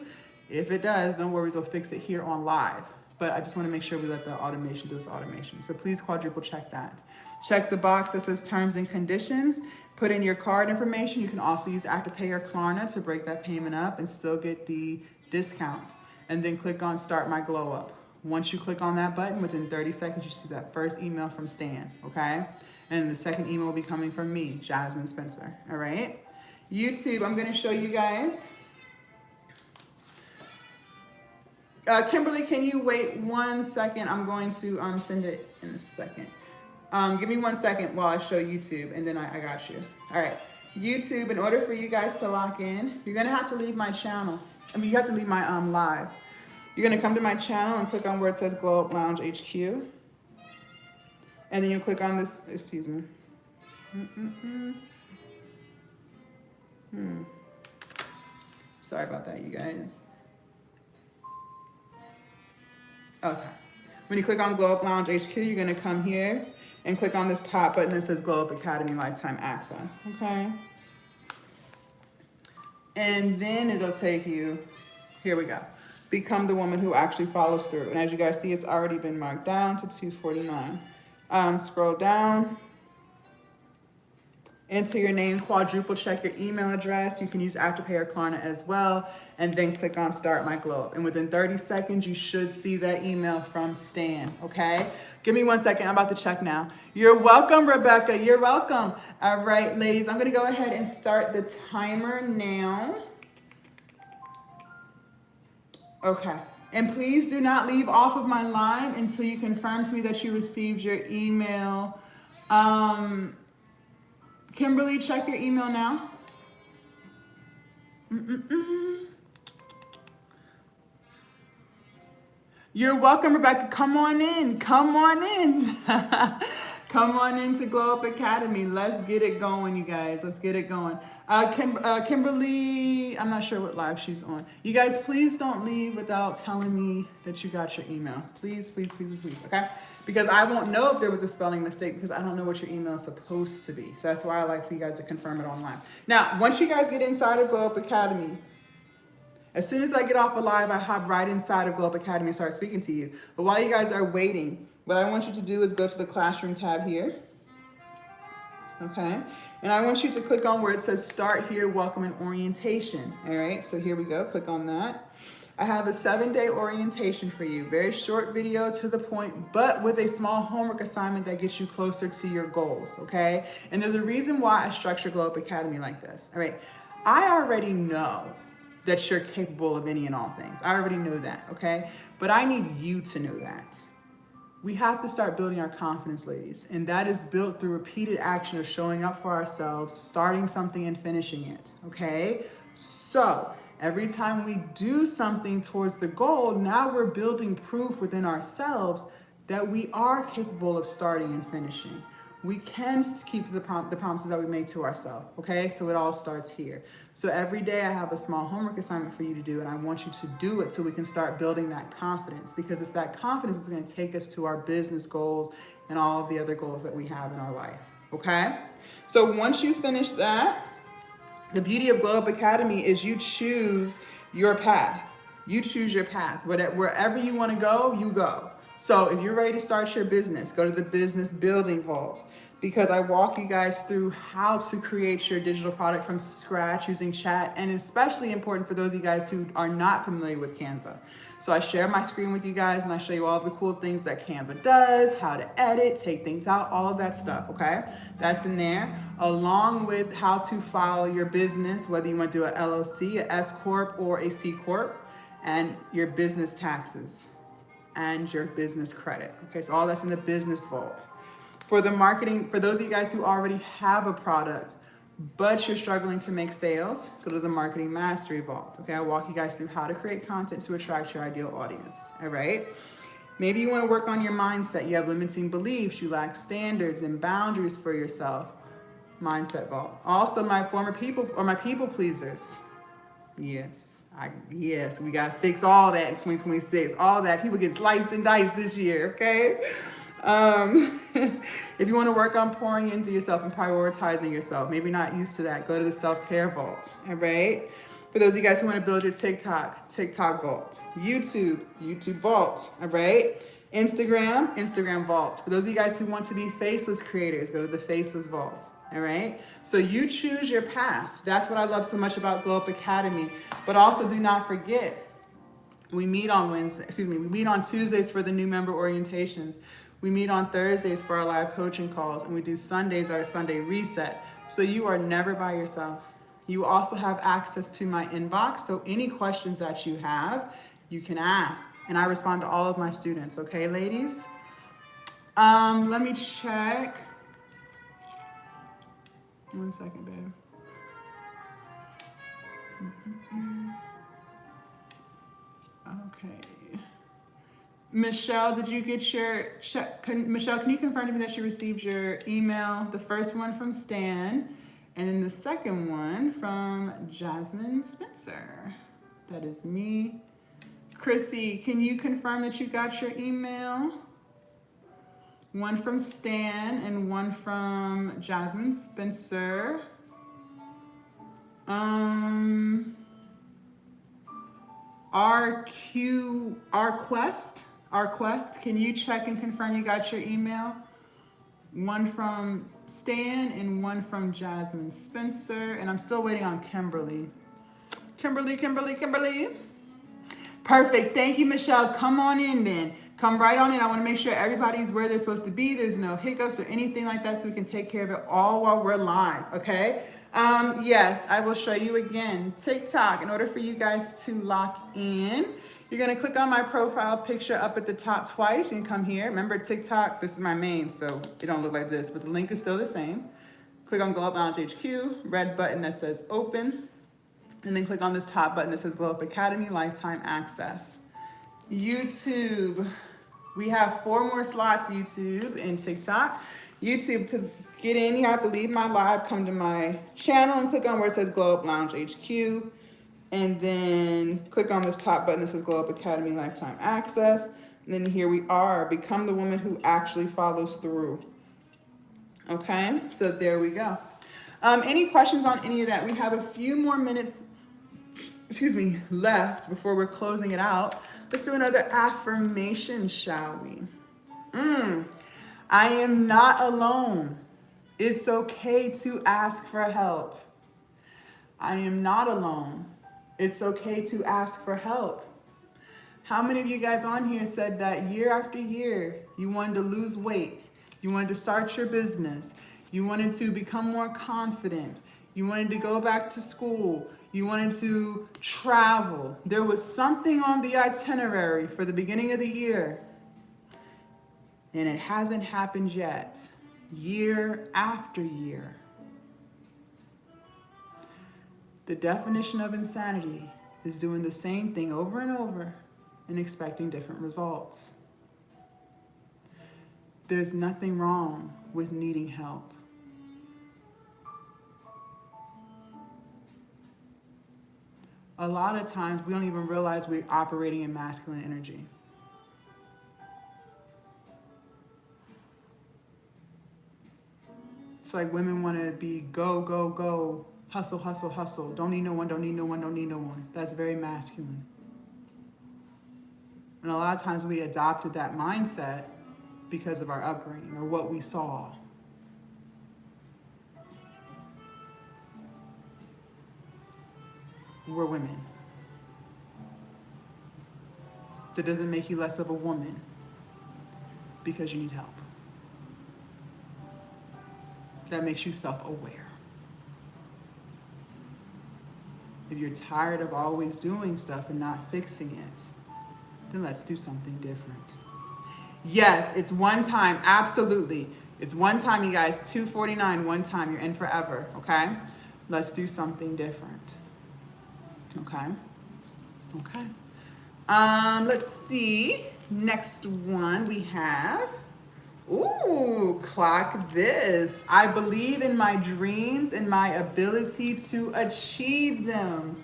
[SPEAKER 1] If it does, no worries, we'll fix it here on live. But I just want to make sure we let the automation do its automation. So please quadruple check that. Check the box that says terms and conditions. Put in your card information. You can also use Afterpay or Klarna to break that payment up and still get the discount. And then click on Start My Glow Up. Once you click on that button, within 30 seconds, you see that first email from Stan, okay? And the second email will be coming from me, Jasmine Spencer, all right? YouTube, I'm gonna show you guys. Kimberly, can you wait 1 second? I'm going to send it in a second. Give me 1 second while I show YouTube, and then I got you. All right, YouTube, in order for you guys to lock in, you're gonna have to leave my channel. You have to leave my live. You're gonna come to my channel and click on where it says Glow Up Lounge HQ. And then you click on this, excuse me. Sorry about that, you guys. Okay. When you click on Glow Up Lounge HQ, you're gonna come here and click on this top button that says Glow Up Academy Lifetime Access, okay? And then it'll take you, here we go. Become the woman who actually follows through. And as you guys see, it's already been marked down to $249. Scroll down, enter your name, quadruple check your email address. You can use Afterpay or Klarna as well, and then click on Start My Glow Up. And within 30 seconds, you should see that email from Stan, okay? Give me 1 second, I'm about to check now. You're welcome, Rebecca, you're welcome. All right, ladies, I'm gonna go ahead and start the timer now. Okay, and please do not leave off of my live until you confirm to me that you received your email. Kimberly, check your email now. You're welcome, Rebecca. Come on in. Come on in. Come on into Glow Up Academy. Let's get it going, you guys. Let's get it going. Kimberly, I'm not sure what live she's on. You guys, please don't leave without telling me that you got your email. Please, please, please, please, okay? Because I won't know if there was a spelling mistake because I don't know what your email is supposed to be. So that's why I like for you guys to confirm it online. Now, once you guys get inside of Glow Up Academy, As soon as I get off a live, I hop right inside of Glow Up Academy and start speaking to you. But while you guys are waiting, what I want you to do is go to the classroom tab here. Okay, and I want you to click on where it says start here, welcome and orientation. All right, so here we go, click on that. I have a 7-day orientation for you. Very short video, to the point, but with a small homework assignment that gets you closer to your goals, okay? And there's a reason why I structure Glow Up Academy like this, all right? I already know that you're capable of any and all things. I already know that, okay? But I need you to know that. We have to start building our confidence, ladies. And that is built through repeated action of showing up for ourselves, starting something and finishing it, okay? So every time we do something towards the goal, now we're building proof within ourselves that we are capable of starting and finishing. We can keep the promises that we made to ourselves, okay? So it all starts here. So every day I have a small homework assignment for you to do, and I want you to do it so we can start building that confidence, because it's that confidence that's gonna take us to our business goals and all of the other goals that we have in our life, okay? So once you finish that, the beauty of Glow Up Academy is you choose your path. You choose your path. Wherever you wanna go, you go. So if you're ready to start your business, go to the business building vault, because I walk you guys through how to create your digital product from scratch using chat, and especially important for those of you guys who are not familiar with Canva. So I share my screen with you guys and I show you all of the cool things that Canva does, how to edit, take things out, all of that stuff, okay? That's in there, along with how to file your business, whether you want to do an LLC, a S Corp, or a C Corp, and your business taxes and your business credit. Okay, so all that's in the business vault. For the marketing, for those of you guys who already have a product, but you're struggling to make sales, go to the marketing mastery vault. Okay, I walk you guys through how to create content to attract your ideal audience. All right. Maybe you want to work on your mindset. You have limiting beliefs, you lack standards and boundaries for yourself. Mindset vault. Also, my people pleasers. Yes, we gotta fix all that in 2026. All that, people get sliced and diced this year, okay? If you want to work on pouring into yourself and prioritizing yourself, maybe not used to that, go to the self-care vault, all right? For those of you guys who want to build your TikTok vault. YouTube vault, all right? Instagram vault. For those of you guys who want to be faceless creators, go to the faceless vault. All right, so you choose your path. That's what I love so much about Glow Up Academy. But also do not forget, we meet on Tuesdays for the new member orientations. We meet on Thursdays for our live coaching calls, and we do Sundays, our Sunday reset. So you are never by yourself. You also have access to my inbox. So any questions that you have, you can ask. And I respond to all of my students, okay, ladies? Let me check. 1 second, babe. Okay. Michelle, did you get your check? Michelle, can you confirm to me that you received your email? The first one from Stan, and then the second one from Jasmine Spencer. That is me. Chrissy, can you confirm that you got your email? One from Stan and one from Jasmine Spencer. Our Quest, can you check and confirm you got your email? One from Stan and one from Jasmine Spencer. And I'm still waiting on Kimberly. Kimberly. Perfect, thank you, Michelle. Come on in then. Come right on in. I want to make sure everybody's where they're supposed to be. There's no hiccups or anything like that, so we can take care of it all while we're live, okay? Yes, I will show you again. TikTok, in order for you guys to lock in, you're going to click on my profile picture up at the top twice. You can come here. Remember, TikTok, this is my main, so it don't look like this, but the link is still the same. Click on Glow Up Lounge HQ, red button that says open, and then click on this top button that says Glow Up Academy Lifetime Access. YouTube, we have 4 more slots, YouTube and TikTok. YouTube, to get in, you have to leave my live, come to my channel and click on where it says Glow Up Lounge HQ. And then click on this top button that says Glow Up Academy Lifetime Access. And then here we are, become the woman who actually follows through. Okay, so there we go. Any questions on any of that? We have a few more minutes left before we're closing it out. Let's do another affirmation, shall we? I am not alone. It's okay to ask for help. I am not alone. It's okay to ask for help. How many of you guys on here said that year after year you wanted to lose weight, you wanted to start your business, you wanted to become more confident, you wanted to go back to school, you wanted to travel. There was something on the itinerary for the beginning of the year, and it hasn't happened yet, year after year. The definition of insanity is doing the same thing over and over and expecting different results. There's nothing wrong with needing help. A lot of times we don't even realize we're operating in masculine energy. It's like women want to be go, go, go, hustle, hustle, hustle. Don't need no one, don't need no one, don't need no one. That's very masculine. And a lot of times we adopted that mindset because of our upbringing or what we saw. We're women. That doesn't make you less of a woman because you need help. That makes you self-aware. If you're tired of always doing stuff and not fixing it, then let's do something different. Yes, it's one time, absolutely. It's one time, you guys, $249, one time, you're in forever, okay? Let's do something different. Okay. Okay. Let's see. Next one we have. Ooh, clock this. I believe in my dreams and my ability to achieve them.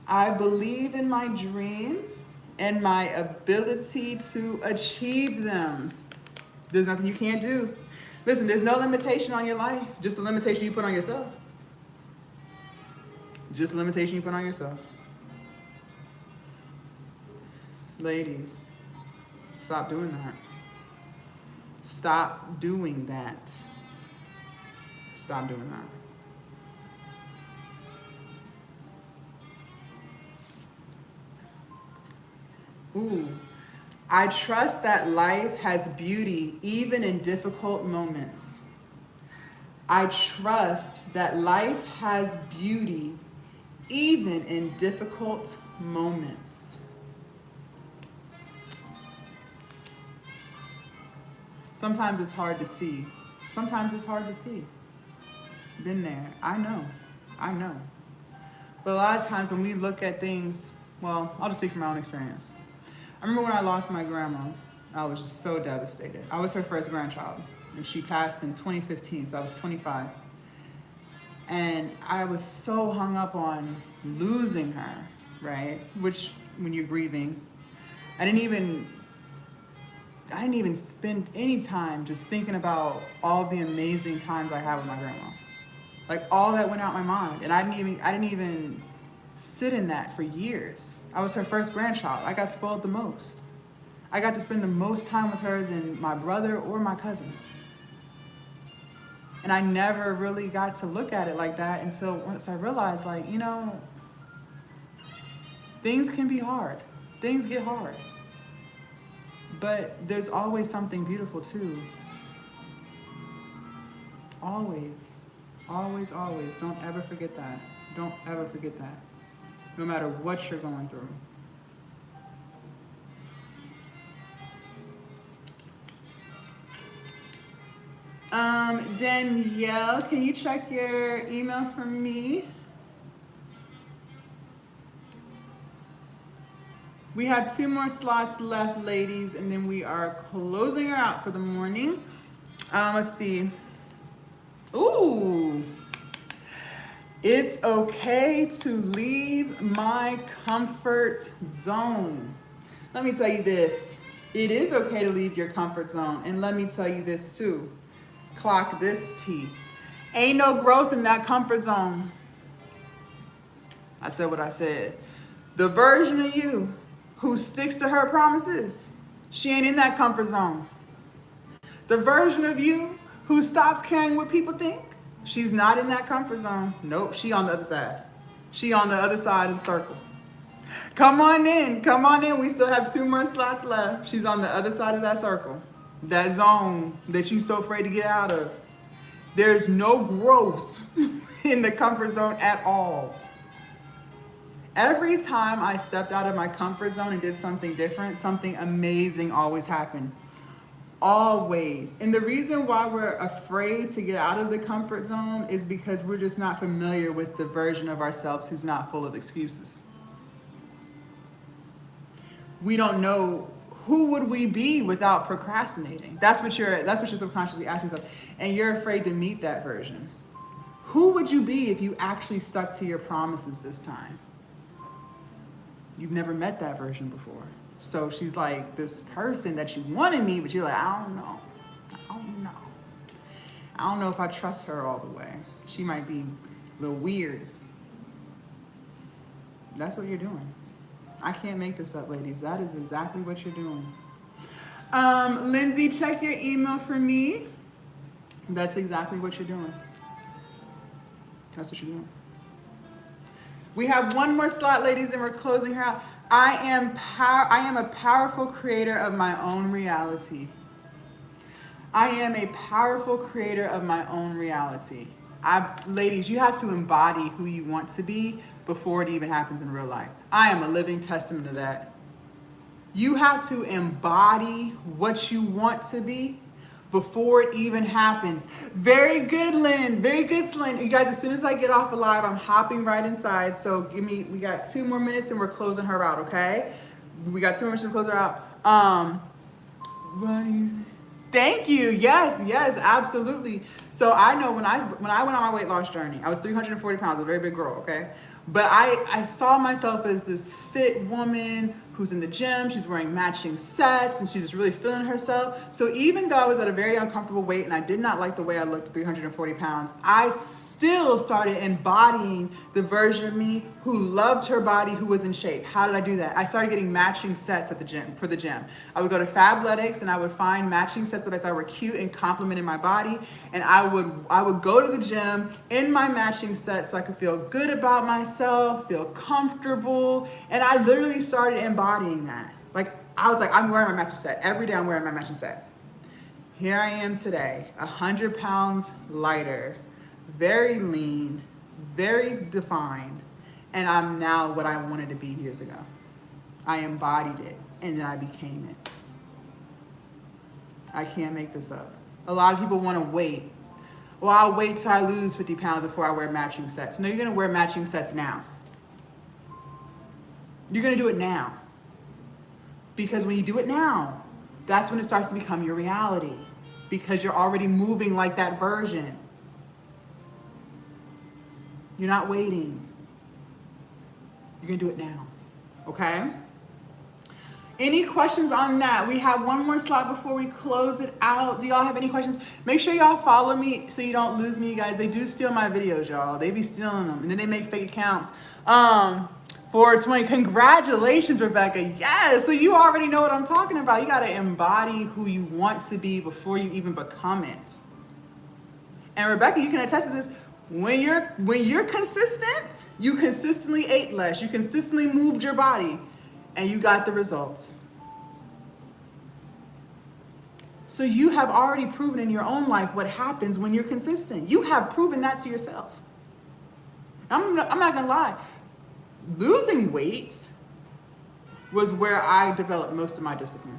[SPEAKER 1] I believe in my dreams and my ability to achieve them. There's nothing you can't do. Listen, there's no limitation on your life, just the limitation you put on yourself. Just the limitation you put on yourself. Ladies, stop doing that. Stop doing that. Stop doing that. Ooh, I trust that life has beauty even in difficult moments. I trust that life has beauty even in difficult moments. Sometimes it's hard to see. Sometimes it's hard to see. Been there. I know. But a lot of times when we look at things, well, I'll just speak from my own experience. I remember when I lost my grandma, I was just so devastated. I was her first grandchild, and she passed in 2015, so I was 25. And I was so hung up on losing her, right? Which, when you're grieving, I didn't even spend any time just thinking about all the amazing times I had with my grandma. Like, all that went out my mind, and I didn't even sit in that for years. I was her first grandchild. I got spoiled the most. I got to spend the most time with her than my brother or my cousins. And I never really got to look at it like that until once I realized, like, you know, things can be hard. Things get hard. But there's always something beautiful too. Always. Always, always. Don't ever forget that. Don't ever forget that. No matter what you're going through. Danielle, can you check your email for me? We have 2 more slots left, ladies, and then we are closing her out for the morning. Let's see. Ooh. It's okay to leave my comfort zone. Let me tell you this. It is okay to leave your comfort zone. And let me tell you this too. Clock this T. Ain't no growth in that comfort zone. I said what I said. The version of you who sticks to her promises, she ain't in that comfort zone. The version of you who stops caring what people think, she's not in that comfort zone. Nope, she on the other side. She on the other side of the circle. Come on in, come on in. We still have 2 more slots left. She's on the other side of that circle. That zone that you're so afraid to get out of. There's no growth in the comfort zone at all. Every time I stepped out of my comfort zone and did something different, something amazing always happened. Always. And the reason why we're afraid to get out of the comfort zone is because we're just not familiar with the version of ourselves who's not full of excuses. We don't know who would we be without procrastinating. That's what you're subconsciously asking yourself. And you're afraid to meet that version. Who would you be if you actually stuck to your promises this time? You've never met that version before. So she's like this person that you want to meet, but you're like, I don't know. I don't know if I trust her all the way. She might be a little weird. That's what you're doing. I can't make this up, ladies. That is exactly what you're doing. Lindsay, check your email for me. That's exactly what you're doing. That's what you're doing. We have 1 more slot, ladies, and we're closing her out. I am a powerful creator of my own reality. I am a powerful creator of my own reality. Ladies, you have to embody who you want to be before it even happens in real life. I am a living testament to that. You have to embody what you want to be before it even happens. Very good, Lynn. Very good, Slynn. You guys, as soon as I get off of live, I'm hopping right inside. So we got 2 more minutes and we're closing her out, okay? We got 2 more minutes to close her out. What do you think? Thank you. Yes, absolutely. So I know when I went on my weight loss journey, I was 340 pounds, a very big girl, okay? But I saw myself as this fit woman who's in the gym, she's wearing matching sets, and she's just really feeling herself. So even though I was at a very uncomfortable weight and I did not like the way I looked at 340 pounds, I still started embodying the version of me who loved her body, who was in shape. How did I do that? I started getting matching sets at the gym, for the gym. I would go to Fabletics and I would find matching sets that I thought were cute and complimented my body. And I would go to the gym in my matching set so I could feel good about myself, feel comfortable. And I literally started embodying that. Like, I was like, I'm wearing my matching set. Every day I'm wearing my matching set. Here I am today, 100 pounds lighter, very lean, very defined, and I'm now what I wanted to be years ago. I embodied it, and then I became it. I can't make this up. A lot of people want to wait. Well, I'll wait till I lose 50 pounds before I wear matching sets. No, you're going to wear matching sets now. You're going to do it now. Because when you do it now, that's when it starts to become your reality. Because you're already moving like that version. You're not waiting. You're going to do it now. Okay? Any questions on that? We have 1 more slot before we close it out. Do y'all have any questions? Make sure y'all follow me so you don't lose me, you guys. They do steal my videos, y'all. They be stealing them. And then they make fake accounts. 420. Congratulations, Rebecca. Yes. So you already know what I'm talking about. You got to embody who you want to be before you even become it. And Rebecca, you can attest to this. When you're consistent, you consistently ate less. You consistently moved your body. And you got the results. So you have already proven in your own life what happens when you're consistent. You have proven that to yourself. I'm not gonna lie. Losing weight was where I developed most of my discipline.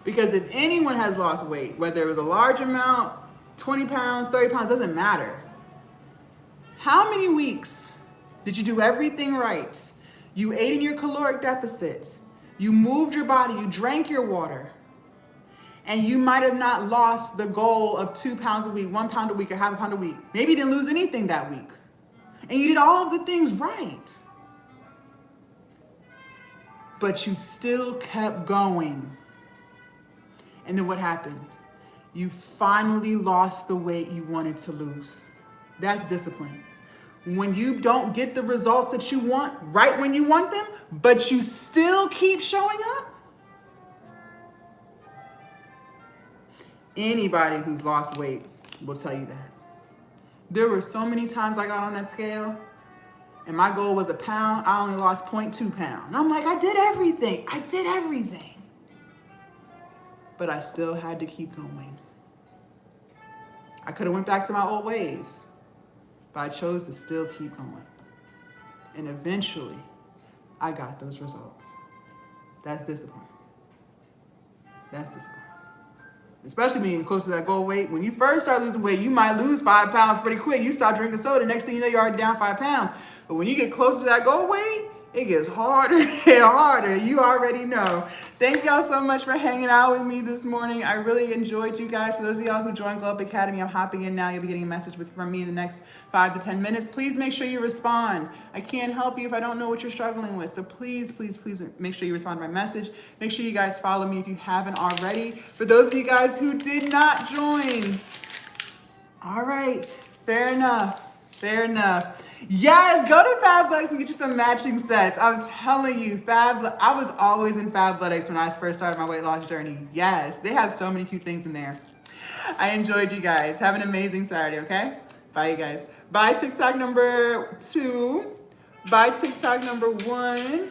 [SPEAKER 1] Because if anyone has lost weight, whether it was a large amount, 20 pounds, 30 pounds, doesn't matter. How many weeks did you do everything right? You ate in your caloric deficit. You moved your body. You drank your water. And you might have not lost the goal of 2 pounds a week, 1 pound a week, or half a pound a week. Maybe you didn't lose anything that week. And you did all of the things right. But you still kept going. And then what happened? You finally lost the weight you wanted to lose. That's discipline. When you don't get the results that you want right when you want them, but you still keep showing up? Anybody who's lost weight will tell you that. There were so many times I got on that scale and my goal was 1 pound. I only lost 0.2 pounds. And I'm like, I did everything. But I still had to keep going. I could have went back to my old ways, but I chose to still keep going. And eventually, I got those results. That's discipline. That's discipline. Especially being close to that goal weight. When you first start losing weight, you might lose 5 pounds pretty quick. You stop drinking soda, next thing you know, you're already down 5 pounds. But when you get close to that goal weight, it gets harder and harder. You already know. Thank y'all so much for hanging out with me this morning. I really enjoyed you guys. For those of y'all who joined Glow Up Academy, I'm hopping in now. You'll be getting a message from me in the next 5 to 10 minutes. Please make sure you respond. I can't help you if I don't know what you're struggling with. So please, please, please make sure you respond to my message. Make sure you guys follow me if you haven't already. For those of you guys who did not join, all right, fair enough. Yes, go to Fabletics and get you some matching sets. I'm telling you, I was always in Fabletics when I first started my weight loss journey. Yes, they have so many cute things in there. I enjoyed you guys. Have an amazing Saturday, okay? Bye, you guys. Bye, TikTok number 2. Bye, TikTok number 1.